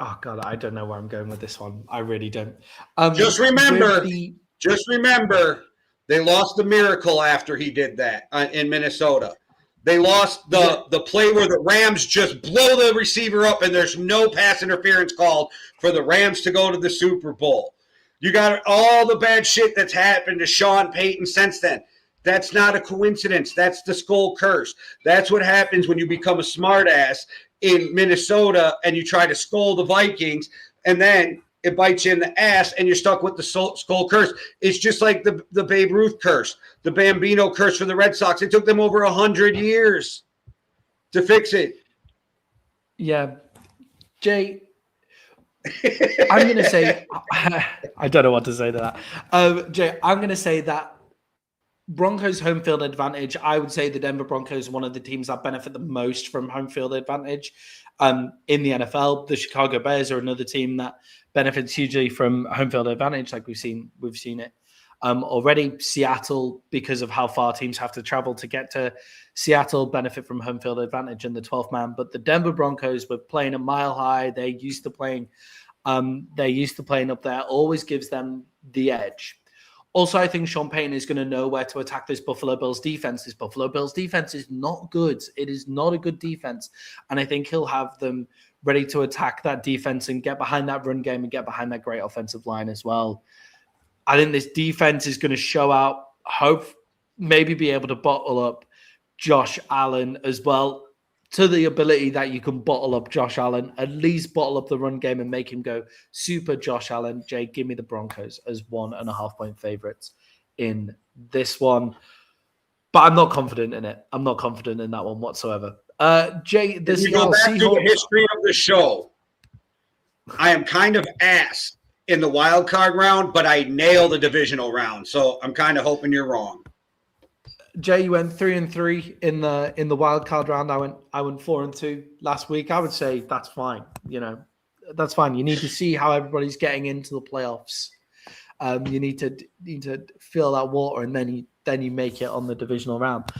oh God, I don't know where I'm going with this one. I really don't. Just remember, they lost the miracle after he did that in Minnesota. They lost the play where the Rams just blow the receiver up and there's no pass interference called for the Rams to go to the Super Bowl. You got all the bad shit that's happened to Sean Payton since then. That's not a coincidence. That's the skull curse. That's what happens when you become a smartass in Minnesota and you try to scold the Vikings, and then it bites you in the ass and you're stuck with the skull curse. It's just like the Babe Ruth curse, the Bambino curse for the Red Sox. It took them over 100 years to fix it. Yeah. Jay, I'm going to say, I don't know what to say to that. Jay, I'm going to say that Broncos home field advantage. I would say the Denver Broncos are one of the teams that benefit the most from home field advantage in the NFL. The Chicago Bears are another team that benefits hugely from home field advantage, like we've seen it already. Seattle, because of how far teams have to travel to get to Seattle, benefit from home field advantage in the 12th man. But the Denver Broncos were playing a mile high. They're used to playing up there. Always gives them the edge. Also, I think Sean Payton is going to know where to attack this Buffalo Bills defense. This Buffalo Bills defense is not good. It is not a good defense. And I think he'll have them ready to attack that defense and get behind that run game and get behind that great offensive line as well. I think this defense is going to show out, maybe be able to bottle up Josh Allen as well, to the ability that you can bottle up Josh Allen, at least bottle up the run game and make him go super Josh Allen. Jay, give me the Broncos as 1.5 point favorites in this one. But I'm not confident in it. I'm not confident in that one whatsoever. Jay, this you go back to the history of the show. I am kind of ass in the wild card round, but I nailed the divisional round. So I'm kind of hoping you're wrong. Jay, you went 3-3 in the wild card round. I went 4-2 last week. I would say that's fine. That's fine. You need to see how everybody's getting into the playoffs. You need to feel that water, and then you make it on the divisional round.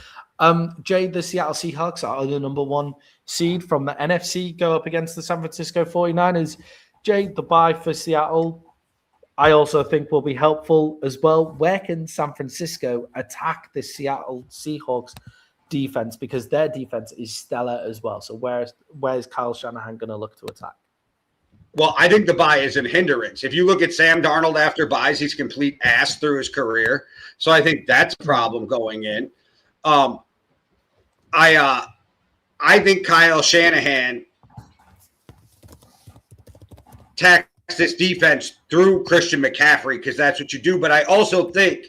Jay, the Seattle Seahawks are the number 1 seed from the NFC, go up against the San Francisco 49ers. Jay, the bye for Seattle, I also think will be helpful as well. Where can San Francisco attack the Seattle Seahawks defense? Because their defense is stellar as well. So where's Kyle Shanahan going to look to attack? Well, I think the bye is a hindrance. If you look at Sam Darnold after buys, he's complete ass through his career. So I think that's a problem going in. I think Kyle Shanahan attacks this defense through Christian McCaffrey, because that's what you do. But I also think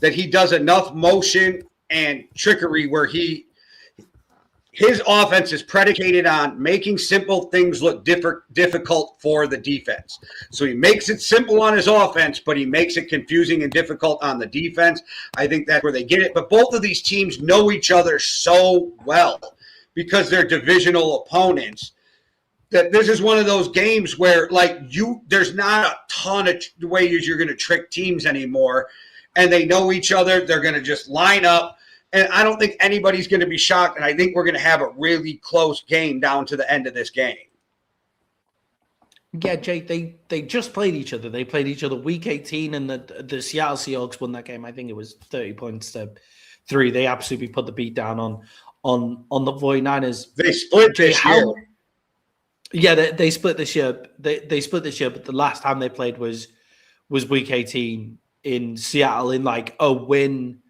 that he does enough motion and trickery where his offense is predicated on making simple things look difficult for the defense. So he makes it simple on his offense, but he makes it confusing and difficult on the defense. I think that's where they get it. But both of these teams know each other so well because they're divisional opponents, that this is one of those games where, there's not a ton of ways you're going to trick teams anymore, and they know each other. They're going to just line up, and I don't think anybody's going to be shocked, and I think we're going to have a really close game down to the end of this game. Yeah, Jake, they just played each other. They played each other week 18, and the Seattle Seahawks won that game. I think it was 30 points to 3. They absolutely put the beat down on the 49ers. They split this year. Yeah, they split this year. They split this year, but the last time they played was week 18 in Seattle in a win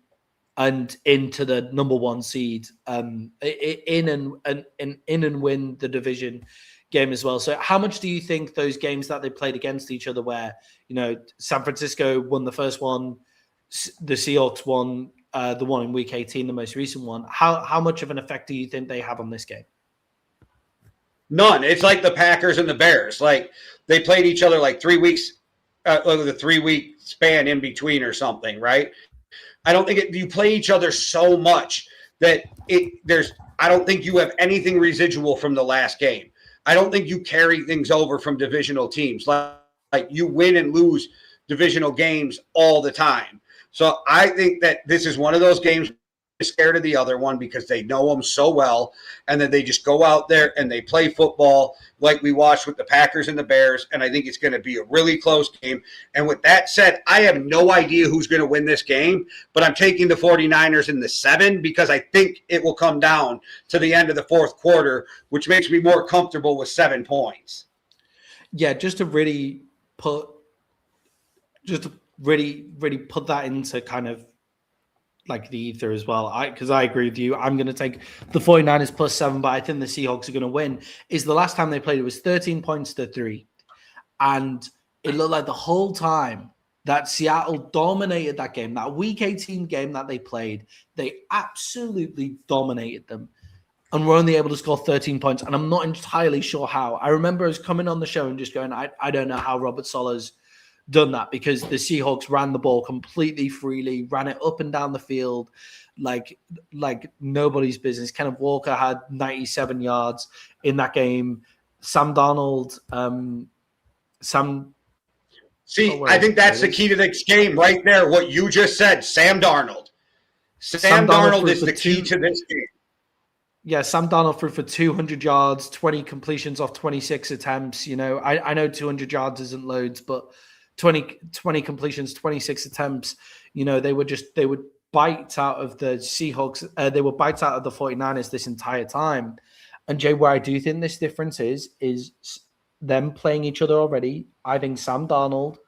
and into the number 1 seed, in and win the division game as well. So how much do you think those games that they played against each other, where San Francisco won the first one, the Seahawks won the one in week 18, the most recent one, how much of an effect do you think they have on this game? None. It's like the Packers and the Bears. They played each other 3 weeks, the 3-week span in between or something, right? I don't think you play each other so much that I don't think you have anything residual from the last game. I don't think you carry things over from divisional teams. Like you win and lose divisional games all the time. So I think that this is one of those games scared of the other one because they know them so well, and then they just go out there and they play football like we watched with the Packers and the Bears, and I think it's going to be a really close game. And with that said, I have no idea who's going to win this game, but I'm taking the 49ers in the 7 because I think it will come down to the end of the fourth quarter, which makes me more comfortable with 7 points. Yeah, just to really put that into kind of the ether as well, because I agree with you. I'm going to take the 49ers plus 7, but I think the Seahawks are going to win. Is the last time they played, it was 13 points to 3. And it looked like the whole time that Seattle dominated that game, that week 18 game that they played, they absolutely dominated them. And were only able to score 13 points. And I'm not entirely sure how. I remember us coming on the show and just going, I don't know how Robert Saleh's done that, because the Seahawks ran the ball completely freely, ran it up and down the field like nobody's business. Kenneth Walker had 97 yards in that game. Sam Darnold, See, I think that's the key to this game right there. What you just said, Sam Darnold. Sam Darnold is the key to this game. Yeah, Sam Darnold threw for 200 yards, 20 completions off 26 attempts. You know, I know 200 yards isn't loads, but 20 completions, 26 attempts. You know, they would bite out of the Seahawks. They were bites out of the 49ers this entire time. And Jay, where I do think this difference is them playing each other already. I think Sam Darnold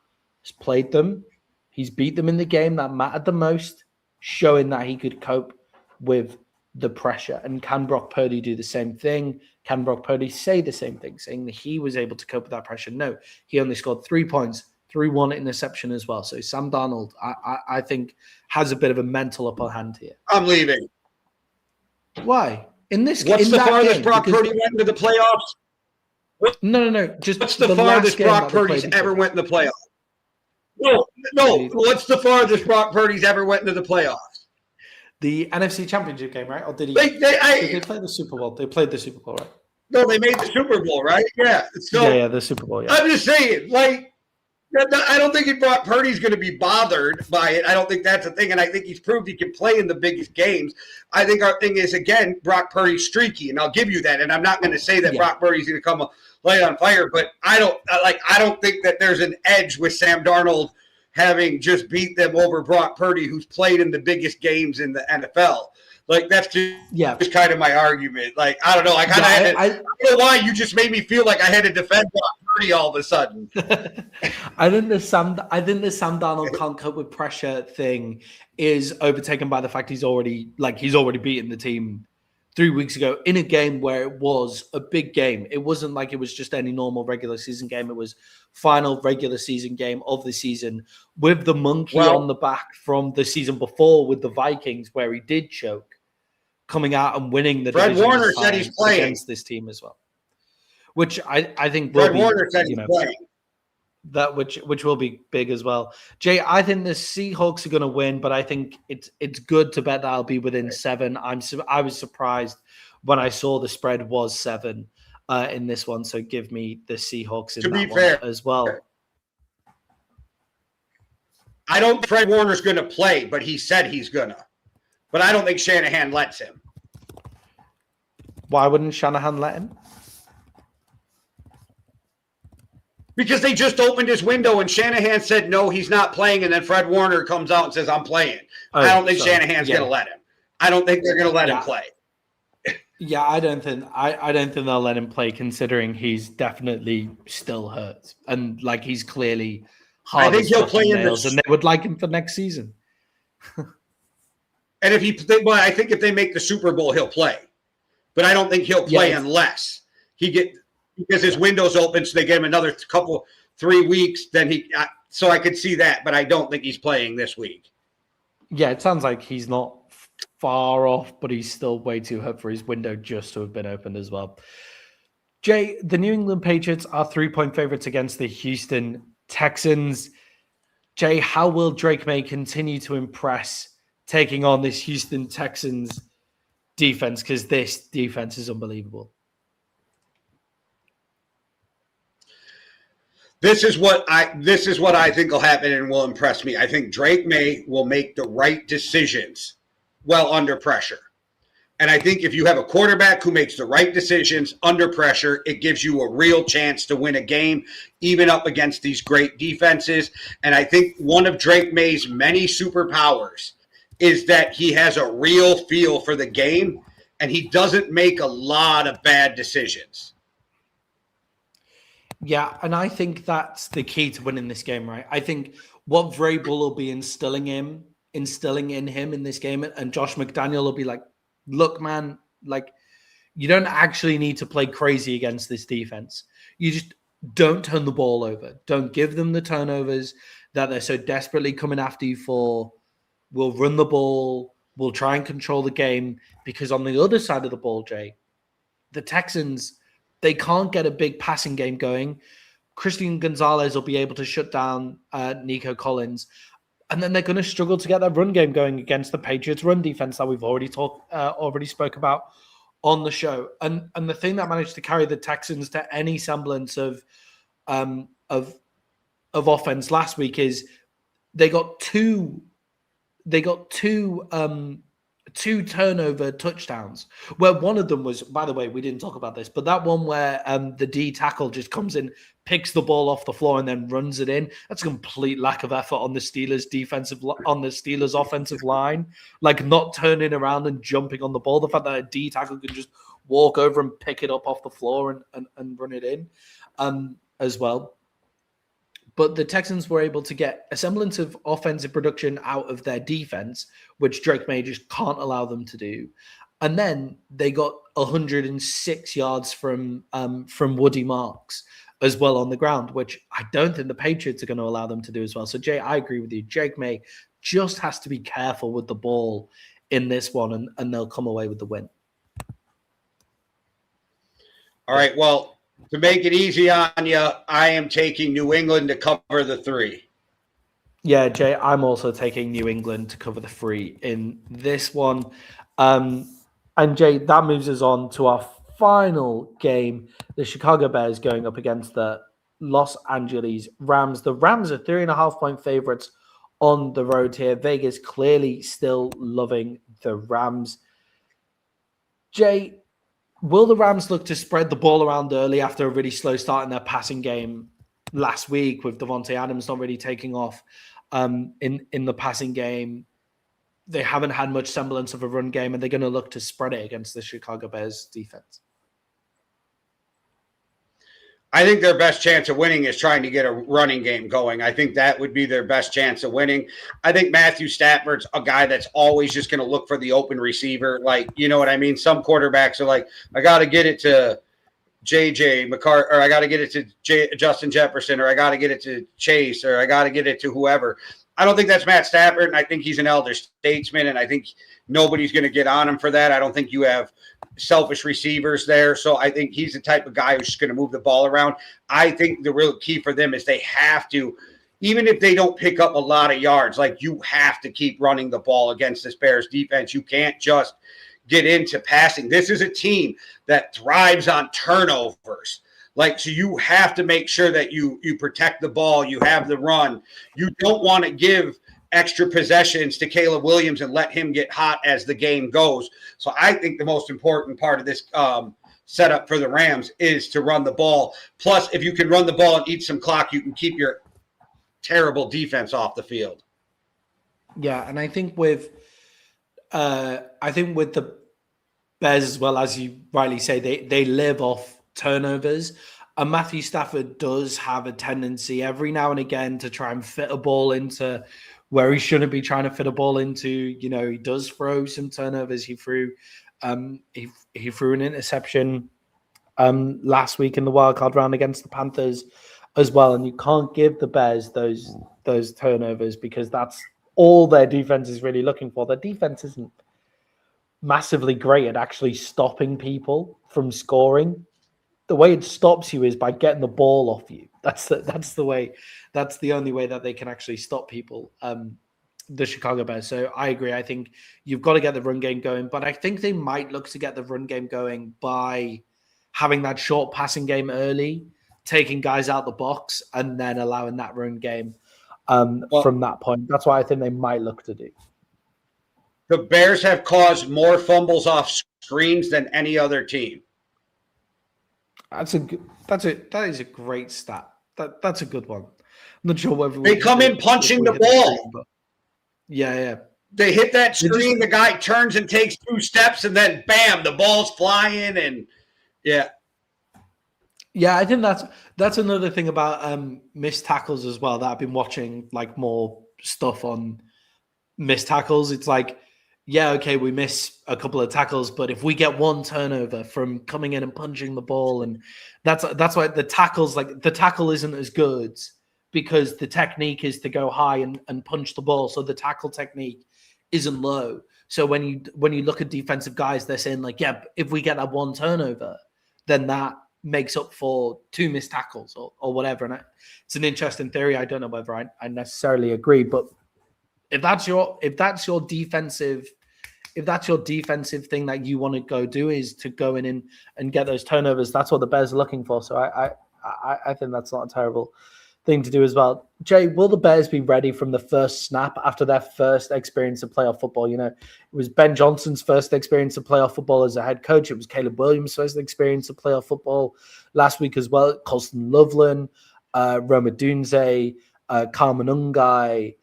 has played them. He's beat them in the game that mattered the most, showing that he could cope with the pressure. And can Brock Purdy do the same thing? Can Brock Purdy say the same thing, saying that he was able to cope with that pressure? No, he only scored 3 points, threw one interception as well. So Sam Darnold, I think, has a bit of a mental upper hand here. I'm leaving. Why? What's the farthest Brock Purdy went into the playoffs? No. Just what's the farthest Brock Purdy's ever went in the playoffs? No. What's the farthest Brock Purdy's ever went into the playoffs? The NFC Championship game, right? Or did he? They play the Super Bowl. They played the Super Bowl, right? No, they made the Super Bowl, right? Yeah. So, yeah, the Super Bowl. Yeah. I'm just saying, like, I don't think Brock Purdy's going to be bothered by it. I don't think that's a thing, and I think he's proved he can play in the biggest games. I think our thing is, again, Brock Purdy's streaky, and I'll give you that. And I'm not going to say that Brock Purdy's going to come light on fire, but I don't think that there's an edge with Sam Darnold having just beat them over Brock Purdy, who's played in the biggest games in the NFL. Like, that's just kind of my argument. Like, I don't know. I don't know why you just made me feel like I had to defend Brock Purdy all of a sudden. I think the Sam Darnold can't cope with pressure thing is overtaken by the fact he's already beaten the team 3 weeks ago in a game where it was a big game. It wasn't like it was just any normal regular season game. It was final regular season game of the season with the monkey on the back from the season before with the Vikings, where he did choke, coming out and winning the Fred Warner said he's playing against this team as well, which I think Fred Warner said he's playing. That which will be big as well. Jay, I think the Seahawks are going to win, but I think it's good to bet that I'll be within 7. I was surprised when I saw the spread was 7 in this one, so give me the Seahawks in that one as well. I don't think Fred Warner's going to play, but he said he's gonna. But I don't think Shanahan lets him. Why wouldn't Shanahan let him? Because they just opened his window and Shanahan said, no, he's not playing. And then Fred Warner comes out and says, I'm playing. I don't think Shanahan's going to let him. I don't think they're going to let him play. Yeah, I don't think they'll let him play, considering he's definitely still hurt. And like, he's clearly hard. I think he'll play in this, and they would like him for next season. And I think if they make the Super Bowl, he'll play. But I don't think he'll play unless because his window's open, so they get him another 3 weeks. Then so I could see that, but I don't think he's playing this week. Yeah, it sounds like he's not far off, but he's still way too hurt for his window just to have been opened as well. Jay, the New England Patriots are 3-point favorites against the Houston Texans. Jay, how will Drake May continue to impress taking on this Houston Texans defense? Because this defense is unbelievable. This is what I think will happen and will impress me. I think Drake May will make the right decisions while under pressure. And I think if you have a quarterback who makes the right decisions under pressure, it gives you a real chance to win a game, even up against these great defenses. And I think one of Drake May's many superpowers is that he has a real feel for the game and he doesn't make a lot of bad decisions. Yeah, and I think that's the key to winning this game, right? I think what Vrabel will be instilling in him in this game, and Josh McDaniel will be like, look, man, like, you don't actually need to play crazy against this defense. You just don't turn the ball over. Don't give them the turnovers that they're so desperately coming after you for. We'll run the ball. We'll try and control the game, because on the other side of the ball, Jay, the Texans, they can't get a big passing game going. Christian Gonzalez will be able to shut down Nico Collins. And then they're going to struggle to get that run game going against the Patriots run defense that we've already spoke about on the show. And the thing that managed to carry the Texans to any semblance of of offense last week is they got two turnover touchdowns, where one of them was, by the way, we didn't talk about this, but that one where the D tackle just comes in, picks the ball off the floor and then runs it in. That's a complete lack of effort on the Steelers offensive line, like not turning around and jumping on the ball. The fact that a D tackle can just walk over and pick it up off the floor and run it in as well. But the Texans were able to get a semblance of offensive production out of their defense, which Drake May just can't allow them to do. And then they got 106 yards from Woody Marks as well on the ground, which I don't think the Patriots are going to allow them to do as well. So, Jay, I agree with you. Drake May just has to be careful with the ball in this one, and they'll come away with the win. All right, well, to make it easy on you, I am taking New England to cover the 3. Yeah, Jay, I'm also taking New England to cover the 3 in this one. And Jay, that moves us on to our final game. The Chicago Bears going up against the Los Angeles Rams. The Rams are 3.5-point favorites on the road here. Vegas clearly still loving the Rams. Jay, will the Rams look to spread the ball around early after a really slow start in their passing game last week, with Devontae Adams not really taking off in the passing game? They haven't had much semblance of a run game, and they're going to look to spread it against the Chicago Bears defense. I think their best chance of winning is trying to get a running game going. I think that would be their best chance of winning. I think Matthew Stafford's a guy that's always just going to look for the open receiver. Like, you know what I mean? Some quarterbacks are like, I got to get it to JJ McCarthy, or I got to get it to Justin Jefferson, or I got to get it to Chase, or I got to get it to whoever. I don't think that's Matt Stafford, and I think he's an elder statesman, and I think nobody's going to get on him for that. I don't think you have selfish receivers there, so I think he's the type of guy who's just going to move the ball around. I think the real key for them is they have to, even if they don't pick up a lot of yards, like you have to keep running the ball against this Bears defense. You can't just get into passing. This is a team that thrives on turnovers. Like, so you have to make sure that you protect the ball, you have the run. You don't want to give extra possessions to Caleb Williams and let him get hot as the game goes. So I think the most important part of this setup for the Rams is to run the ball. Plus, if you can run the ball and eat some clock, you can keep your terrible defense off the field. Yeah, and I think with the Bears as well, as you rightly say, they live off turnovers. And Matthew Stafford does have a tendency every now and again to try and fit a ball into where he shouldn't be trying to fit a ball into. You know, he does throw some turnovers. He threw an interception last week in the wildcard round against the Panthers as well. And you can't give the Bears those turnovers, because that's all their defense is really looking for. Their defense isn't massively great at actually stopping people from scoring. The way it stops you is by getting the ball off you. That's the way. That's the only way that they can actually stop people. The Chicago Bears. So I agree. I think you've got to get the run game going, but I think they might look to get the run game going by having that short passing game early, taking guys out the box, and then allowing that run game from that point. That's what I think they might look to do. The Bears have caused more fumbles off screens than any other team. That is a great stat. That's a good one. I'm not sure whether they come in punching the ball. Screen, but yeah. They hit that screen, the guy turns and takes 2 steps, and then bam, the ball's flying, and yeah. Yeah, I think that's another thing about missed tackles as well, that I've been watching like more stuff on missed tackles. It's like, yeah, okay, we miss a couple of tackles, but if we get one turnover from coming in and punching the ball, and that's why the tackle isn't as good, because the technique is to go high and punch the ball. So the tackle technique isn't low. So when you look at defensive guys, they're saying like, yeah, if we get that one turnover, then that makes up for 2 missed tackles or whatever. And it's an interesting theory. I don't know whether I necessarily agree, but if that's your defensive thing that you want to go do, is to go in and get those turnovers, that's what the Bears are looking for. So I think that's not a thing to do as well. Jay, will the Bears be ready from the first snap after their first experience of playoff football? You know, it was Ben Johnson's first experience of playoff football as a head coach. It was Caleb Williams' first experience of playoff football last week as well. Colston Loveland, Roma Dunze, Carmen Ungai.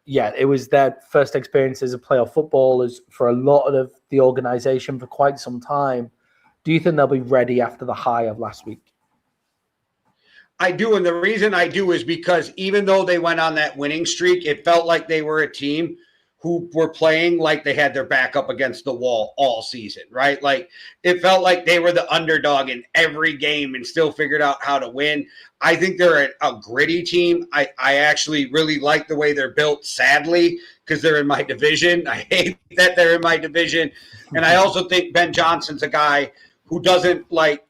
It was their first experiences of playoff football as for a lot of the organization for quite some time. Do you think they'll be ready after the high of last week? I do, and the reason I do is because even though they went on that winning streak, it felt like they were a team who were playing like they had their back up against the wall all season, right? Like it felt like they were the underdog in every game and still figured out how to win. I think they're a gritty team. I actually really like the way they're built, sadly, because they're in my division. I hate that they're in my division. And I also think Ben Johnson's a guy who doesn't like,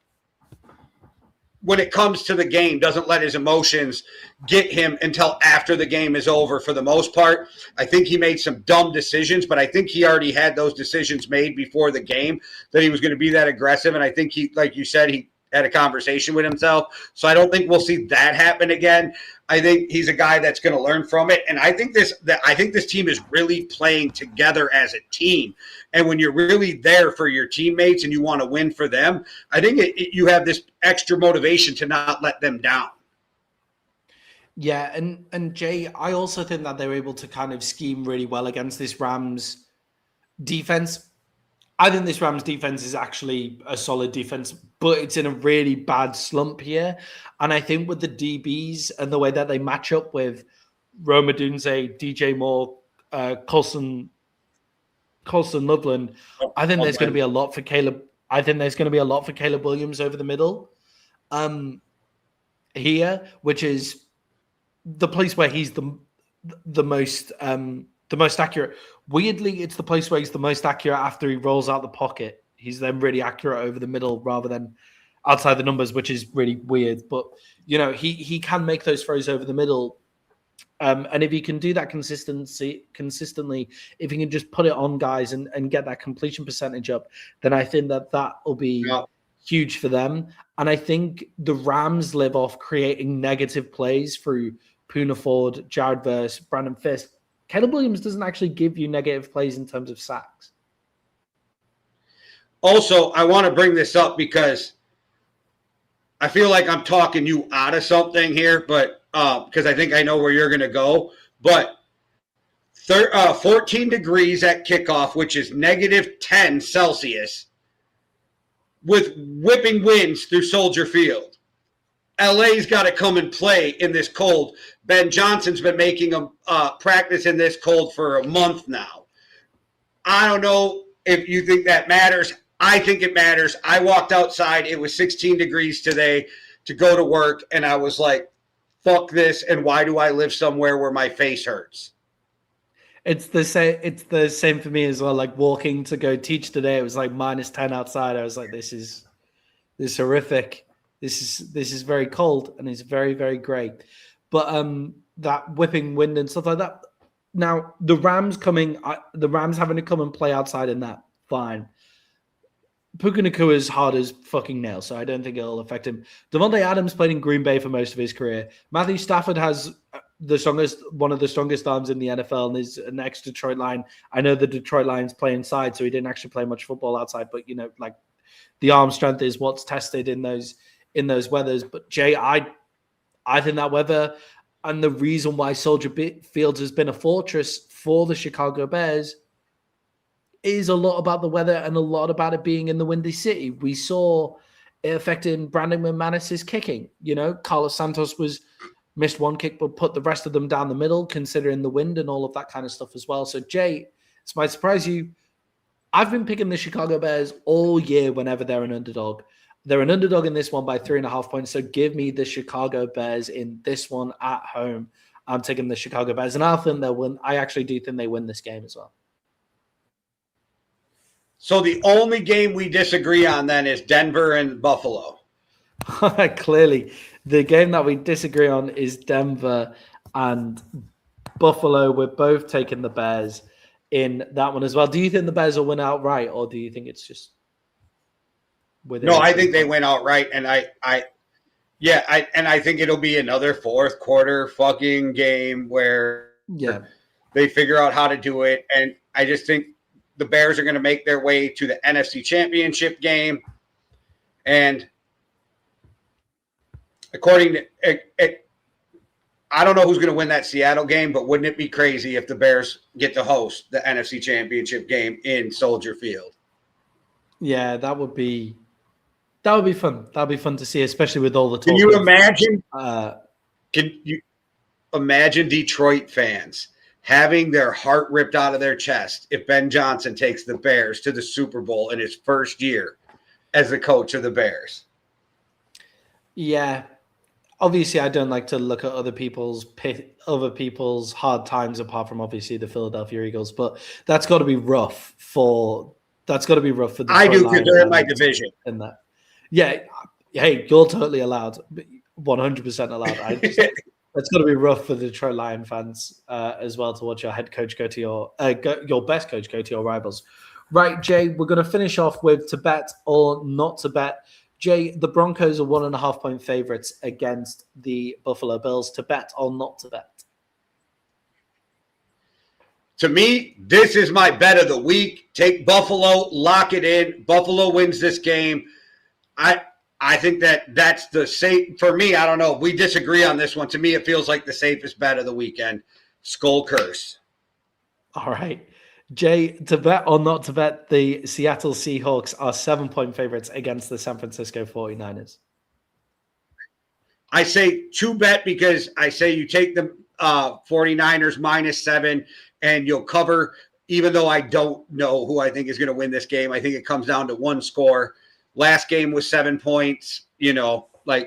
when it comes to the game, doesn't let his emotions get him until after the game is over for the most part. I think he made some dumb decisions, but I think he already had those decisions made before the game that he was going to be that aggressive. And I think he, like you said, he had a conversation with himself. So I don't think we'll see that happen again. I think he's a guy that's going to learn from it. And I think this team is really playing together as a team. And when you're really there for your teammates and you want to win for them, I think you have this extra motivation to not let them down. Yeah, and Jay, I also think that they're able to kind of scheme really well against this Rams defense. I think this Rams defense is actually a solid defense, but it's in a really bad slump here. And I think with the DBs and the way that they match up with Roma Dunze, DJ Moore, Colston Loveland, I think there's going to be a lot for Caleb. I think there's going to be a lot for Caleb Williams over the middle here, which is the place where he's the most accurate. Weirdly, it's the place where he's the most accurate after he rolls out the pocket. He's then really accurate over the middle rather than outside the numbers, which is really weird. But, you know, he can make those throws over the middle. And if he can do that consistently, if he can just put it on guys and get that completion percentage up, then I think that will be huge for them. And I think the Rams live off creating negative plays through Poona Ford, Jared Verse, Brandon Fisk. Caleb Williams doesn't actually give you negative plays in terms of sacks. Also, I want to bring this up because I feel like I'm talking you out of something here, but because I think I know where you're going to go. But 14 degrees at kickoff, which is negative 10 Celsius, with whipping winds through Soldier Field. LA's got to come and play in this cold. Ben Johnson's been making them practice in this cold for a month now. I don't know if you think that matters. I think it matters. I walked outside. It was 16 degrees today to go to work, and I was like, fuck this, and why do I live somewhere where my face hurts? It's the same for me as well. Like walking to go teach today, it was like minus 10 outside. I was like, this is horrific. This is very cold and it's very, very grey. But that whipping wind and stuff like that. Now the Rams having to come and play outside in that, fine. Puka Nacua is hard as fucking nails, so I don't think it'll affect him. Devontae Adams played in Green Bay for most of his career. Matthew Stafford has one of the strongest arms in the NFL and is an ex-Detroit line. I know the Detroit Lions play inside, so he didn't actually play much football outside, but you know, like the arm strength is what's tested in those weathers. But Jay, I think that weather and the reason why Soldier Field has been a fortress for the Chicago Bears is a lot about the weather and a lot about it being in the Windy City. We saw it affecting Brandon McManus's kicking. You know, Carlos Santos missed one kick, but put the rest of them down the middle, considering the wind and all of that kind of stuff as well. So, Jay, this might surprise you. I've been picking the Chicago Bears all year whenever they're an underdog. They're an underdog in this one by 3.5 points. So give me the Chicago Bears in this one at home. I'm taking the Chicago Bears, and I think they'll win. I actually do think they win this game as well. So the only game we disagree on then is Denver and Buffalo. Clearly, the game that we disagree on is Denver and Buffalo. We're both taking the Bears in that one as well. Do you think the Bears will win outright, or do you think it's just... No, I think they win outright, and I Yeah, I think it'll be another fourth quarter fucking game where they figure out how to do it. And I just think the Bears are going to make their way to the NFC Championship game. And according to I don't know who's going to win that Seattle game, but wouldn't it be crazy if the Bears get to host the NFC Championship game in Soldier Field? Yeah, that would be fun. That would be fun to see, especially with all the talk. Can you imagine? Can you imagine Detroit fans having their heart ripped out of their chest if Ben Johnson takes the Bears to the Super Bowl in his first year as the coach of the Bears? Yeah. Obviously, I don't like to look at other people's hard times apart from obviously the Philadelphia Eagles, but that's got to be rough for the I do because they're in my division. In that. Yeah. Hey, you're totally allowed. 100% allowed. It's got to be rough for the Detroit Lion fans as well to watch your head coach go to your best coach go to your rivals. Right, Jay, we're going to finish off with to bet or not to bet. Jay, the Broncos are 1.5 point favorites against the Buffalo Bills. To bet or not to bet? To me, this is my bet of the week. Take Buffalo, lock it in. Buffalo wins this game. I think that's the safe for me. I don't know. We disagree on this one. To me, it feels like the safest bet of the weekend. Skull curse. All right. Jay, to bet or not to bet, the Seattle Seahawks are 7 point favorites against the San Francisco 49ers. I say to bet because I say you take the 49ers -7 and you'll cover, even though I don't know who I think is going to win this game. I think it comes down to one score. Last game was 7 points. I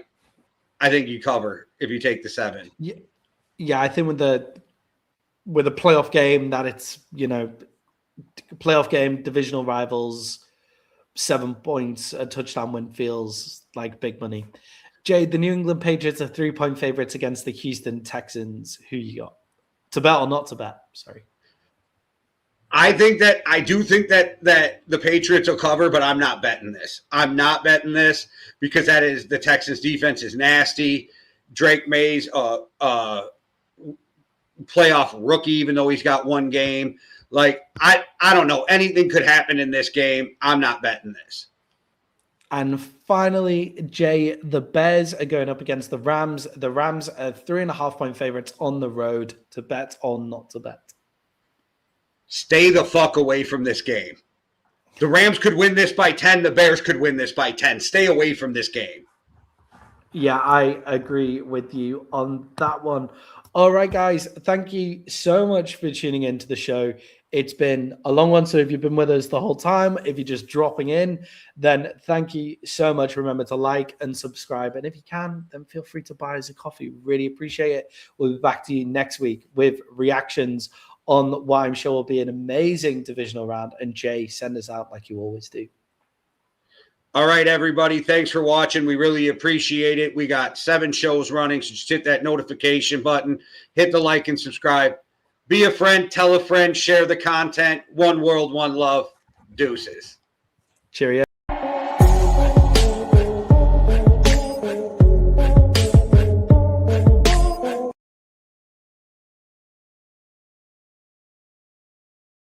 think you cover if you take the 7. Yeah, I think with a playoff game that it's, playoff game, divisional rivals, 7 points, a touchdown win feels like big money. Jay, the New England Patriots are 3 point favorites against the Houston Texans. Who you got? To bet or not to bet? Sorry. I do think that the Patriots will cover, but I'm not betting this. I'm not betting this because the Texans defense is nasty. Drake May's playoff rookie, even though he's got one game. I don't know. Anything could happen in this game. I'm not betting this. And finally, Jay, the Bears are going up against the Rams. The Rams are 3.5 point favorites on the road. To bet or not to bet? Stay the fuck away from this game. The Rams could win this by 10. The Bears could win this by 10. Stay away from this game. Yeah, I agree with you on that one. All right, guys. Thank you so much for tuning into the show. It's been a long one, so if you've been with us the whole time, if you're just dropping in, then thank you so much. Remember to like and subscribe. And if you can, then feel free to buy us a coffee. Really appreciate it. We'll be back to you next week with reactions on what I'm sure will be an amazing divisional round. And Jay, send us out like you always do. All right, everybody. Thanks for watching. We really appreciate it. We got 7 shows running, so just hit that notification button, hit the like and subscribe. Be a friend, tell a friend, share the content. One world, one love. Deuces. Cheerio.